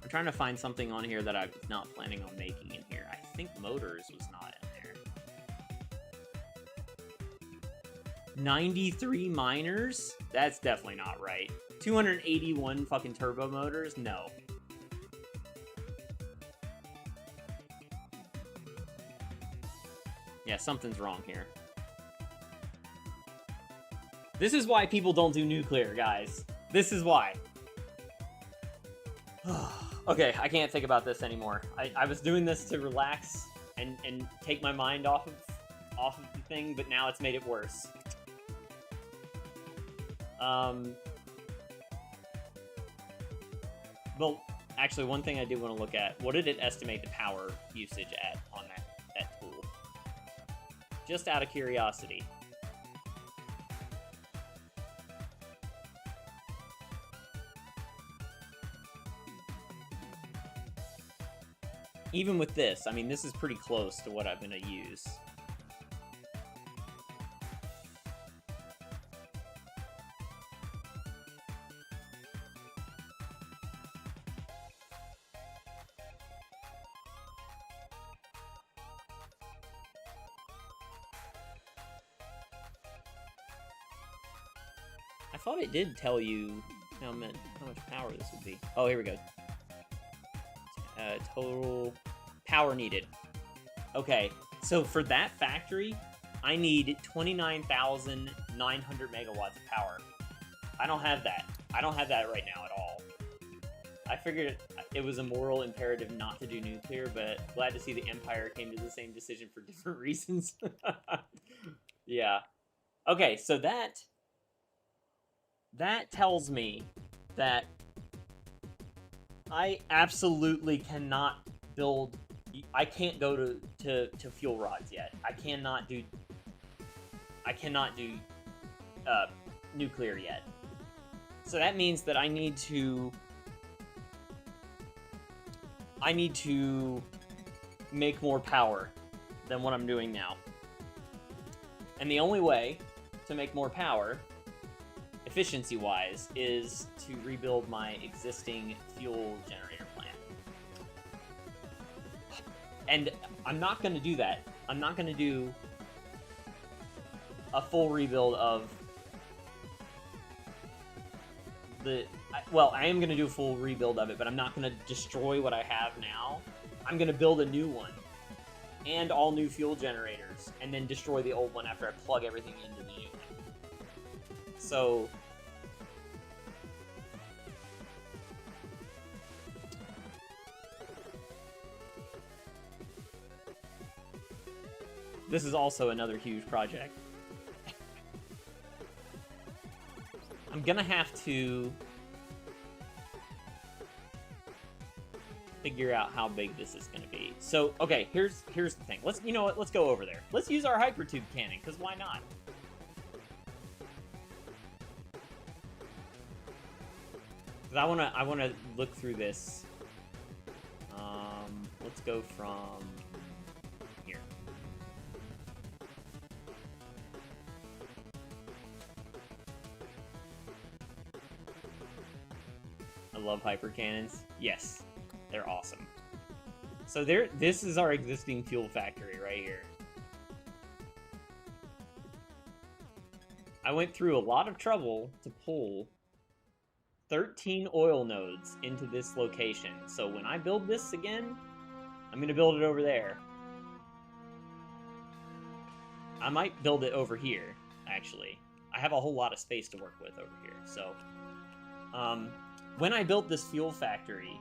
I'm trying to find something on here that I was not planning on making in here. I think motors was not in there. 93 miners? That's definitely not right. 281 fucking turbo motors? No. Yeah, something's wrong here. This is why people don't do nuclear, guys. This is why. Okay, I can't think about this anymore. I was doing this to relax and take my mind off of the thing, but now it's made it worse. Well, actually, one thing I do want to look at, what did it estimate the power usage at on that tool? Just out of curiosity. Even with this, I mean, this is pretty close to what I'm going to use. I thought it did tell you how much power this would be. Oh, here we go. Total power needed. Okay, so for that factory, I need 29,900 megawatts of power. I don't have that. I don't have that right now at all. I figured it was a moral imperative not to do nuclear, but glad to see the Empire came to the same decision for different reasons. Yeah. Okay, so that tells me that I absolutely cannot build. I can't go to fuel rods yet. I cannot do nuclear yet. So that means that I need to make more power than what I'm doing now. And the only way to make more power, efficiency-wise, is to rebuild my existing fuel generator plant. And I'm not going to do that. I'm not going to do a full rebuild of the... Well, I am going to do a full rebuild of it, but I'm not going to destroy what I have now. I'm going to build a new one. And all new fuel generators. And then destroy the old one after I plug everything into the new one. So... this is also another huge project. I'm gonna have to figure out how big this is gonna be. So, okay, here's the thing. You know what? Let's go over there. Let's use our hypertube cannon, because why not? Because I wanna look through this. Let's go from here. I love hyper cannons. Yes, they're awesome. So this is our existing fuel factory right here. I went through a lot of trouble to pull 13 oil nodes into this location. So when I build this again, I'm gonna build it over there. I might build it over here, actually. I have a whole lot of space to work with over here, so... when I built this fuel factory,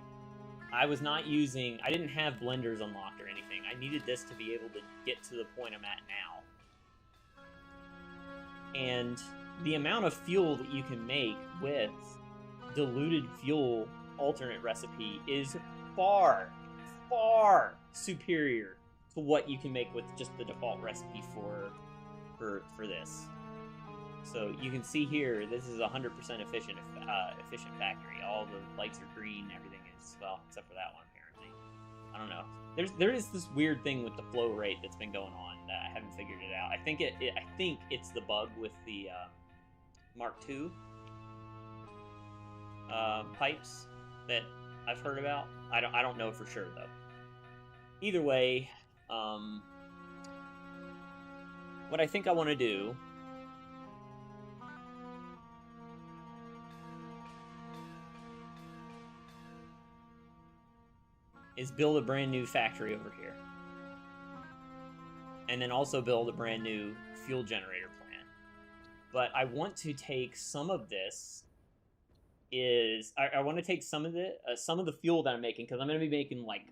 I didn't have blenders unlocked or anything. I needed this to be able to get to the point I'm at now. And the amount of fuel that you can make with diluted fuel alternate recipe is far, far superior to what you can make with just the default recipe for this. So you can see here, this is 100% efficient factory. All the lights are green, everything is, well, except for that one apparently. I don't know. There is this weird thing with the flow rate that's been going on that I haven't figured it out. I think it's the bug with the Mark II pipes that I've heard about. I don't know for sure though. Either way, what I think I want to do is build a brand new factory over here. And then also build a brand new fuel generator plant. But I want to take some of this I want to take some of the fuel that I'm making, because I'm going to be making like,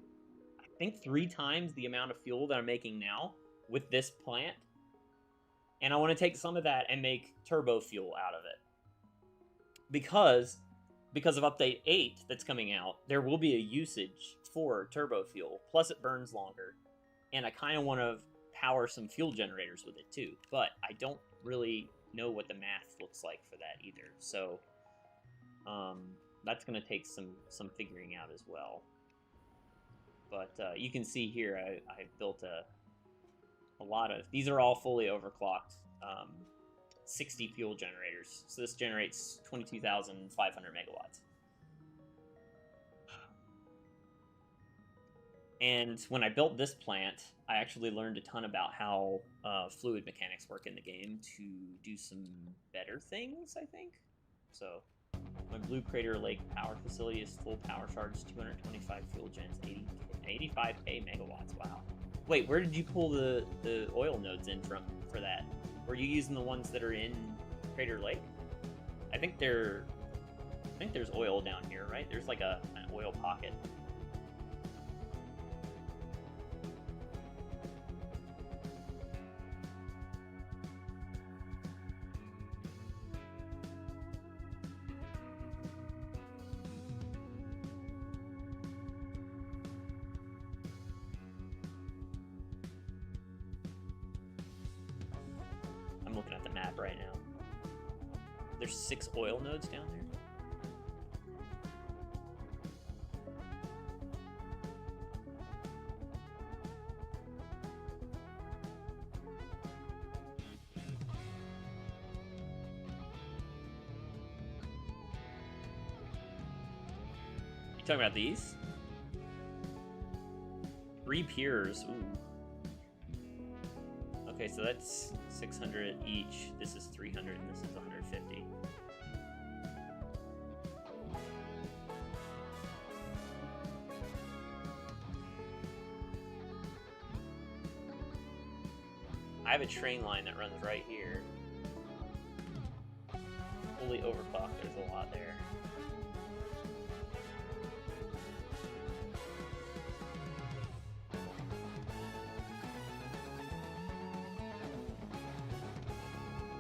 I think 3 times the amount of fuel that I'm making now with this plant. And I want to take some of that and make turbo fuel out of it. because of update 8 that's coming out, there will be a usage for turbo fuel. Plus, it burns longer, and I kind of want to power some fuel generators with it too. But I don't really know what the math looks like for that either. So that's going to take some figuring out as well. But you can see here I built a lot of... These are all fully overclocked 60 fuel generators. So this generates 22,500 megawatts. And when I built this plant, I actually learned a ton about how fluid mechanics work in the game to do some better things, I think. So my Blue Crater Lake power facility is full power charge, 225 fuel gens, 85k megawatts. Wow. Wait, where did you pull the oil nodes in from for that? Were you using the ones that are in Crater Lake? I think there's oil down here, right? There's like an oil pocket. I'm looking at the map right now. There's 6 oil nodes down there. You talking about these? 3 piers. Ooh. Okay, so that's 600 each. This is 300 and this is 150. I have a train line that runs right here. Fully overclocked, there's a lot there.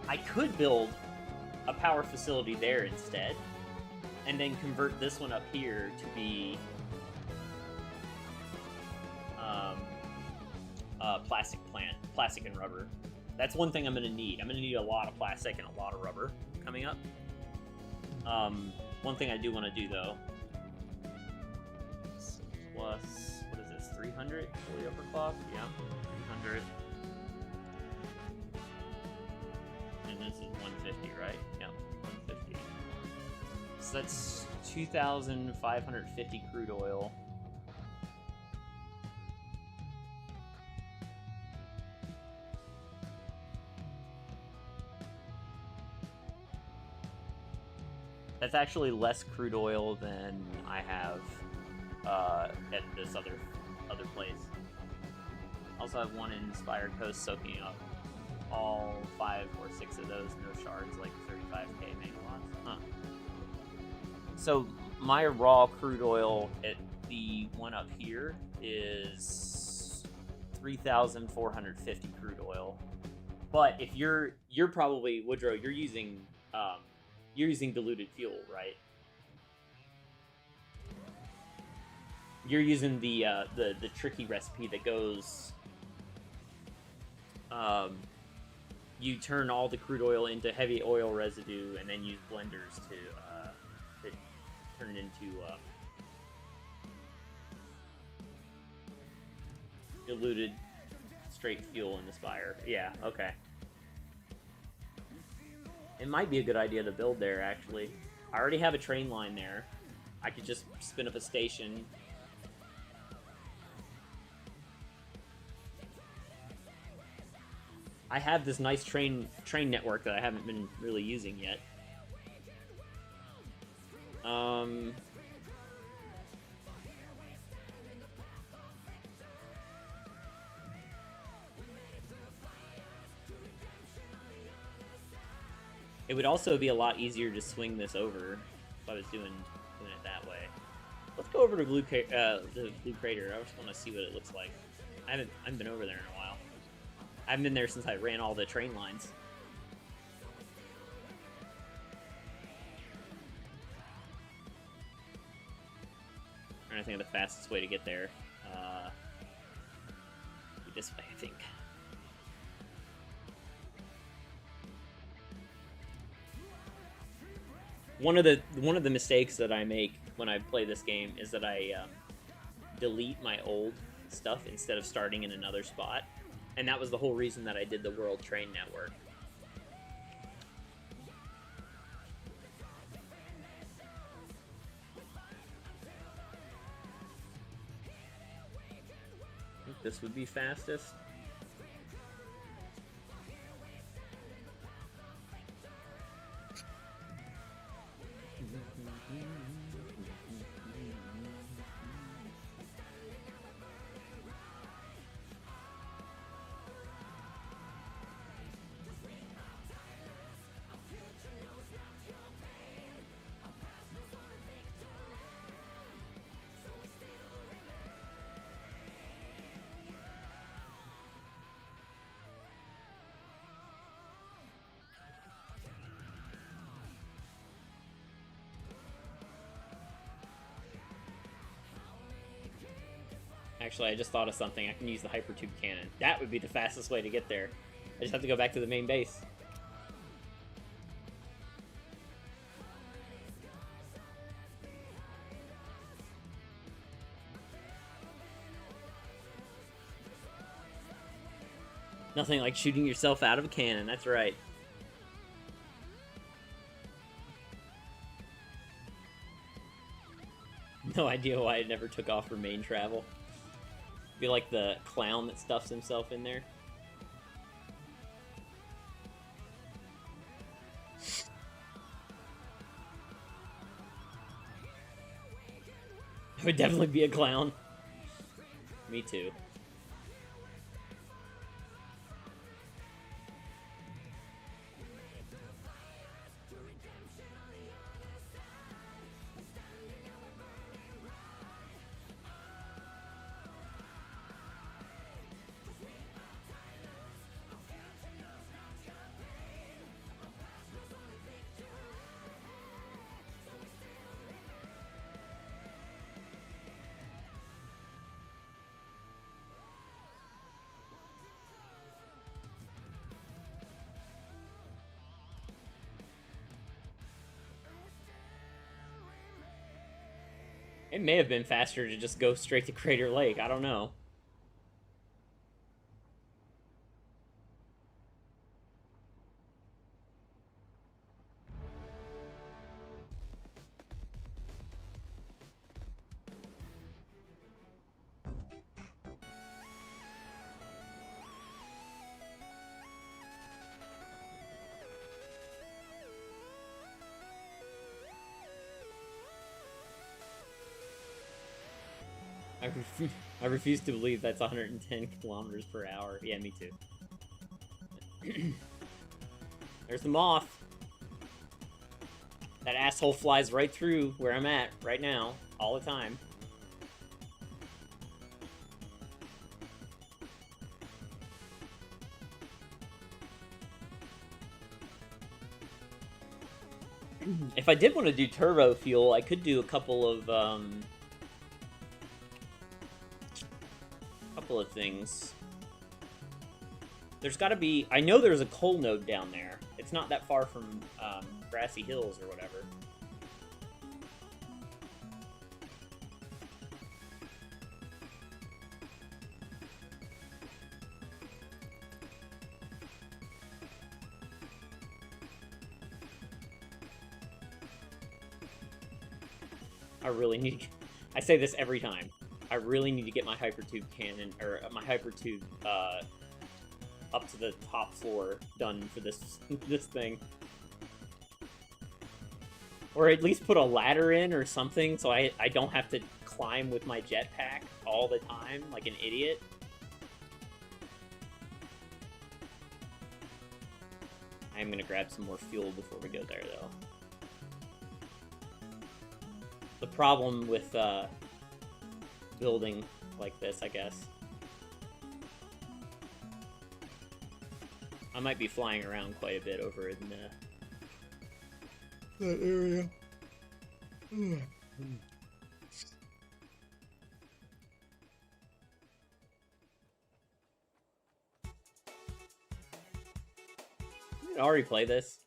I could build a power facility there instead, and then convert this one up here to be plastic and rubber. That's one thing I'm going to need. I'm going to need a lot of plastic and a lot of rubber coming up. One thing I do want to do though, plus, what is this, 300 fully overclocked? Yeah, 300. And this is 150, right? Yeah, 150. So that's 2,550 crude oil. That's actually less crude oil than I have at this other place. I also have one in Inspired Coast soaking up all 5 or 6 of those, no shards, like 35k megawatts. Huh. So my raw crude oil at the one up here is 3,450 crude oil. But if you're probably, Woodrow, you're using diluted fuel, right? You're using the tricky recipe that goes, you turn all the crude oil into heavy oil residue and then use blenders to turn it into diluted straight fuel in the Spire. Yeah, okay. It might be a good idea to build there, actually. I already have a train line there. I could just spin up a station. I have this nice train network that I haven't been really using yet. It would also be a lot easier to swing this over if I was doing it that way. Let's go over to the Blue Crater. I just want to see what it looks like. I haven't been over there in a while. I haven't been there since I ran all the train lines. trying to think of the fastest way to get there. This way, I think. One of the mistakes that I make when I play this game is that I delete my old stuff instead of starting in another spot, and that was the whole reason that I did the World Train Network. I think this would be fastest. Actually, I just thought of something. I can use the hypertube cannon. That would be the fastest way to get there. I just have to go back to the main base. Nothing like shooting yourself out of a cannon, that's right. No idea why it never took off for main travel. Be like the clown that stuffs himself in there. I would definitely be a clown. Me too. It may have been faster to just go straight to Crater Lake. I don't know. I refuse to believe that's 110 kilometers per hour. Yeah, me too. There's the moth. That asshole flies right through where I'm at right now, all the time. If I did want to do turbo fuel, I could do a couple of things. There's got to be... I know there's a coal node down there. It's not that far from Grassy Hills or whatever. I really need... I say this every time. I really need to get my hypertube cannon, or my hypertube, up to the top floor done for this thing. Or at least put a ladder in or something so I don't have to climb with my jetpack all the time like an idiot. I'm gonna grab some more fuel before we go there, though. The problem with, building like this, I guess. I might be flying around quite a bit over in that area. Did I already play this?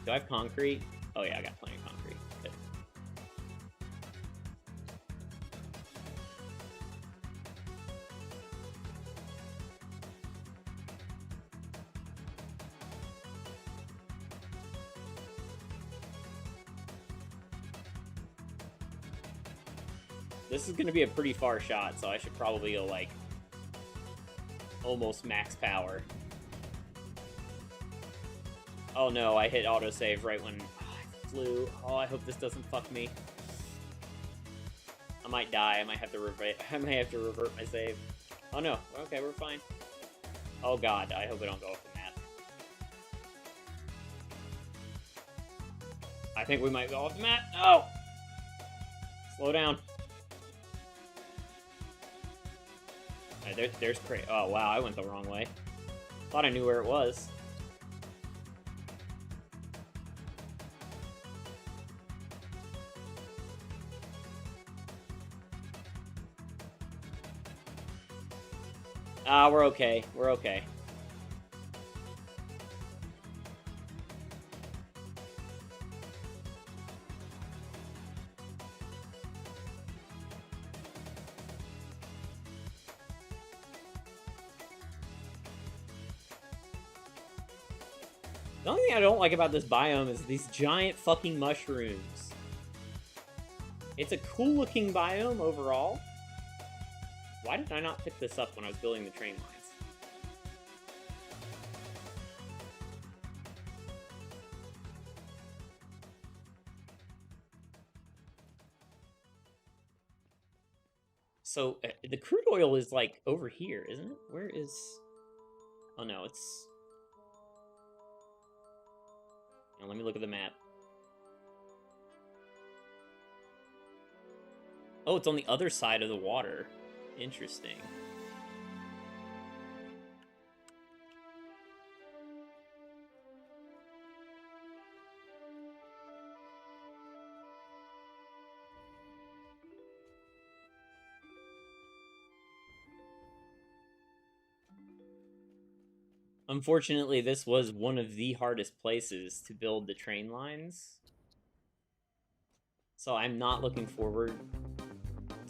Do I have concrete? Oh yeah, I got plenty of concrete. Good. This is going to be a pretty far shot, so I should probably go, like, almost max power. Oh no, I hit autosave right when I flew. Oh, I hope this doesn't fuck me. I might die. I might have to revert my save. Oh no. Okay, we're fine. Oh god, I hope I don't go off the map. I think we might go off the map. No! Slow down. Alright, there's Cray. Oh wow, I went the wrong way. Thought I knew where it was. Ah, we're okay. We're okay. The only thing I don't like about this biome is these giant fucking mushrooms. It's a cool-looking biome overall. Why did I not pick this up when I was building the train lines? So, the crude oil is, like, over here, isn't it? Where is... Oh, no, it's... Now, let me look at the map. Oh, it's on the other side of the water. Interesting. Unfortunately, this was one of the hardest places to build the train lines. So I'm not looking forward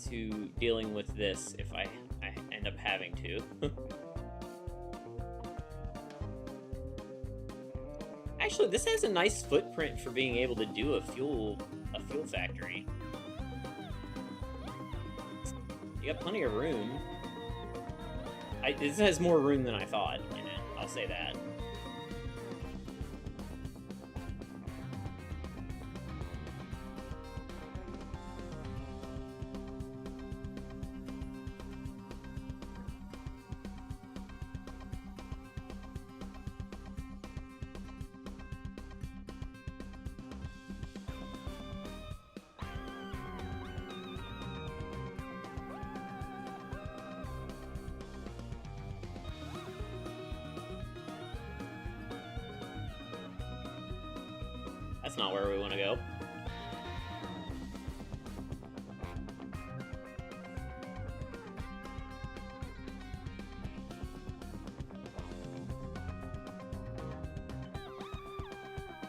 to dealing with this if I end up having to. Actually, this has a nice footprint for being able to do a fuel factory. You got plenty of room. This has more room than I thought in it, I'll say that. That's not where we want to go.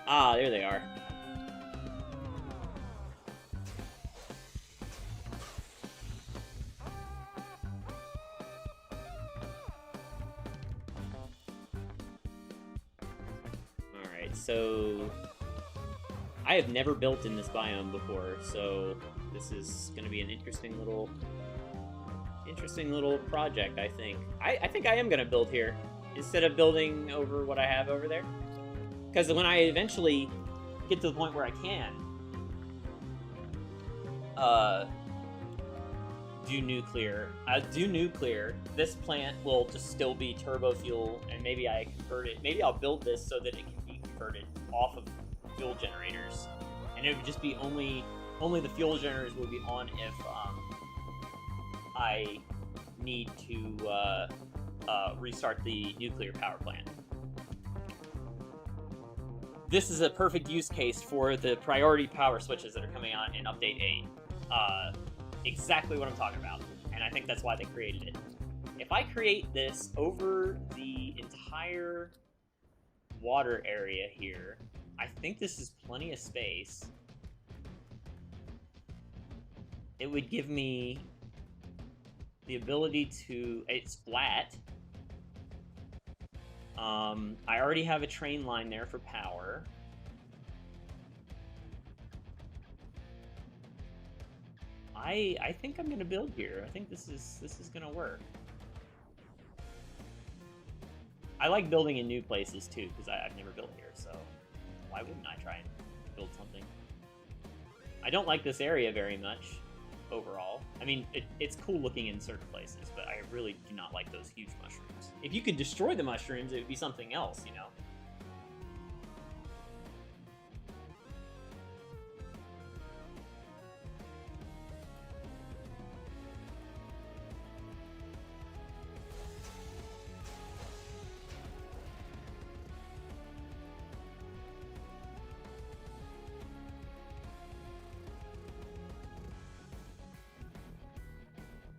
Ah, there they are. Alright, so... I have never built in this biome before, so this is going to be an interesting little project, I think. I think I am going to build here, instead of building over what I have over there. Because when I eventually get to the point where I can do nuclear, this plant will just still be turbo fuel, and maybe I convert it. Maybe I'll build this so that it can be converted off of fuel generators, and it would just be only the fuel generators will be on if I need to restart the nuclear power plant. This is a perfect use case for the priority power switches that are coming out in Update 8. Exactly what I'm talking about, and I think that's why they created it. If I create this over the entire water area here, I think this is plenty of space. It would give me the ability to... It's flat. I already have a train line there for power. I think I'm gonna build here. I think this is gonna work. I like building in new places too, because I've never built here, so why wouldn't I try and build something? I don't like this area very much overall. I mean, it's cool looking in certain places, but I really do not like those huge mushrooms. If you could destroy the mushrooms, it would be something else, you know?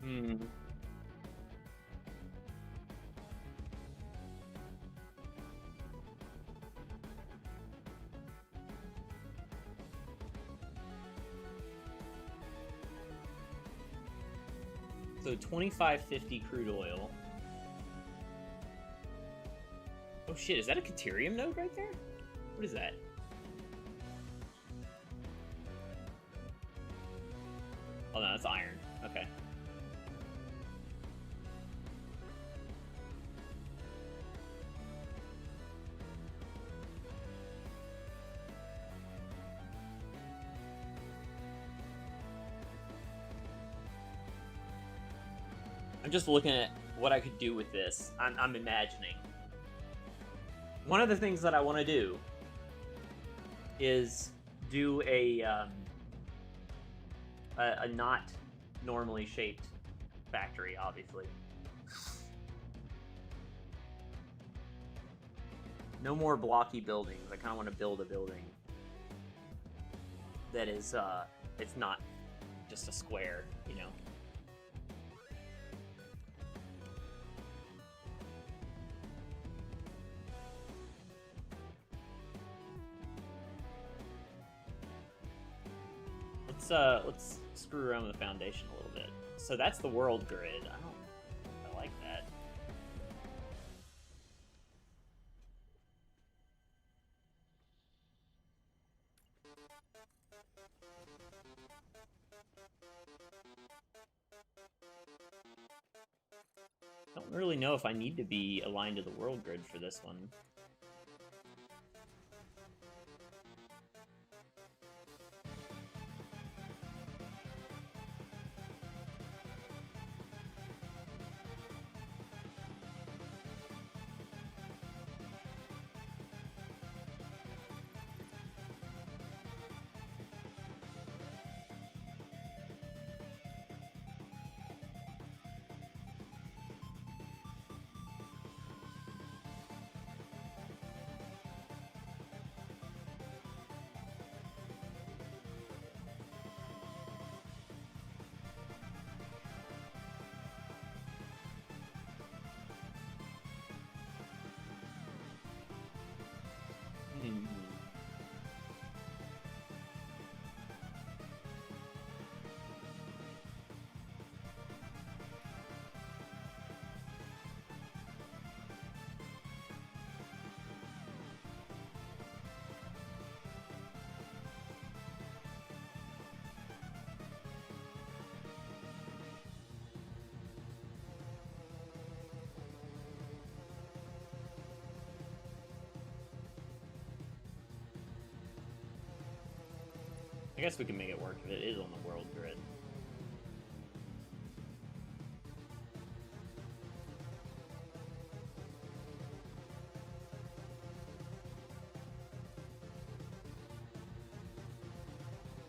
Hmm. So 2550 crude oil. Oh shit, is that a Caterium node right there? What is that? Oh no, that's iron. Okay. I'm just looking at what I could do with this. I'm imagining. One of the things that I want to do is do a not normally shaped factory, obviously. No more blocky buildings. I kind of want to build a building that is, it's not just a square, you know? Let's screw around with the foundation a little bit. So that's the world grid. I like that. Don't really know if I need to be aligned to the world grid for this one. Hmm. I guess we can make it work if it is on the world grid.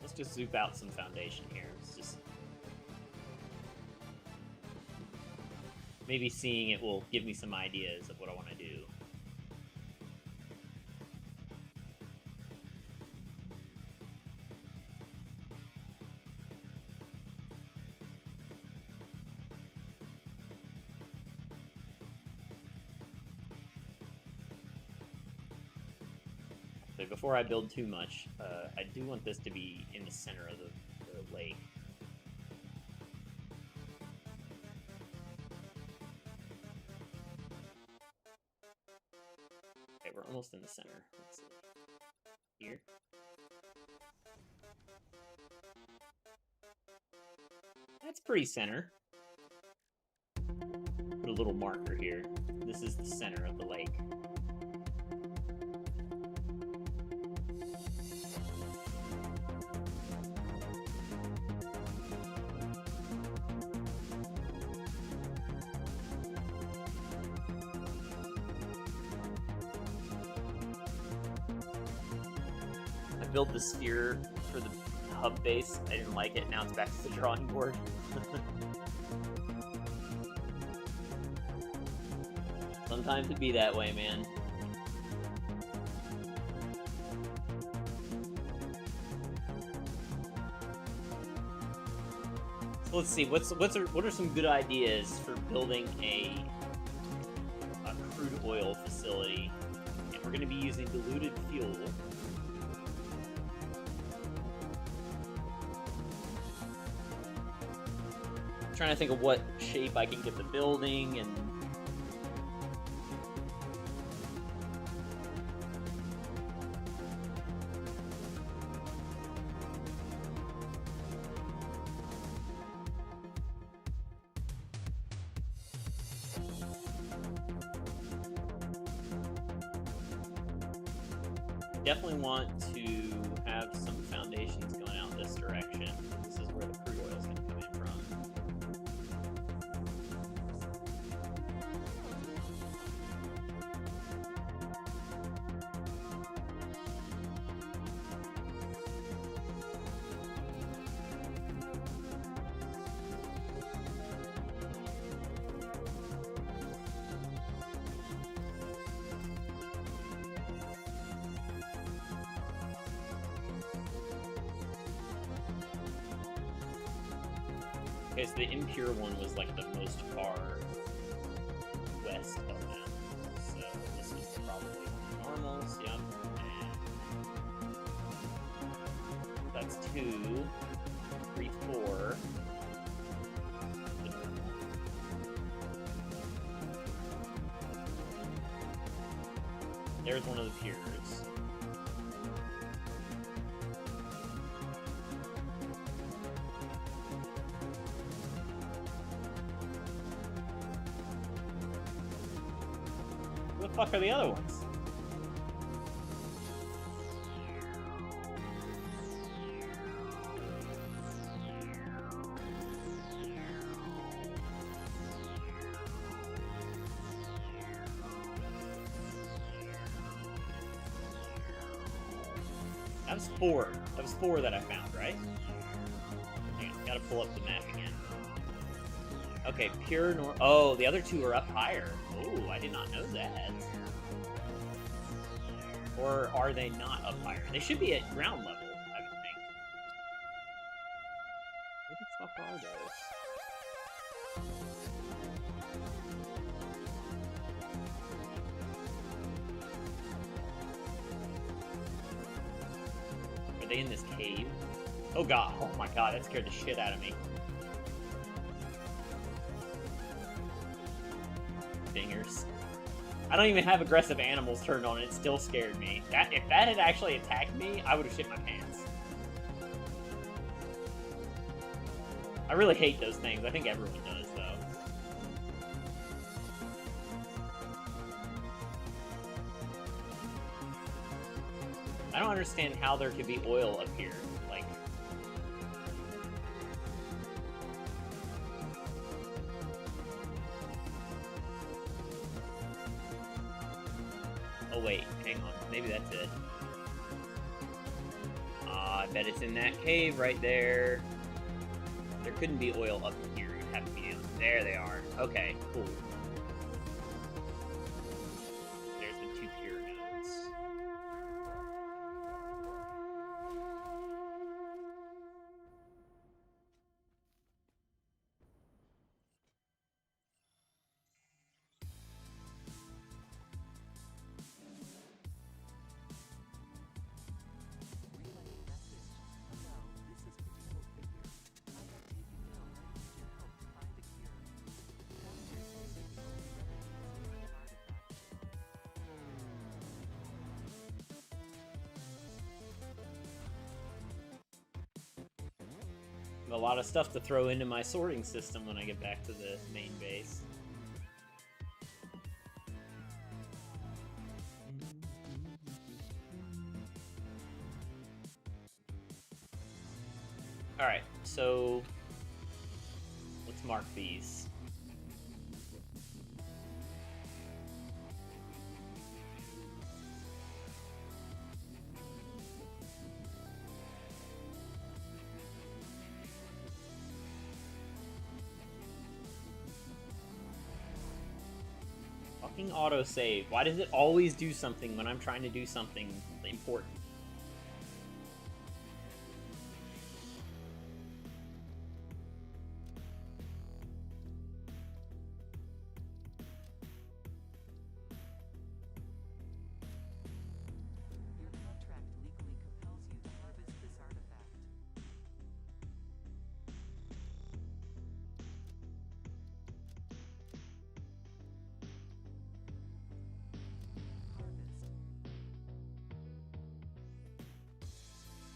Let's just zoop out some foundation here. It's just... maybe seeing it will give me some ideas of what I want to do. before I build too much, I do want this to be in the center of the lake. Okay, we're almost in the center. Let's see. Here. That's pretty center. Put a little marker here. This is the center of the lake. I built the sphere for the hub base. I didn't like it. Now it's back to the drawing board. Sometimes it be that way, man. So let's see. What are some good ideas for building a crude oil facility? And we're going to be using diluted fuel. I'm trying to think of what shape I can give the building and. Definitely want to have some foundations going out this direction. This is where the crude oil is going to come in from. Okay, so the impure one was like the most far west of them. So this was probably normals, yep. And that's 2, 3, 4. There's one of the pures. Where the fuck are the other ones? That was 4. That was 4 that I found, right? Hang on, gotta pull up the map again. Okay, pure nor. Oh, the other 2 are up higher. Oh, I did not know that. Or are they not up higher? They should be at ground level, I would think. What the fuck are those? Are they in this cave? Oh god, oh my god, that scared the shit out of me. Dingers. I don't even have aggressive animals turned on and it still scared me. If that had actually attacked me, I would have shit my pants. I really hate those things. I think everyone does, though. I don't understand how there could be oil up here. Like... Oh wait, hang on. Maybe that's it. I bet it's in that cave right there. There couldn't be oil up here. It would have to be down. There they are. Okay, cool. There's the 2 pure nodes. A lot of stuff to throw into my sorting system when I get back to the main base. Alright, so let's mark these. Fucking autosave. Why does it always do something when I'm trying to do something important?
Your contract legally compels you to harvest this artifact. Harvest.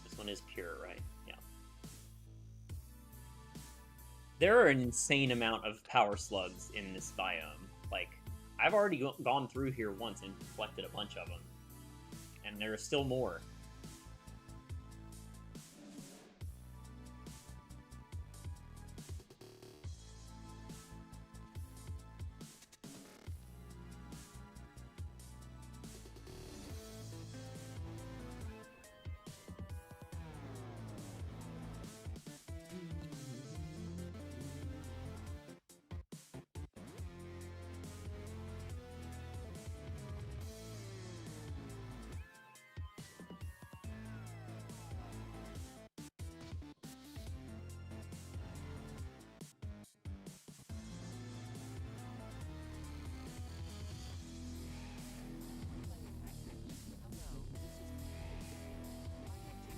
This one is pure, right? Yeah. There are an insane amount of power slugs in this biome. Like, I've already gone through here once and collected a bunch of them. And there are still more.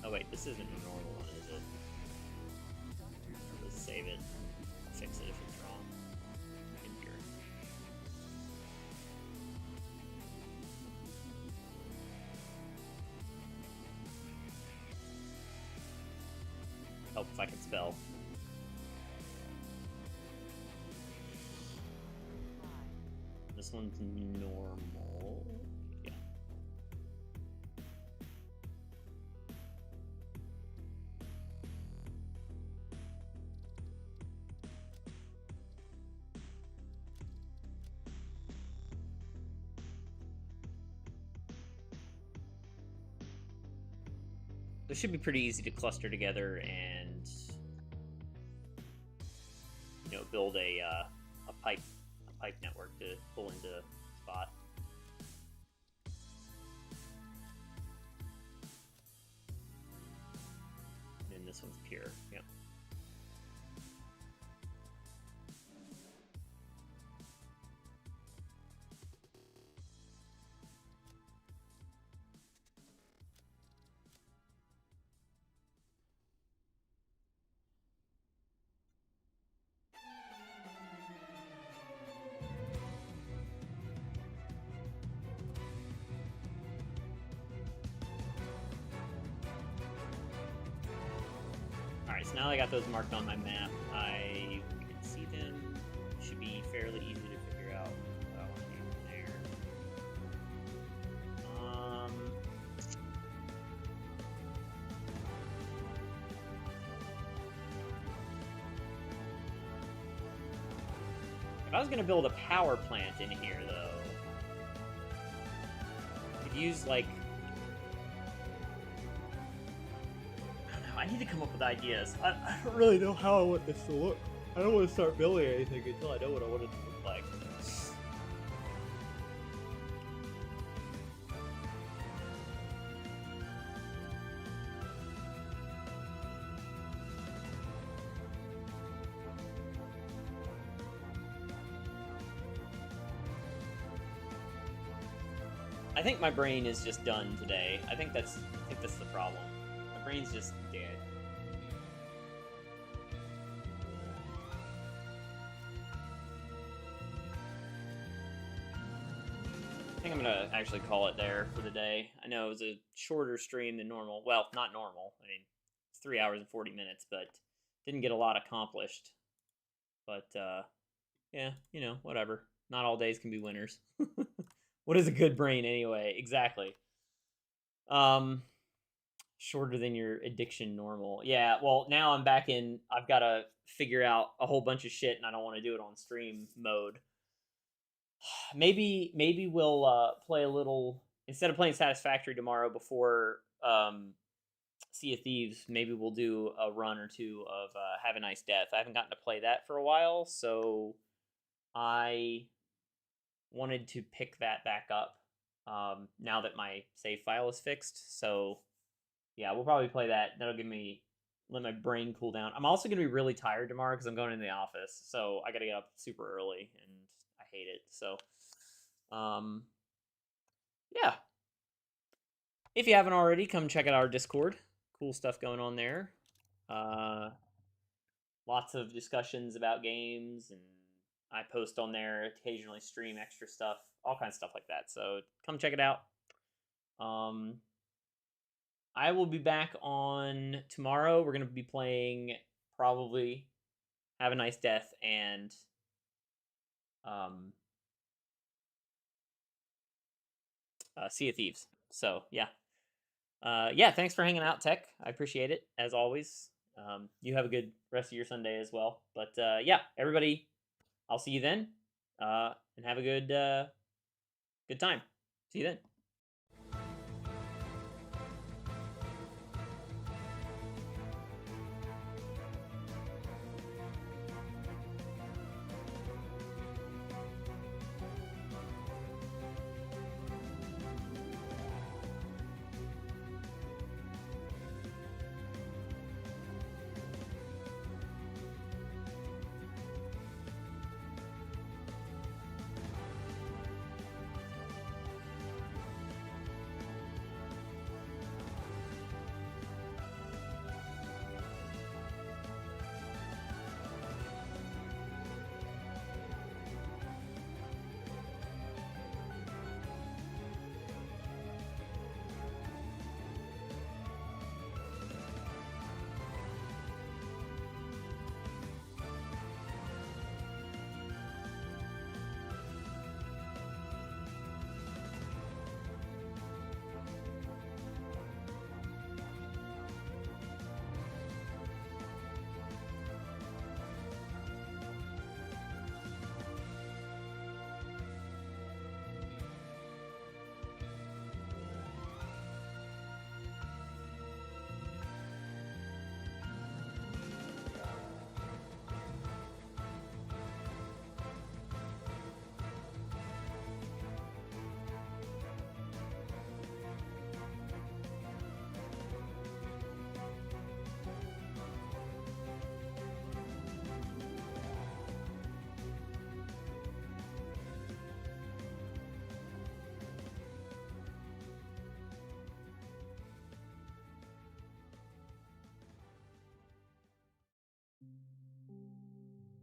Oh wait, this isn't a normal one, is it? Let's save it. Fix it if it's wrong. In here. Help if I can spell. This one's normal. Yeah. This should be pretty easy to cluster together and, you know, build a pipe network to pull into a spot. And this one's pure. Yep. Alright, so now I got those marked on my map. I can see them. Should be fairly easy to figure out what I want to do from there. If I was going to build a power plant in here, though, I could use, like... I need to come up with ideas. I don't really know how I want this to look. I don't want to start building anything until I know what I want it to look like. I think my brain is just done today. I think that's the problem. My brain's just dead. I think I'm gonna actually call it there for the day. I know it was a shorter stream than normal. Well, not normal. I mean, it's 3 hours and 40 minutes, but didn't get a lot accomplished. But yeah, whatever. Not all days can be winners. What is a good brain anyway? Exactly. Shorter than your addiction normal. Yeah, well, now I'm back in. I've got to figure out a whole bunch of shit, and I don't want to do it on stream mode. Maybe we'll play a little instead of playing Satisfactory tomorrow before Sea of Thieves. Maybe we'll do a run or two of Have a Nice Death. I haven't gotten to play that for a while, so I wanted to pick that back up now that my save file is fixed. So yeah, we'll probably play that. That'll let my brain cool down. I'm also gonna be really tired tomorrow because I'm going in the office, so I gotta get up super early, and I hate it. So, yeah. If you haven't already, come check out our Discord. Cool stuff going on there. Uh, Lots of discussions about games, and I post on there, occasionally stream extra stuff, all kinds of stuff like that. So come check it out. I will be back on tomorrow. We're gonna be playing probably Have a Nice Death and Sea of Thieves. So yeah. Yeah, thanks for hanging out, Tech. I appreciate it, as always. You have a good rest of your Sunday as well. But yeah, everybody, I'll see you then. And have a good time. See you then.